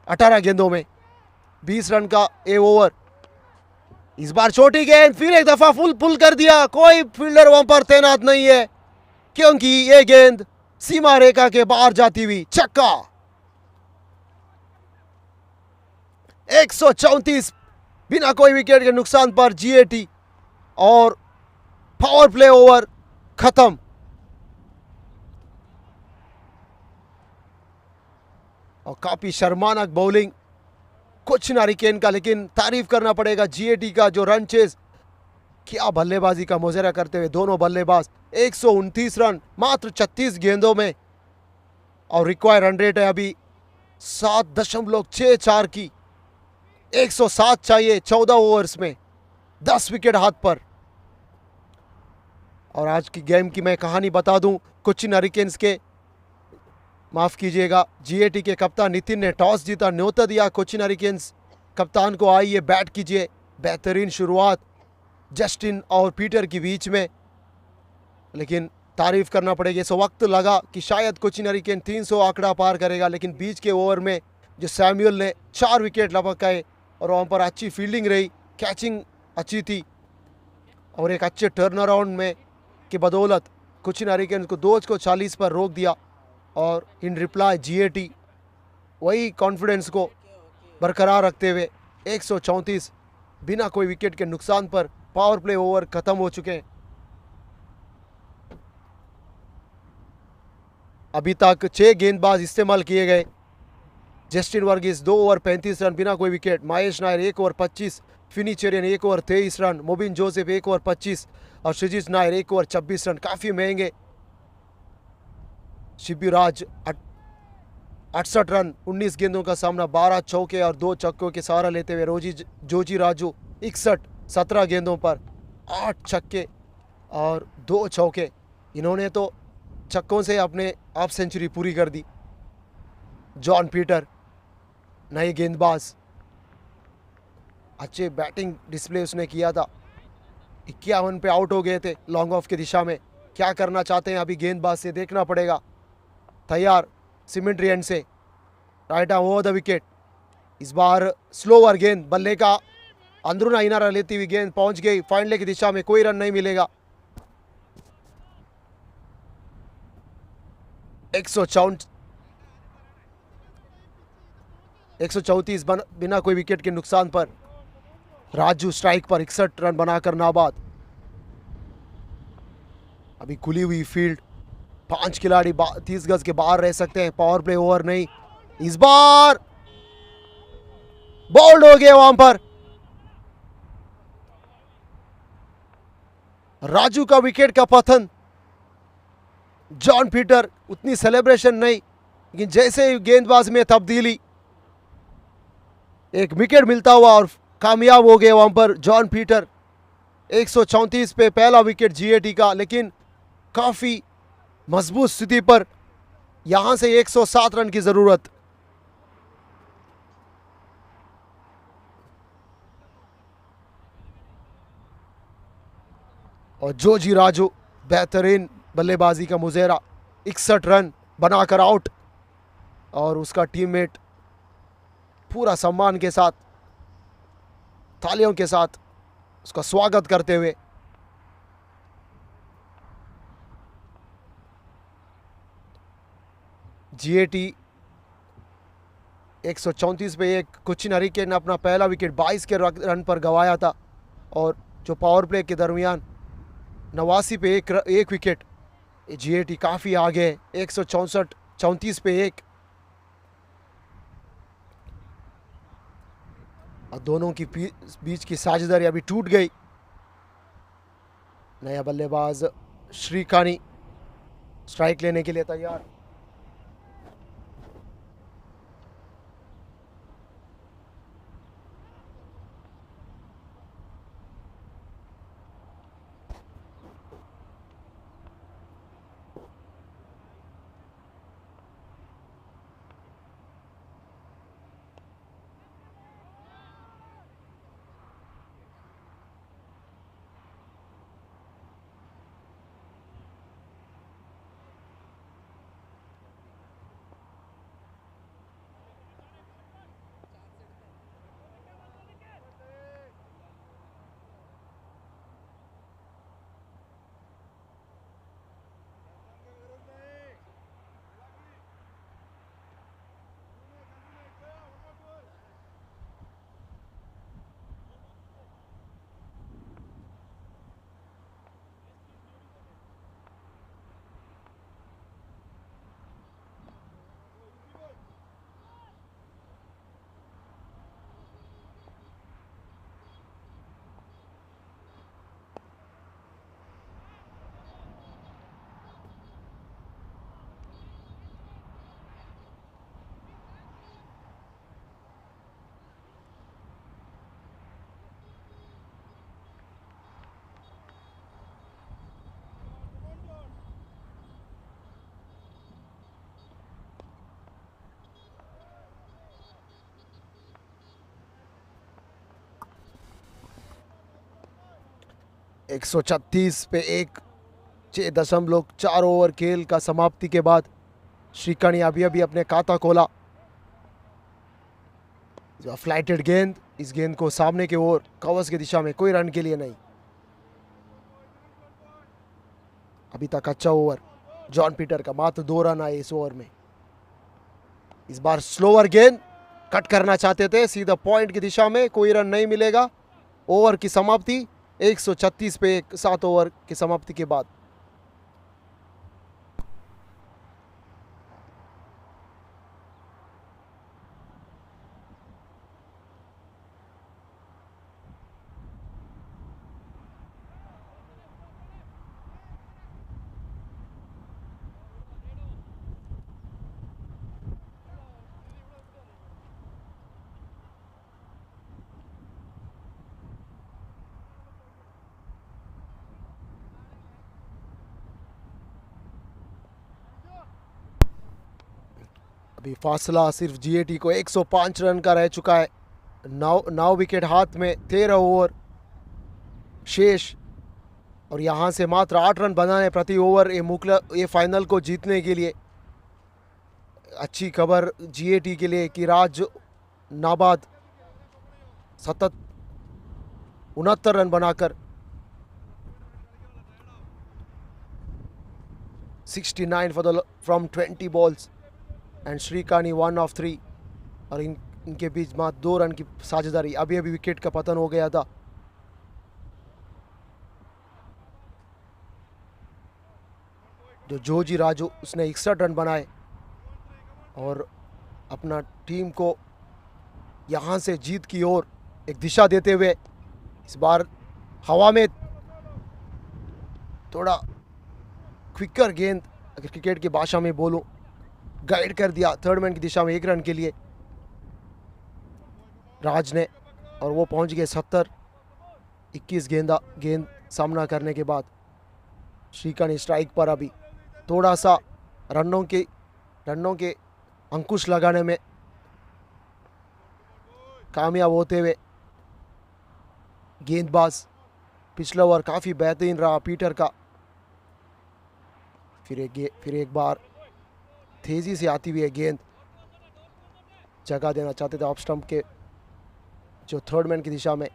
Speaker 1: 18 गेंदों में 20 रन का ए ओवर। इस बार छोटी गेंद, फिर एक दफा फुल पुल कर दिया। कोई फील्डर वहां पर तैनात नहीं है, क्योंकि ये गेंद सीमा रेखा के बाहर जाती हुई छक्का। 134 बिना कोई विकेट के नुकसान पर GAT, और पावर प्ले ओवर खत्म। और काफी शर्मानक बॉलिंग कोचिन हरिकेन का, लेकिन तारीफ करना पड़ेगा GAT का जो रन चेस, क्या बल्लेबाजी का मुजाहरा करते हुए दोनों बल्लेबाज। 129 रन मात्र 36 गेंदों में, और रिक्वायर्ड रन रेट है अभी 7.64 की। 107 चाहिए 14 ओवर्स में, 10 विकेट हाथ पर। और आज की गेम की मैं कहानी बता दूं, कोचिन हरिकेन्स के, माफ कीजिएगा, GAT के कप्तान नितिन ने टॉस जीता, न्योता दिया कोचिन हरिकेन्स कप्तान को, आइए बैट कीजिए। बेहतरीन शुरुआत जस्टिन और पीटर के बीच में, लेकिन तारीफ करना पड़ेगी। इस वक्त लगा कि शायद कोचिन हरिकेन 300 आंकड़ा पार करेगा, लेकिन बीच के ओवर में जो सैमुअल ने 4 विकेट लपकाए, और वहाँ पर अच्छी फील्डिंग रही, कैचिंग अच्छी थी, और एक अच्छे टर्न अराउंड में की बदौलत कोचिन हरिकेन को 240 पर रोक दिया। और इन रिप्लाई GAT वही कॉन्फिडेंस को बरकरार रखते हुए 134 बिना कोई विकेट के नुकसान पर पावर प्ले ओवर खत्म हो चुके हैं। अभी तक 6 गेंदबाज इस्तेमाल किए गए। जस्टिन वर्गीस 2 ओवर 35 रन बिना कोई wicket. Mahesh Nair 1 over 25, फिनिचेरियन 1 over 23 run, Mobin Joseph 1 over 25 और श्रीजीत नायर 1 ओवर 26 रन। काफ़ी महंगे। शिवराज 68 रन 19 गेंदों का सामना, 12 चौके और 2 छक्कों के सहारा लेते हुए जोजी राजू 61 17 गेंदों पर 8 छक्के और 2 चौके। इन्होंने तो छक्कों से अपने हाफ सेंचुरी पूरी कर दी। जॉन पीटर नए गेंदबाज, अच्छे बैटिंग डिस्प्ले उसने किया था। 51 पे आउट हो गए थे लॉन्ग ऑफ की दिशा में। क्या करना चाहते हैं अभी गेंदबाज से देखना पड़ेगा। तैयार सिमेंट्री एंड से, right arm over the wicket. इस बार स्लोवर गेंद, बल्ले का अंदरूना इनारा लेती हुई गेंद पहुंच गई फाइनल की दिशा में, कोई रन नहीं मिलेगा। 134 बिना कोई विकेट के नुकसान पर राजू स्ट्राइक पर 61 रन बनाकर नाबाद। अभी खुली हुई फील्ड, 5 खिलाड़ी 30 गज के बाहर रह सकते हैं। पावर प्ले ओवर नहीं, इस बार बोल्ड हो गए वहां पर। राजू का विकेट का पतन। जॉन पीटर उतनी सेलिब्रेशन नहीं, लेकिन जैसे ही गेंदबाज में तब्दीली, एक विकेट मिलता हुआ और कामयाब हो गए वहां पर जॉन पीटर। 134 पे पहला विकेट GAT का, लेकिन काफी मजबूत स्थिति पर यहां से 107 रन की जरूरत। और जोजी राजू बेहतरीन बल्लेबाजी का मुजाहरा, 61 रन बनाकर आउट। और उसका टीममेट पूरा सम्मान के साथ, तालियों के साथ उसका स्वागत करते हुए। GAT 134 पे एक कोचिन हरिकेन ने अपना पहला विकेट 22 के रन पर गंवाया था, और जो पावर प्ले के दरमियान 89 पे एक विकेट GAT काफी आगे, 164 34 पे 1। और दोनों की बीच की साझेदारी अभी टूट गई। नया बल्लेबाज श्रीकानी स्ट्राइक लेने के लिए तैयार। एक 136 पे 1, 6.4 ओवर खेल का समाप्ति के बाद श्रीकानी अभी अभी अपने खाता खोला। जो फ्लाइटेड गेंद, इस गेंद को सामने की ओर कवर्स की दिशा में, कोई रन के लिए नहीं। अभी तक अच्छा ओवर जॉन पीटर का, मात्र 2 रन आए इस ओवर में। इस बार स्लोअर गेंद, कट करना चाहते थे सीधा पॉइंट की दिशा में, कोई रन नहीं मिलेगा। ओवर की समाप्ति 136 पे 1, 7 ओवर की समाप्ति के बाद। अभी फासला सिर्फ GAT को 105 रन का रह चुका है। 9 विकेट हाथ में, 13 ओवर शेष, और यहाँ से मात्र 8 रन बनाने प्रति ओवर ये फाइनल को जीतने के लिए। अच्छी खबर GAT के लिए कि राज नाबाद सतत 69 रन बनाकर 69 फ्रॉम 20 बॉल्स एंड श्रीकानी 1 ऑफ 3, और इनके बीच मात्र 2 रन की साझेदारी। अभी अभी विकेट का पतन हो गया था। जो जोजी राजू, उसने 61 रन बनाए और अपना टीम को यहाँ से जीत की ओर एक दिशा देते हुए, इस बार हवा में थोड़ा क्विकर गेंद, अगर क्रिकेट की भाषा में बोलूं, गाइड कर दिया थर्ड मैन की दिशा में 1 रन के लिए राज ने, और वो पहुंच गए 70। 21 गेंद सामना करने के बाद श्रीकानी स्ट्राइक पर अभी थोड़ा सा रनों के अंकुश लगाने में कामयाब होते हुए। गेंदबाज पिछला ओवर काफ़ी बेहतरीन रहा पीटर का। फिर एक बार तेजी से आती हुई गेंद, जगह देना चाहते थे ऑफ स्टंप के जो थर्ड मैन की दिशा में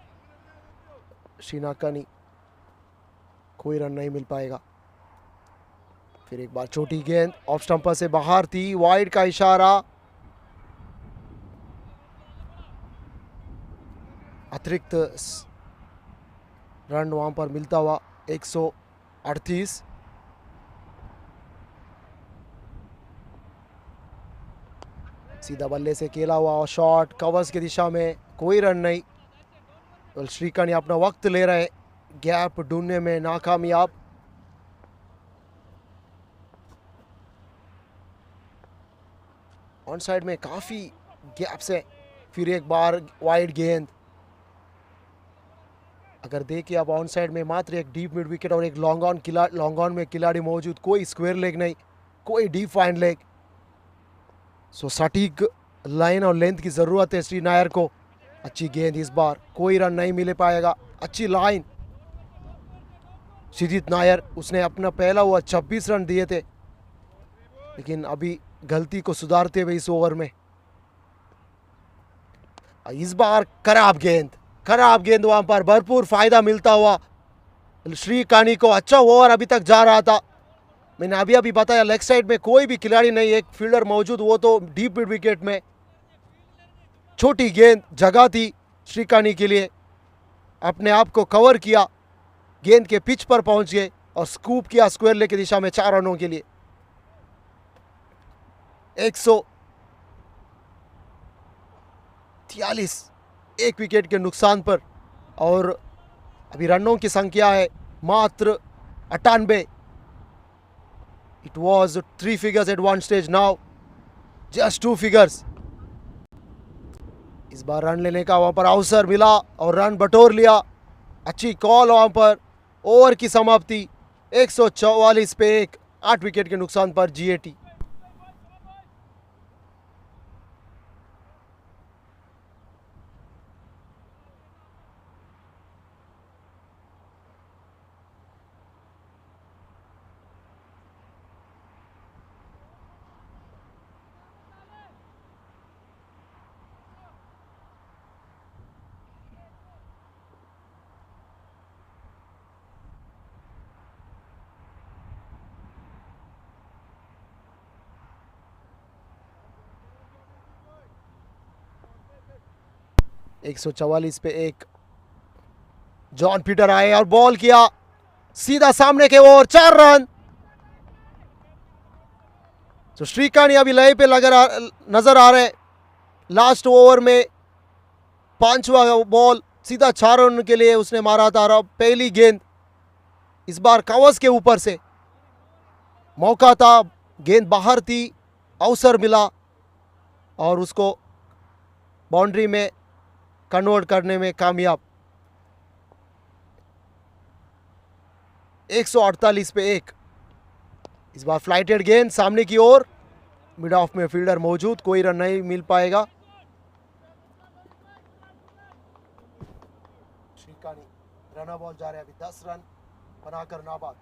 Speaker 1: श्रीकानी, कोई रन नहीं मिल पाएगा। फिर एक बार छोटी गेंद ऑफ स्टंपर से बाहर थी, वाइड का इशारा, अतिरिक्त रन वहां पर मिलता हुआ 138। सीधा बल्ले से खेला हुआ शॉट कवर्स की दिशा में, कोई रन नहीं। तो श्रीकानी अपना वक्त ले रहे हैं, गैप ढूंढने में नाकामयाब। ऑन साइड में काफी गैप्स है। फिर एक बार वाइड गेंद। अगर देखिए अब ऑन साइड में मात्र एक डीप मिड विकेट और एक लॉन्ग ऑन में खिलाड़ी मौजूद, कोई स्क्वायर लेग नहीं, कोई डीप फाइन लेग। सो सटीक लाइन और लेंथ की जरूरत है श्री नायर को। अच्छी गेंद, इस बार कोई रन नहीं मिल पाएगा। अच्छी लाइन श्रीजीत नायर, उसने अपना पहला ओवर 26 रन दिए थे, लेकिन अभी गलती को सुधारते हुए इस ओवर में इस बार खराब गेंद वहां पर भरपूर फायदा मिलता हुआ श्रीकानी को। अच्छा ओवर अभी तक जा रहा था। मैंने अभी बताया लेग साइड में कोई भी खिलाड़ी नहीं, एक फील्डर मौजूद, वो तो डीप मिड विकेट में। छोटी गेंद जगह थी श्रीकानी के लिए, अपने आप को कवर किया, गेंद के पिच पर पहुंच गए और स्कूप किया स्क्वायर लेग की दिशा में 4 रनों के लिए। 143 एक विकेट के नुकसान पर, और अभी रनों की संख्या है मात्र 98। It was 3 figures at one stage, now just 2 figures। इस बार रन लेने का वहां पर अवसर मिला और रन बटोर लिया। अच्छी कॉल वहां पर। ओवर की समाप्ति 144 पे 1, 8 विकेट के नुकसान पर GAT। एक 144 पे 1। जॉन पीटर आए और बॉल किया सीधा सामने के ओर, 4 रन। तो श्रीकानी अभी लय पे नजर आ रहे। लास्ट ओवर में 5वां बॉल सीधा 4 रन के लिए उसने मारा था। और पहली गेंद इस बार कवर्स के ऊपर से, मौका था, गेंद बाहर थी, अवसर मिला और उसको बाउंड्री में कन्वर्ट करने में कामयाब। 148 पे 1। इस बार फ्लाइटेड गेंद सामने की ओर, मिड ऑफ में फील्डर मौजूद, कोई रन नहीं मिल पाएगा। श्रीकानी रन बॉल जा रहे हैं, अभी 10 रन बनाकर नाबाद।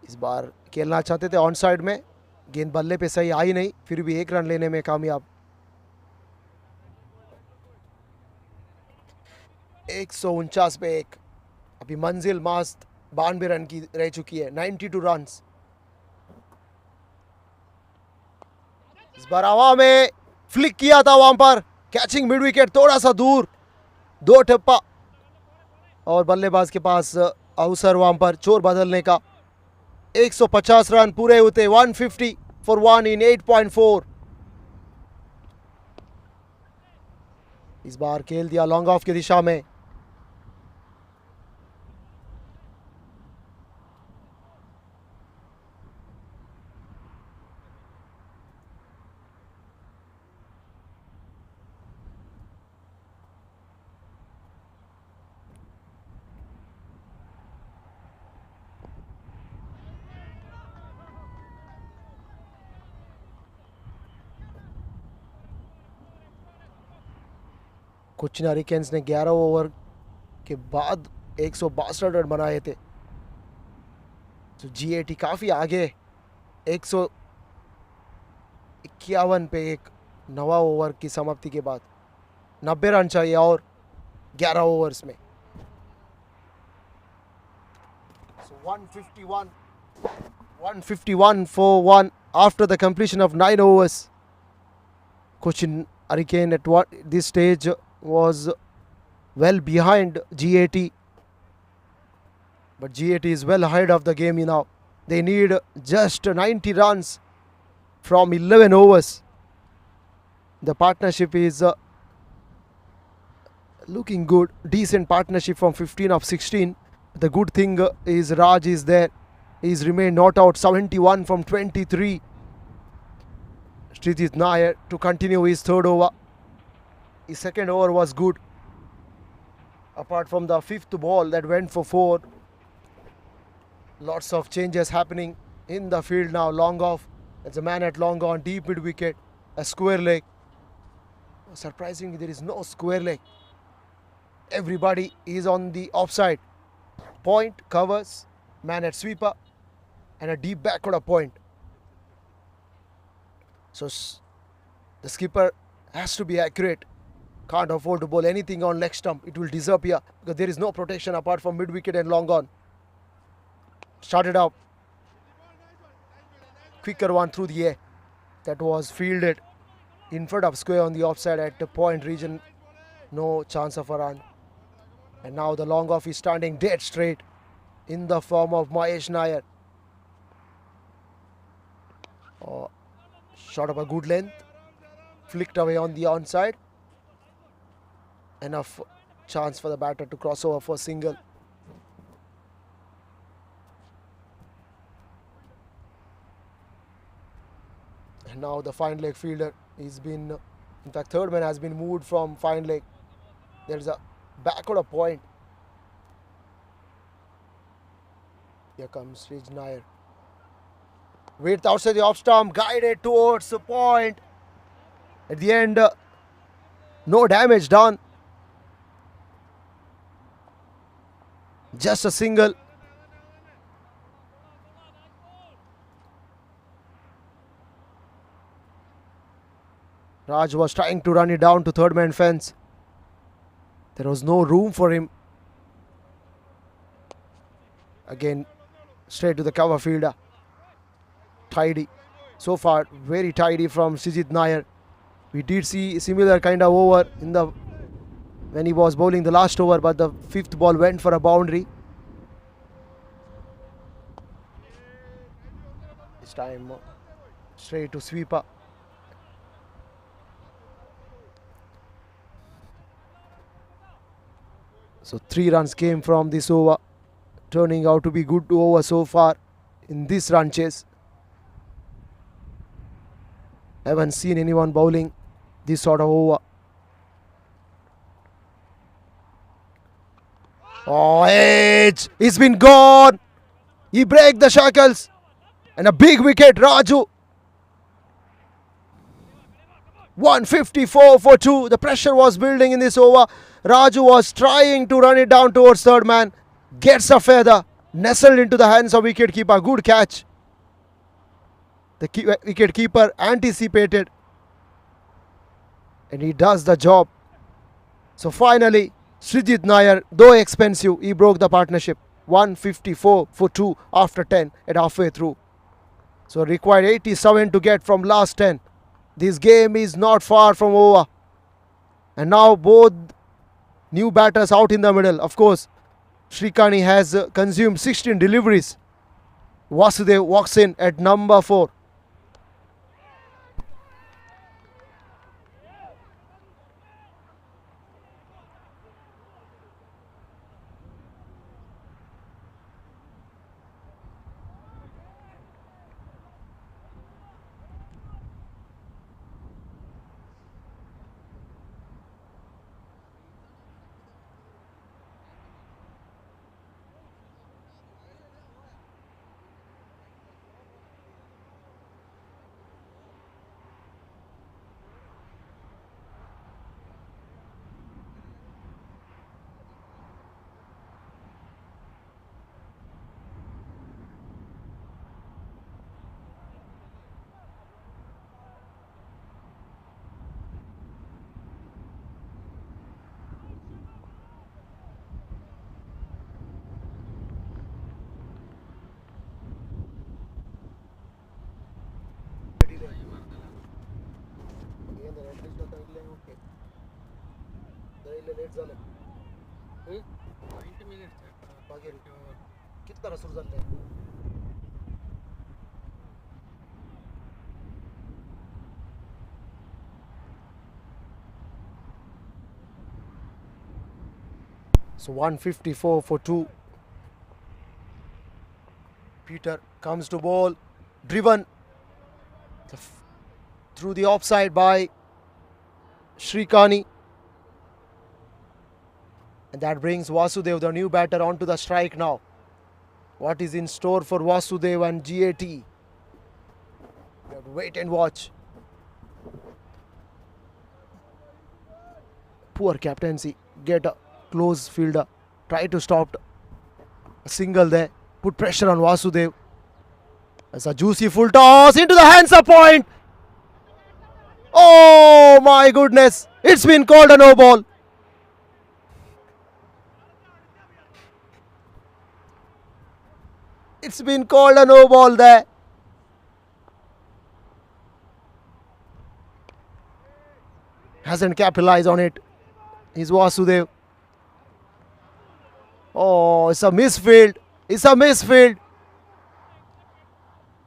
Speaker 1: इस बार खेलना चाहते थे ऑन साइड में, गेंद बल्ले पे सही आई नहीं, फिर भी 1 रन लेने में कामयाब। 149 पे 1। अभी मंजिल मास्त 92 रन की रह चुकी है, 92 रन। इस बार हवा में फ्लिक किया था वहां पर, कैचिंग मिड विकेट थोड़ा सा दूर, 2 ठप्पा और बल्लेबाज के पास अवसर वहां पर चोर बदलने का। 150 रन पूरे होते, 150 for 1 in 8.4। इस बार खेल दिया लॉन्ग ऑफ की दिशा में। कोचिन हरिकेन्स ने 11 ओवर के बाद 162 रन बनाए थे। तो GAT काफी आगे, 151 पे 1, 9वां ओवर की समाप्ति के बाद 90 रन चाहिए और 11 ओवर्स में। So 151 for 1 after the completion of 9 overs. Cochin Hurricane at this stage was well behind GAT, but GAT is well ahead of the game now. They need just 90 runs from 11 overs. The partnership is looking good. Decent partnership from 15 of 16. The good thing is Raj is there. He's remained not out. 71 from 23. Srijit Nair to continue his third over. His second over was good. Apart from the fifth ball that went for 4. Lots of changes happening in the field now. Long off. There's a man at long on. Deep mid wicket. A square leg. Surprisingly, there is no square leg. Everybody is on the offside. Point, covers, man at sweeper, and a deep backward point. So the skipper has to be accurate. Can't afford to bowl anything on leg stump. It will disappear because there is no protection apart from mid wicket and long on. Started up. Quicker one through the air. That was fielded in front of square on the offside at the point region. No chance of a run. And now the long off is standing dead straight in the form of Mahesh Nair. Shot up a good length. Flicked away on the onside. Enough chance for the batter to cross over for a single. And now the fine leg fielder is been, in fact third man has been moved from fine leg. There is a backward point. Here comes Srijit Nair. Width outside the off stump, guided towards the point. At the end, no damage done. Just a single. Raj was trying to run it down to third man fence. There was no room for him. Again, straight to the cover fielder. Tidy. So far, very tidy from Srijit Nair. We did see similar kind of over in the when he was bowling the last over, but the fifth ball went for a boundary. This time, straight to sweeper. So 3 runs came from this over, turning out to be good over so far in this run chase. Haven't seen anyone bowling this sort of over. Oh, edge! It's been gone! He break the shackles. And a big wicket, Raju. 154 for 2. The pressure was building in this over. Raju was trying to run it down towards third man. Gets a feather. Nestled into the hands of wicketkeeper. Good catch. The wicketkeeper anticipated. And he does the job. So finally, Srijit Nair, though expensive, he broke the partnership. 154 for 2 after 10 at halfway through. So required 87 to get from last 10. This game is not far from over. And now both new batters out in the middle. Of course, Shrikani has consumed 16 deliveries. Vasudev walks in at number 4. कितना रसूल So 154 for 2. Peter comes to ball, driven through the offside by Shrikani. And that brings Vasudev, the new batter, onto the strike now. What is in store for Vasudev and GAT? We have to wait and watch. Poor captaincy. Get a close fielder. Try to stop a single there. Put pressure on Vasudev. That's a juicy full toss into the hands of point. Oh my goodness. It's been called a no ball. It's been called a no ball there. Hasn't capitalized on it. He's Vasudev. Oh, it's a misfield. It's a misfield.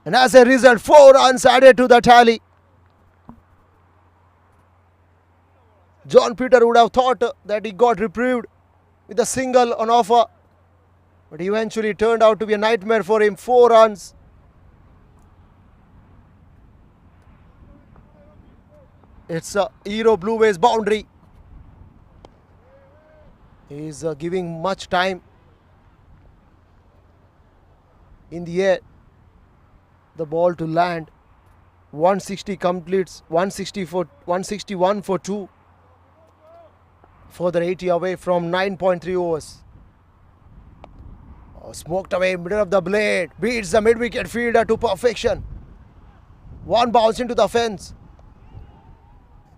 Speaker 1: And as a result, 4 runs added to the tally. John Peter would have thought that he got reprieved with a single on offer. But eventually turned out to be a nightmare for him. 4 runs. It's a Hero Blue Ways boundary. He's giving much time in the air. The ball to land. 160 completes. 161 for 2. Further 80 away from 9.3 overs. Oh, smoked away middle of the blade. Beats the mid-wicket fielder to perfection. One bounce into the fence.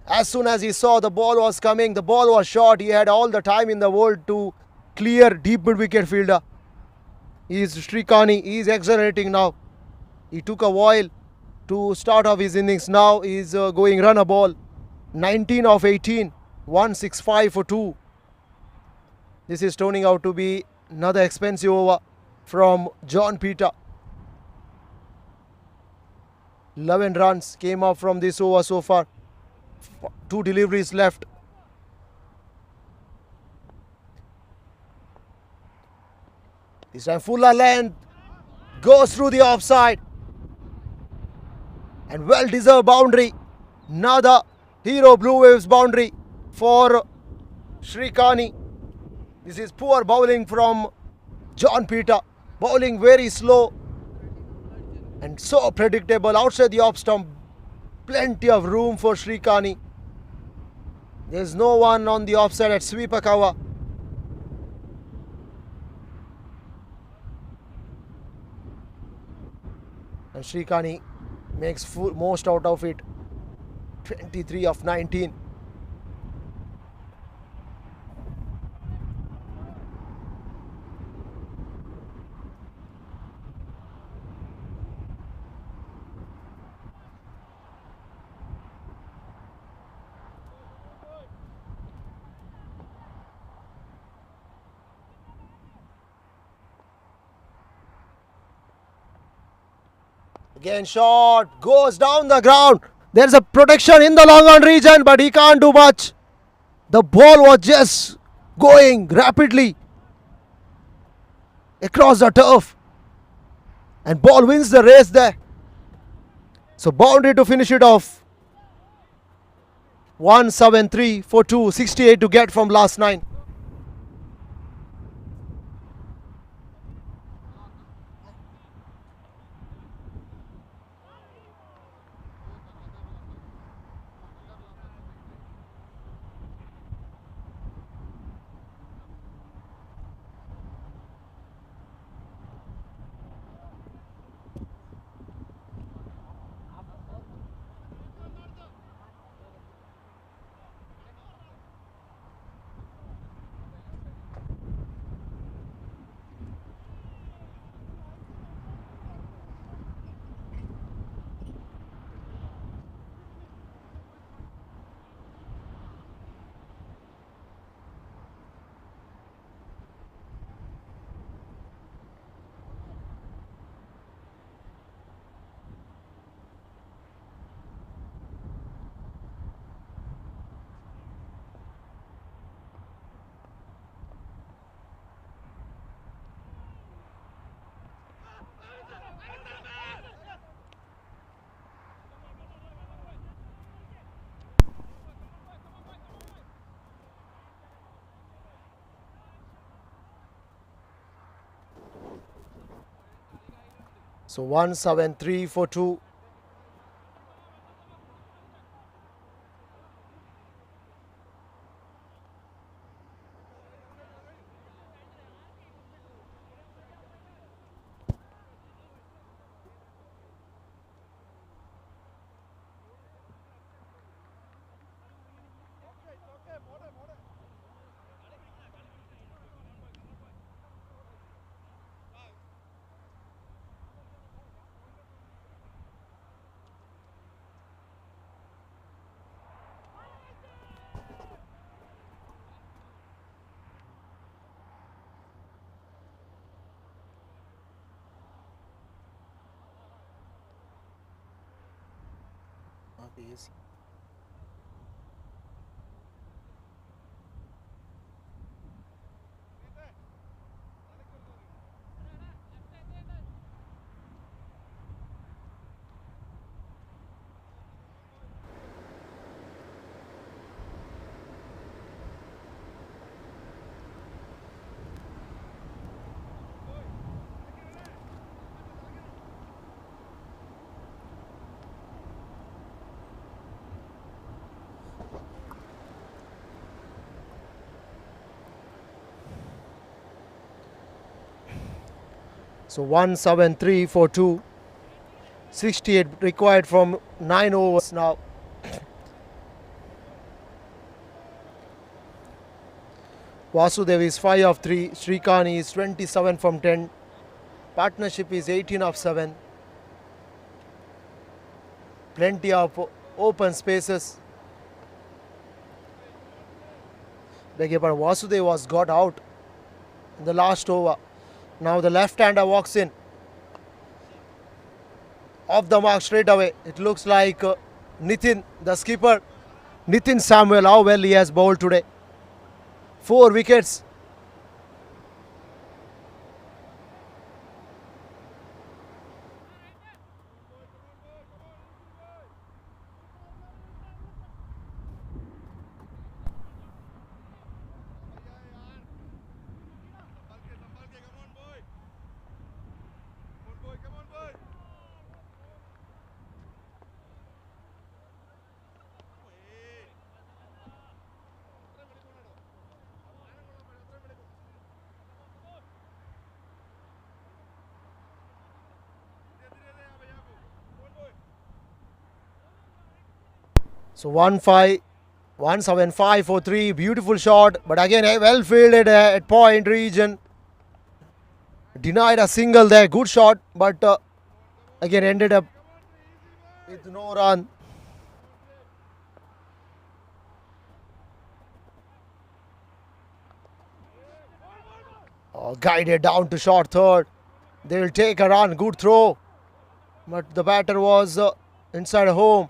Speaker 1: As soon as he saw the ball was coming, the ball was short. He had all the time in the world to clear deep mid-wicket fielder. He is Shrikani. He is accelerating now. He took a while to start off his innings. Now he is going run a ball. 19 of 18. 165 for 2. This is turning out to be another expensive over from John Peter. 11 runs came up from this over so far. 2 deliveries left. This time fuller length goes through the offside. And well deserved boundary. Another Hero Blue Waves boundary for Shrikani. This is poor bowling from John Peter. Bowling very slow and so predictable outside the off stump. Plenty of room for Shrikani. There's no one on the offside at sweeper cover. And Shrikani makes full most out of it. 23 of 19. Again shot, goes down the ground. There's a protection in the long on region, but he can't do much. The ball was just going rapidly across the turf. And ball wins the race there. So boundary to finish it off. 173 for 2, 68 to get from last 9. So 1-7-3 for 2. So 1-7-3 for 2. 68 required from 9 overs now. Vasudev is 5 of 3. Srikani is 27 from 10. Partnership is 18 of 7. Plenty of open spaces. Beg your pardon, Vasudev was got out in the last over. Now the left-hander walks in. Off the mark straight away. It looks like Nitin, the skipper. Nitin Samuel, how well he has bowled today. 4 wickets. So 1-7-5 for 3. Beautiful shot, but again well fielded at point region. Denied a single there. Good shot, but again ended up with no run. Guided down to short third. They will take a run. Good throw, but the batter was inside home.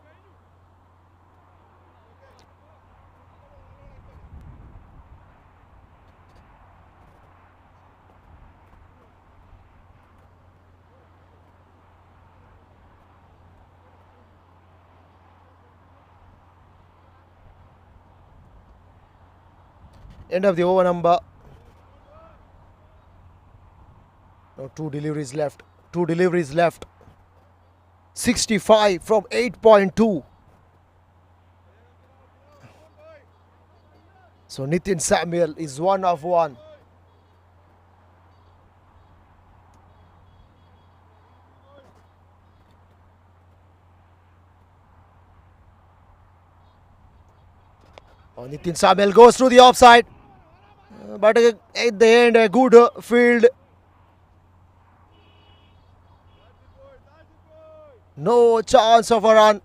Speaker 1: End of the over number. No, 2 deliveries left. 2 deliveries left. 65 from 8.2. So Nitin Samuel is 1 of 1. Nitin Samuel goes through the offside. But at the end, a good field. No chance of a run.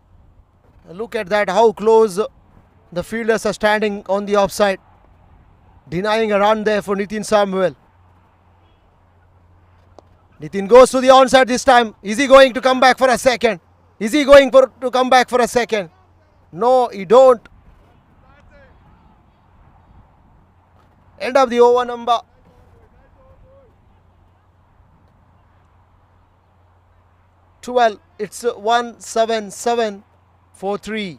Speaker 1: Look at that, how close the fielders are standing on the offside. Denying a run there for Nitin Samuel. Nitin goes to the onside this time. Is he going to come back for a second? Is he going to come back for a second? No, he don't. End of the over number. It's 1-7-7 for 3.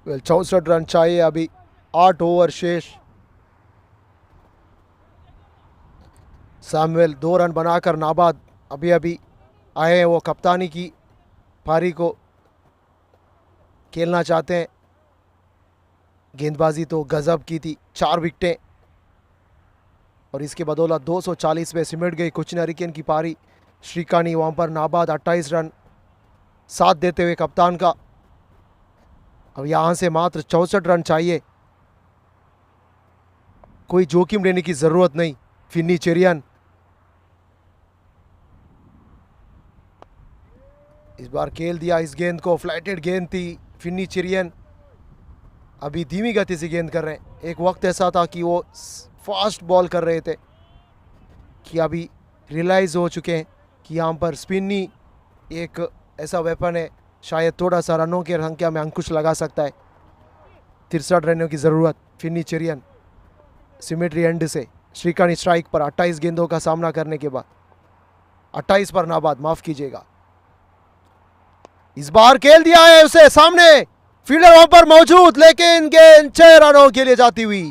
Speaker 1: Well 64 run चाहिए अभी, 8 over शेष। Samuel 2 run बनाकर नाबाद अभी अभी आए हैं, वो कप्तानी की पारी को खेलना चाहते हैं। गेंदबाजी तो गजब की थी, 4 विकेटें और इसके बदौलत 240 में सिमट गई कोचिन हरिकेन की पारी। श्रीकानी वहाँ पर नाबाद 28 रन साथ देते हुए कप्तान का। अब यहाँ से मात्र 64 रन चाहिए, कोई जोखिम लेने की ज़रूरत नहीं। फिन्नी चेरियन इस बार खेल दिया इस गेंद को, फ्लैटेड गेंद थी। फिन्नी चेरियन अभी धीमी गति से गेंद कर रहे हैं। एक वक्त ऐसा था कि वो फास्ट बॉल कर रहे थे, कि अभी रियलाइज़ हो चुके हैं कि यहाँ पर स्पिनी एक ऐसा वेपन है, शायद थोड़ा सा रनों की संख्या में अंकुश लगा सकता है। 63 रनों की ज़रूरत। फिन्नी चेरियन सिमेट्री एंड से श्रीकानी स्ट्राइक पर 28 गेंदों का सामना करने के बाद 28 पर नाबाद, माफ कीजिएगा। इस बार खेल दिया है उसे सामने, फील्डर वहां पर मौजूद, लेकिन गेंद 6 रनों के लिए जाती हुई।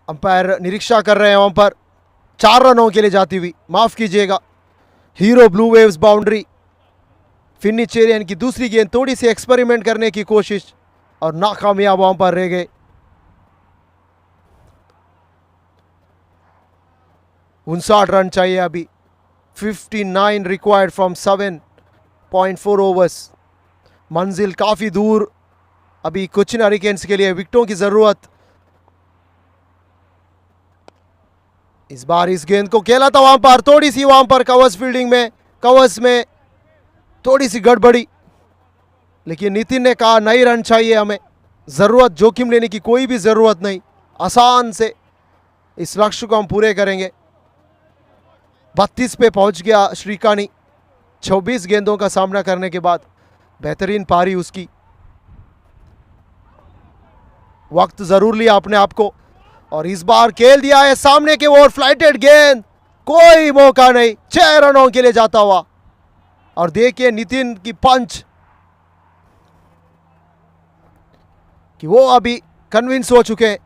Speaker 1: अंपायर निरीक्षा कर रहे हैं वहां पर, 4 रनों के लिए जाती हुई, माफ कीजिएगा। Hero blue waves boundary. Finny Cherian की दूसरी गेंद, थोड़ी सी एक्सपेरिमेंट करने की कोशिश और नाकामयाब वहां पर रह गए। 59 रन चाहिए अभी, 59 रिक्वायर्ड फ्रॉम 7.4 ओवर्स। मंजिल काफी दूर अभी कोचिन हरिकेन्स के लिए, विकेटों की जरूरत। इस बार इस गेंद को खेला था वहां पर, थोड़ी सी वहां पर कवर्स फील्डिंग में, कवर्स में थोड़ी सी गड़बड़ी, लेकिन नितिन ने कहा नहीं रन चाहिए हमें, जरूरत जोखिम लेने की कोई भी जरूरत नहीं, आसान से इस लक्ष्य को हम पूरे करेंगे। 32 पे पहुंच गया श्रीकानी, 26 गेंदों का सामना करने के बाद। बेहतरीन पारी उसकी, वक्त जरूर लिया अपने आप को और इस बार खेल दिया है सामने के ओर, फ्लाइटेड गेंद, कोई मौका नहीं, 6 रनों के लिए जाता हुआ। और देखिए नितिन की पंच, कि वो अभी कन्विंस हो चुके हैं।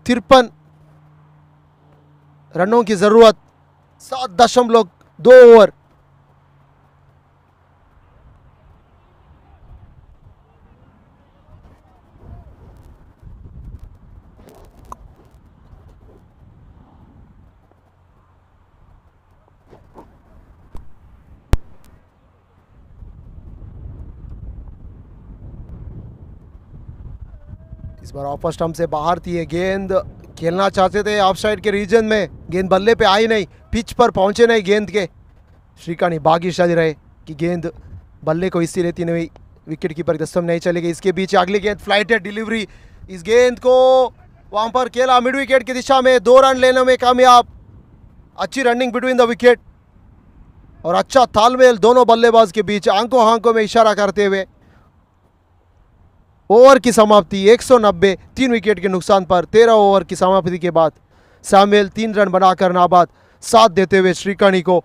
Speaker 1: तिरपन रनों की जरूरत, 7.2 ओवर। इस बार ऑफ स्टंप से बाहर थी ये गेंद, खेलना चाहते थे ऑफ साइड के रीजन में, गेंद बल्ले पे आई नहीं, पिच पर पहुंचे नहीं गेंद के। श्रीकानी भाग्यशाली रहे कि गेंद बल्ले को इसी रहती नहीं, विकेट कीपर दस्तम नहीं चलेगी। इसके बीच अगली गेंद, फ्लाइटेड डिलीवरी, इस गेंद को वहां पर खेला मिड विकेट की दिशा में, 2 रन लेने में कामयाब। अच्छी रनिंग बिटवीन द विकेट और अच्छा तालमेल दोनों बल्लेबाज के बीच, आंखों आंखों में इशारा करते हुए। ओवर की समाप्ति 190, 3 विकेट के नुकसान पर 13 ओवर की समाप्ति के बाद सैमुअल 3 रन बनाकर नाबाद, साथ देते हुए श्रीकानी को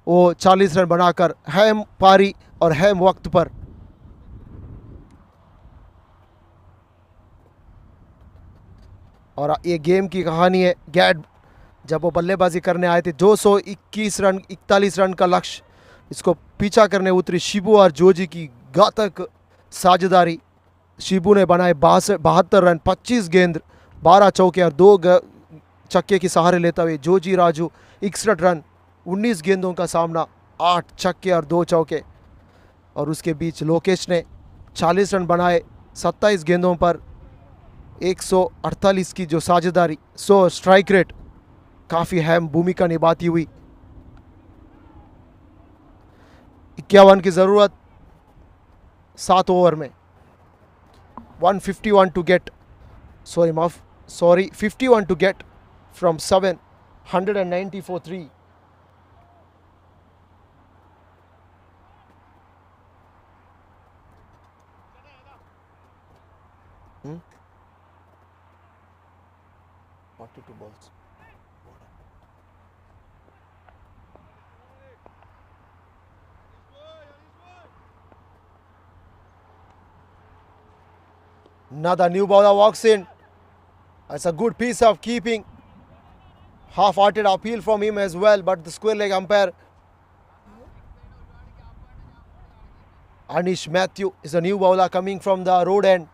Speaker 1: वो 40 रन बनाकर हैम पारी और हैम वक्त पर। और ये गेम की कहानी है, गैट जब वो बल्लेबाजी करने आए थे, 221 रन 41 रन का लक्ष्य, इसको पीछा करने उतरी शिबू और जोजी की घातक साझेदारी। शिबू ने बनाए 72 रन, 25 गेंद, 12 चौके और 2 छक्के की सहारे लेता हुए जोजी राजू 61 रन, 19 गेंदों का सामना, 8 छक्के और 2 चौके। और उसके बीच लोकेश ने 40 रन बनाए 27 गेंदों पर, 148 की जो साझेदारी, 100 स्ट्राइक रेट, काफ़ी अहम भूमिका निभाती हुई। 51 की ज़रूरत 7 ओवर में, 151 to get, 51 to get from 7, 190 for 3. Hmm? 42 balls. Another new bowler walks in. That's a good piece of keeping. Half-hearted appeal from him as well, but the square leg umpire Anish Matthew is a new bowler coming from the road end.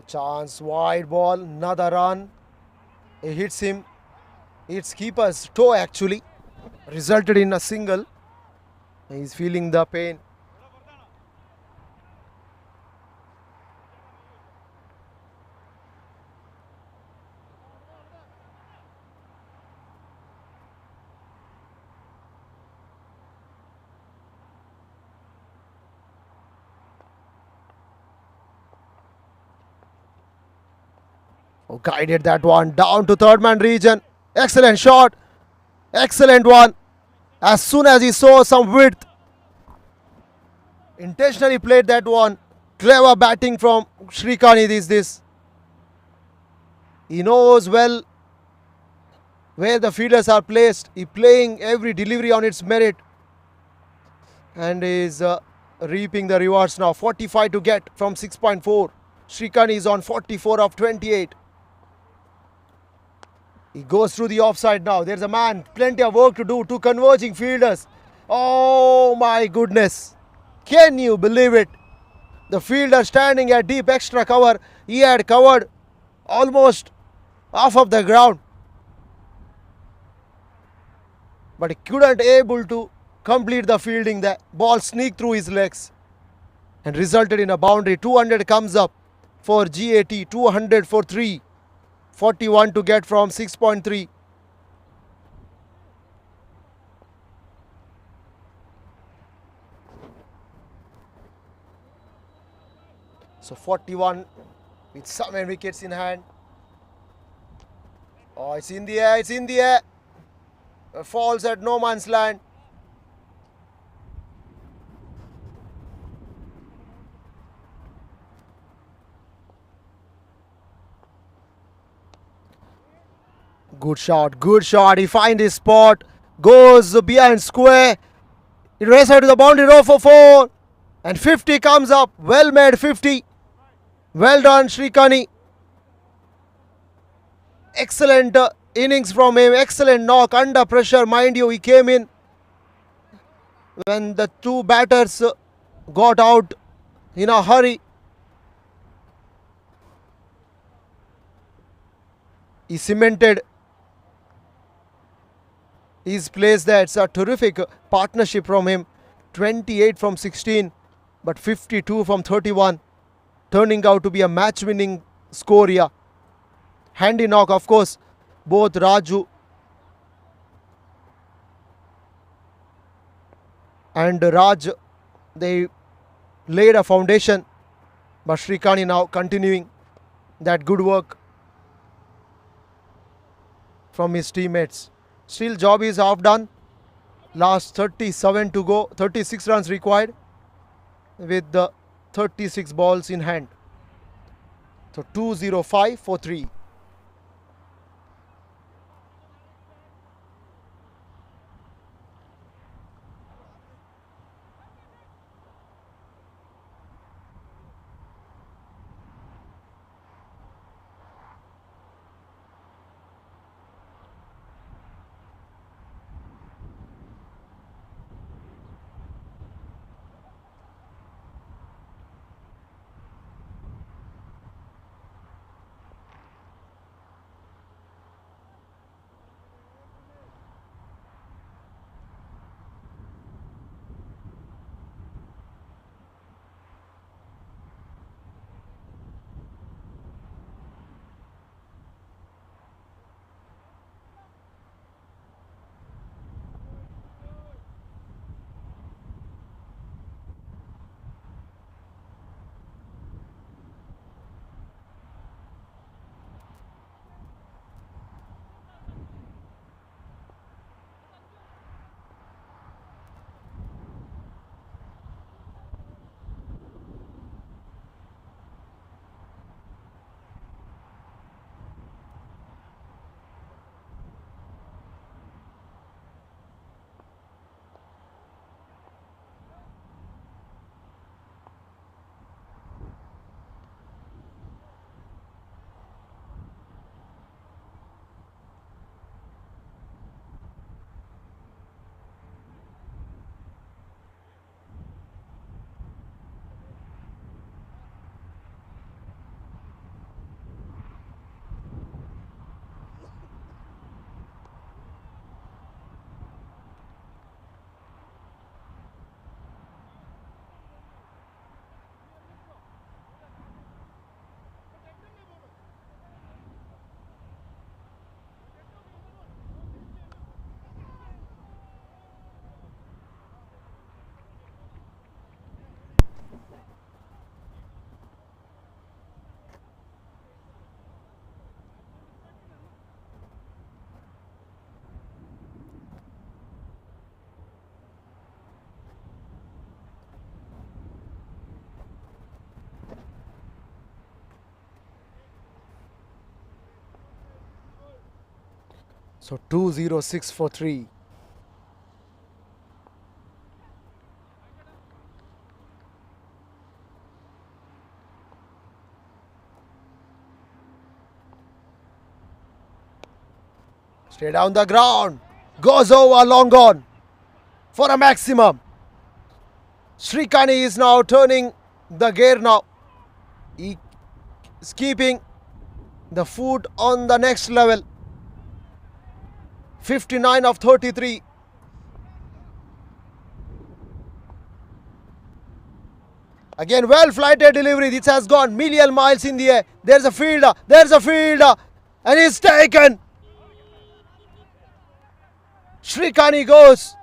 Speaker 1: Chance, wide ball, another run. He hits him. It's keeper's toe actually. Resulted in a single. He's feeling the pain. Oh, guided that one down to third man region. Excellent shot. Excellent one. As soon as he saw some width, intentionally played that one. Clever batting from Shrikani is this. He knows well where the fielders are placed. He playing every delivery on its merit. And is reaping the rewards now. 45 to get from 6.4. Shrikani is on 44 of 28. He goes through the offside now. There's a man. Plenty of work to do. Two converging fielders. Oh my goodness. Can you believe it? The fielder standing at deep extra cover. He had covered almost half of the ground. But he couldn't able to complete the fielding. The ball sneaked through his legs and resulted in a boundary. 200 comes up for GAT. 200 for 3. 41 to get from 6.3. So 41 with 7 wickets in hand. Oh, it's in the air, it's in the air. Falls at no man's land. Good shot, good shot. He finds his spot. Goes behind square. It races out to the boundary row for 4. And 50 comes up. Well made 50. Well done, Shrikani. Excellent innings from him. Excellent knock under pressure. Mind you, he came in when the two batters got out in a hurry. He cemented his place there. It's a terrific partnership from him. 28 from 16, but 52 from 31. Turning out to be a match-winning score here. Handy knock, of course. Both Raju and Raj, they laid a foundation. But Shrikani now continuing that good work from his teammates. Still job is half done. Last 37 to go. 36 runs required with the 36 balls in hand. So 205 for 3. So 206 for 3. Straight down the ground. Goes over, long on for a maximum. Shrikani is now turning the gear now. He is keeping the foot on the next level. 59 of 33. Again, well flighted delivery. This has gone million miles in the air. There's a fielder. There's a fielder. And he's taken. Shrikani goes.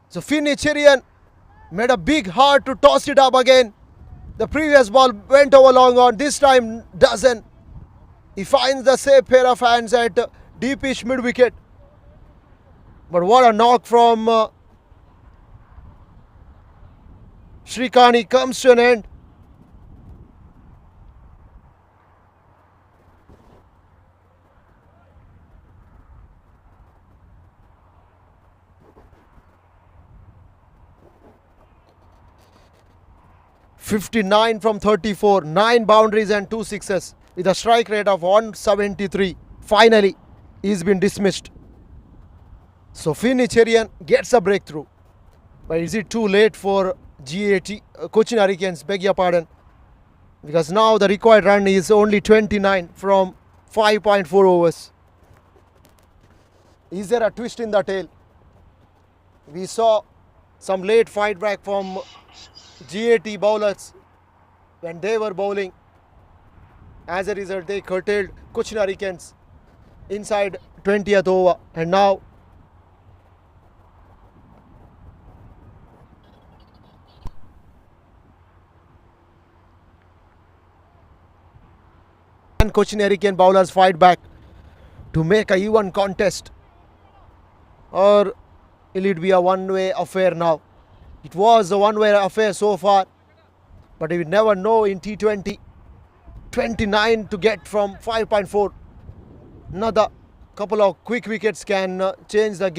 Speaker 1: So Finnicherian made a big heart to toss it up again. The previous ball went over long on. This time doesn't. He finds the safe pair of hands at deepish mid wicket. But what a knock from Shrikani comes to an end. (59 from 34), 9 boundaries and 2 sixes with a strike rate of 173. Finally, he's been dismissed. So Finnicherian gets a breakthrough. But is it too late for GAT, Cochin Hurricanes, beg your pardon? Because now the required run is only 29 from 5.4 overs. Is there a twist in the tail? We saw some late fight back from GAT bowlers when they were bowling. As a result, they curtailed Cochin Hurricanes inside 20th over, and now Cochin Hurricane bowlers fight back to make a even contest, or will it be a one-way affair now? It was a one-way affair so far, but we never know in T20. 29 to get from 5.4. Another couple of quick wickets can change the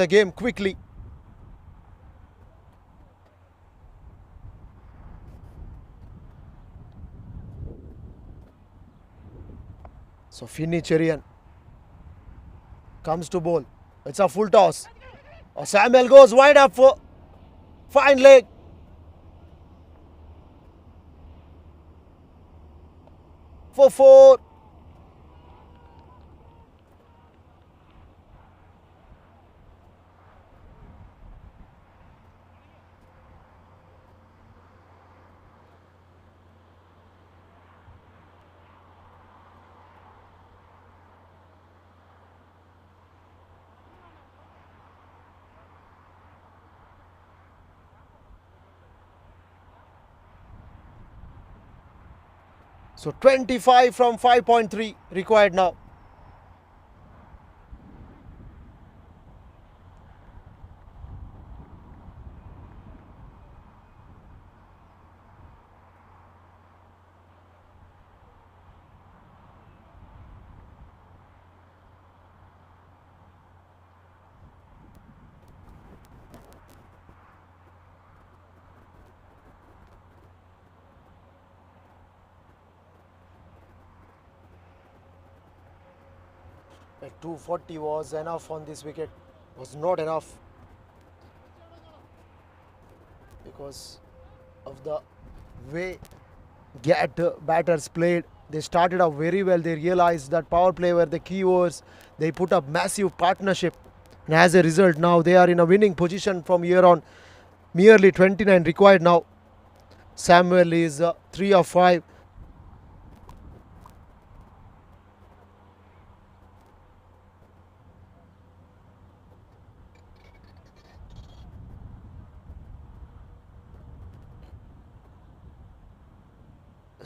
Speaker 1: game quickly. So Finnicherian comes to bowl. It's a full toss. Samuel goes wide up for fine leg. For 4. So 25 from 5.3 required now. Like 240 was enough on this wicket. Was not enough because of the way GAT batters played. They started out very well. They realized that power play were the key overs. They put up massive partnership, and as a result now they are in a winning position from here on. Merely 29 required now. Samuel is 3 of 5.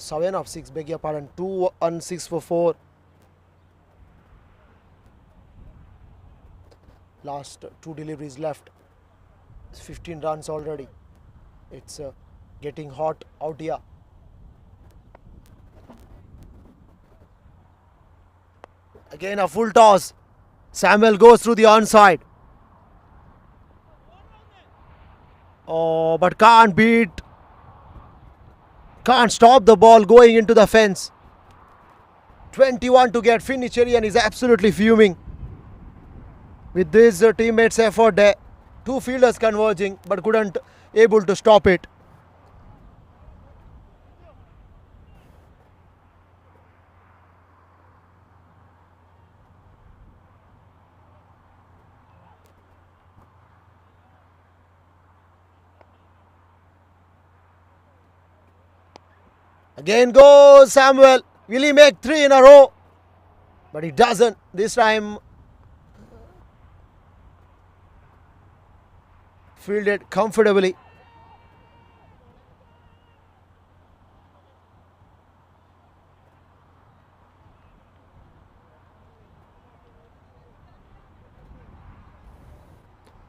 Speaker 1: Seven of 6, beg your pardon. 2 on 6 for 4. Last 2 deliveries left. 15 runs already. It's getting hot out here. Again a full toss. Samuel goes through the onside. Oh, but can't stop the ball going into the fence. 21 to get. Finnicherian is absolutely fuming with this teammates' effort there. Two fielders converging but couldn't able to stop it. Again goes Samuel. Will he make 3 in a row? But he doesn't. This time fielded comfortably.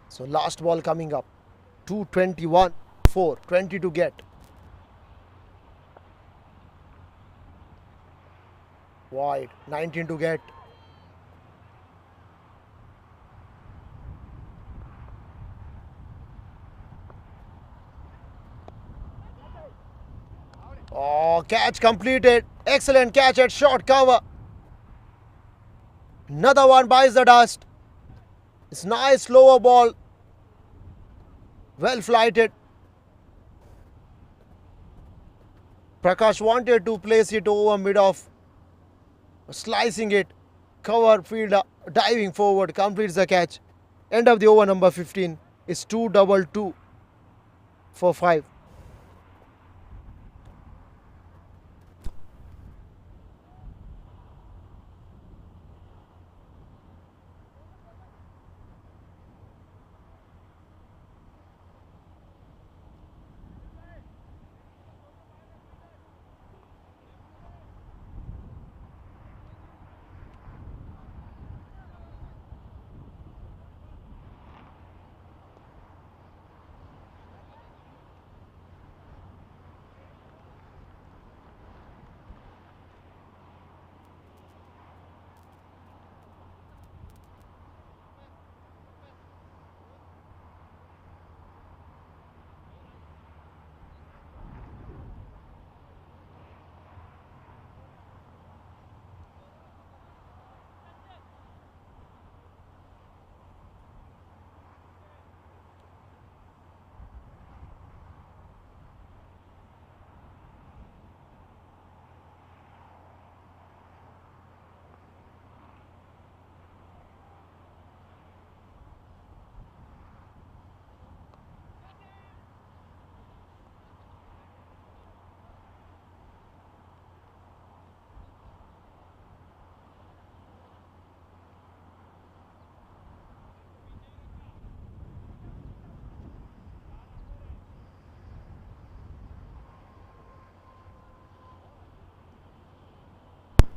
Speaker 1: So last ball coming up. 221, 4, 20 to get. Wide, 19 to get. Oh, catch completed. Excellent catch at short cover. Another one bites the dust. It's nice lower ball. Well flighted. Prakash wanted to place it over mid-off. Slicing it. Cover fielder diving forward. Completes the catch. End of the over number 15 is 2-2-2 for 5.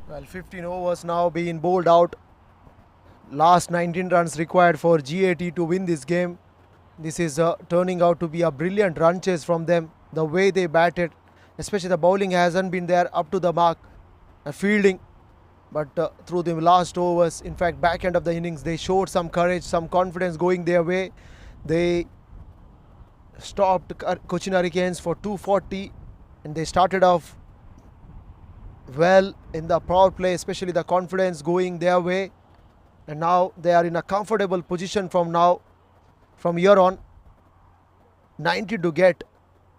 Speaker 1: Well, 15 overs now being bowled out. Last 19 runs required for GAT to win this game. This is turning out to be a brilliant run chase from them. The way they batted, especially the bowling hasn't been there up to the mark. Fielding, but through the last overs, in fact back end of the innings, they showed some courage, some confidence going their way. They stopped Cochin Hurricanes for 240 and they started off well in the power play, especially the confidence going their way, and now they are in a comfortable position from here on. 90 to get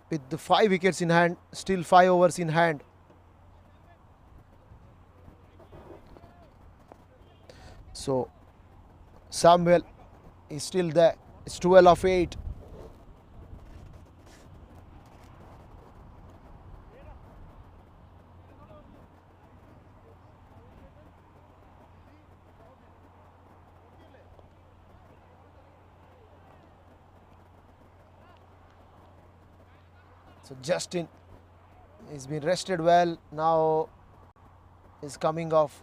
Speaker 1: with the 5 wickets in hand, still 5 overs in hand. So Samuel is still there. It's 12 of 8. So Justin, he's been rested well, now is coming off.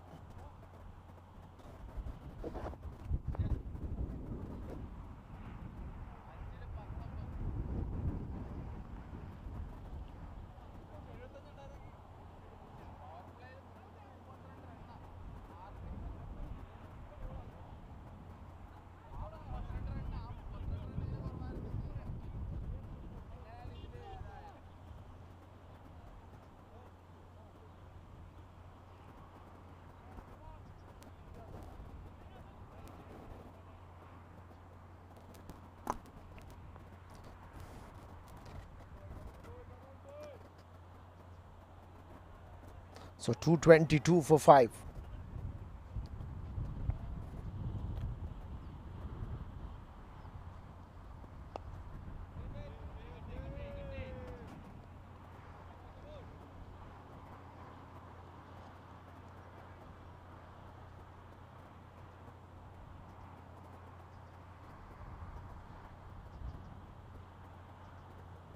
Speaker 1: So 222 for 5.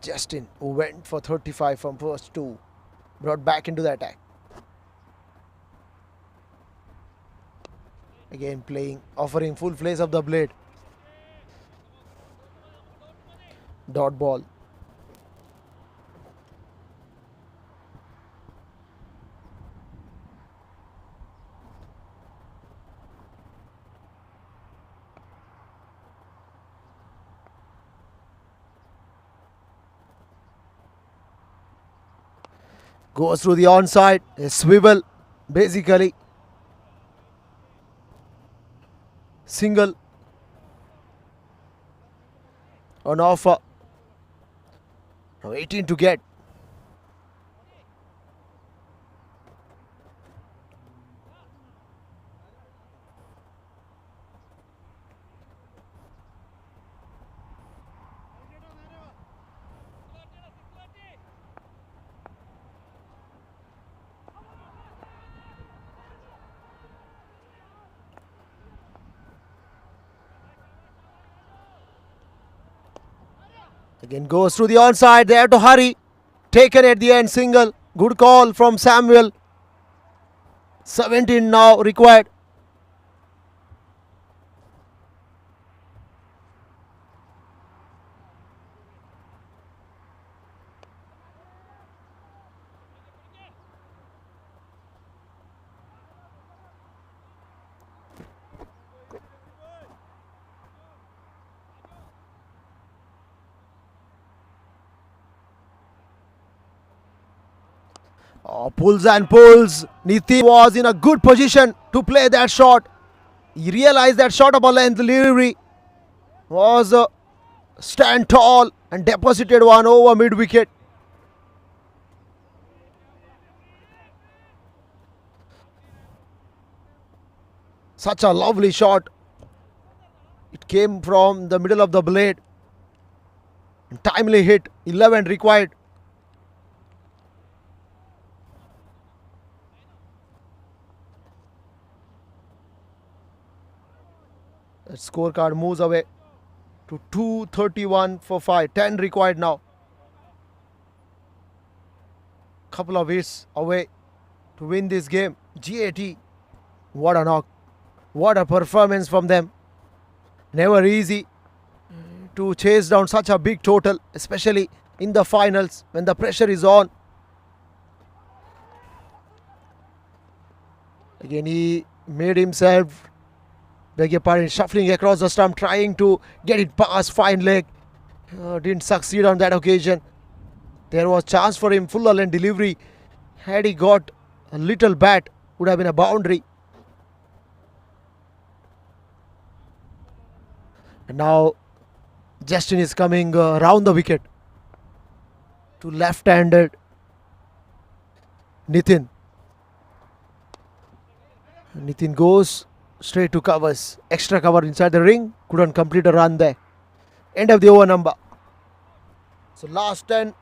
Speaker 1: Justin, who went for 35 from first 2, brought back into the attack. Again playing, offering full place of the blade. Dot ball. Goes through the onside, a swivel, basically. Single on offer. Now 18 to get. Again goes through the onside. They have to hurry. Taken at the end, single. Good call from Samuel. 17 now required. Pulls and pulls. Nitin was in a good position to play that shot. He realized that shot of a length delivery was stand tall and deposited one over mid wicket. Such a lovely shot. It came from the middle of the blade. Timely hit. 11 required. The scorecard moves away to 231 for 5. 10 required now. Couple of hits away to win this game. GAT. What a knock. What a performance from them. Never easy to chase down such a big total, especially in the finals when the pressure is on. Again, he made himself, beg your pardon, shuffling across the stump, trying to get it past fine leg. Didn't succeed on that occasion. There was chance for him, full length delivery. Had he got a little bat, would have been a boundary. And now Justin is coming round the wicket to left-handed Nitin. Nitin goes straight to covers. Extra cover inside the ring. Couldn't complete a run there. End of the over number. So last 10.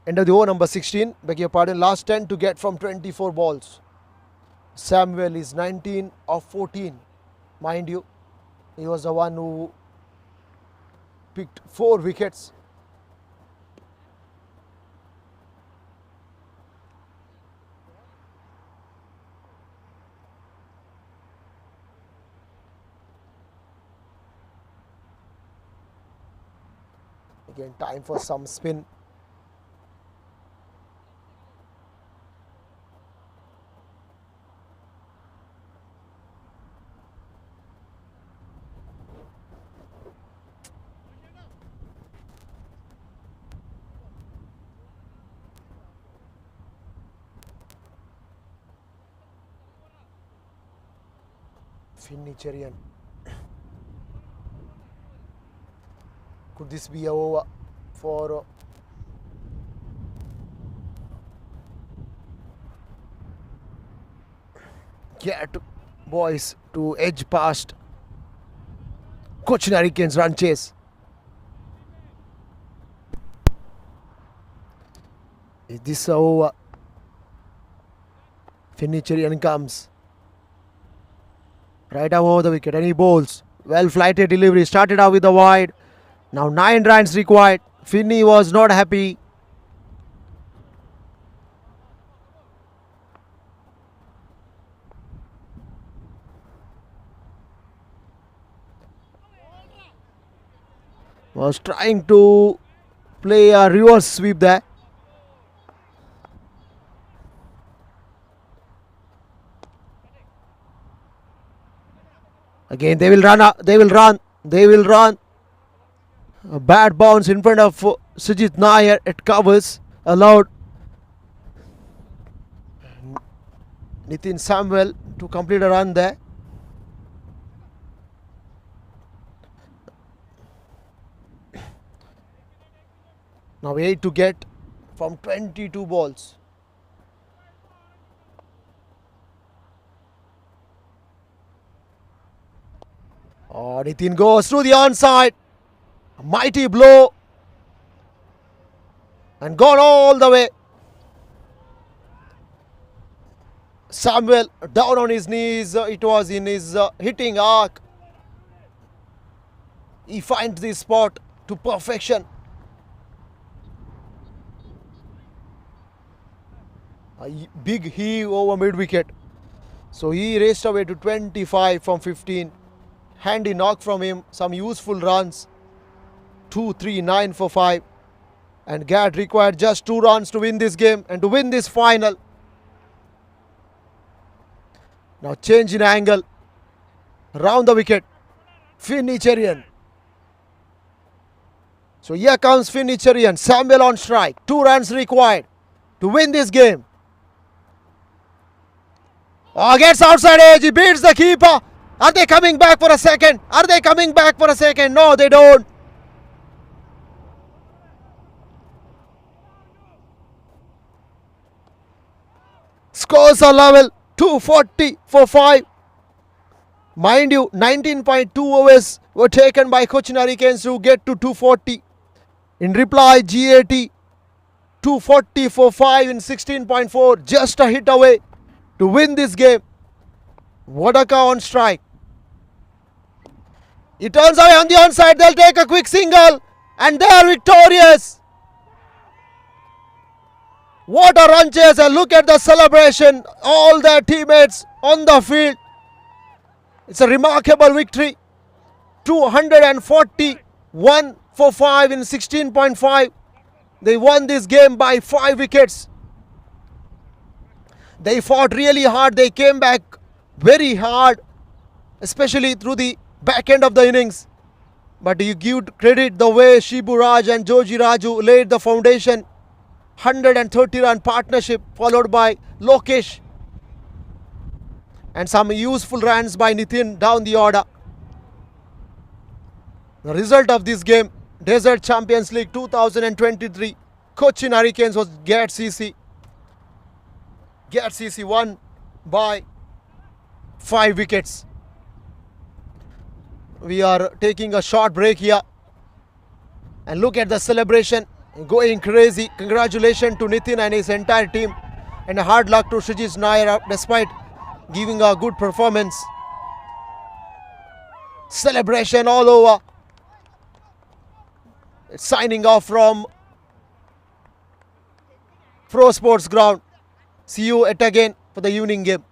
Speaker 1: End of the over number 16. Beg your pardon. Last 10 to get from 24 balls. Samuel is 19 of 14. Mind you, he was the one who picked 4 wickets. Again, time for some spin. Finnicherian. Could this be a over for GAT boys to edge past Cochin Hurricanes run chase. Is this over? Finnicherian comes right up over the wicket and he bowls. Well flighted delivery. Started out with the wide. Now 9 runs required. Finney was not happy. Was trying to play a reverse sweep there. Again, they will run. They will run. They will run. A bad bounce in front of Sujit Nair. It covers. Allowed Nitin Samuel to complete a run there. Now 8 to get from 22 balls. Oh, Nitin goes through the onside. A mighty blow. And gone all the way. Samuel down on his knees. It was in his hitting arc. He finds the spot to perfection. A big heave over mid wicket. So he raced away to 25 from 15. Handy knock from him. Some useful runs. 2, 3, 9 for 5. And GAT required just 2 runs to win this game and to win this final. Now change in angle. Round the wicket. Finnicherian. So here comes Finnicherian. Samuel on strike. 2 runs required to win this game. Oh, gets outside edge. He beats the keeper. Are they coming back for a second? Are they coming back for a second? No, they don't. Scores are level. 240 for 5. Mind you, 19.2 overs were taken by Cochin Hurricanes to get to 240. In reply, GAT 240 for 5 in 16.4. Just a hit away to win this game. Wadaka on strike. He turns away on the onside. They'll take a quick single. And they are victorious. What a run chase. And look at the celebration. All their teammates on the field. It's a remarkable victory. 241 for 5 in 16.5. They won this game by 5 wickets. They fought really hard. They came back very hard, especially through the back end of the innings. But you give credit the way Shibu Raj and Joji Raju laid the foundation. 130 run partnership followed by Lokesh. And some useful runs by Nitin down the order. The result of this game, Desert Champions League 2023, Cochin Hurricanes was GAT CC. GAT CC won by 5 wickets. We are taking a short break here. And look at the celebration going crazy. Congratulations to Nitin and his entire team. And hard luck to Sujit Nair despite giving a good performance. Celebration all over. It's signing off from Pro Sports Ground. See you at again for the evening game.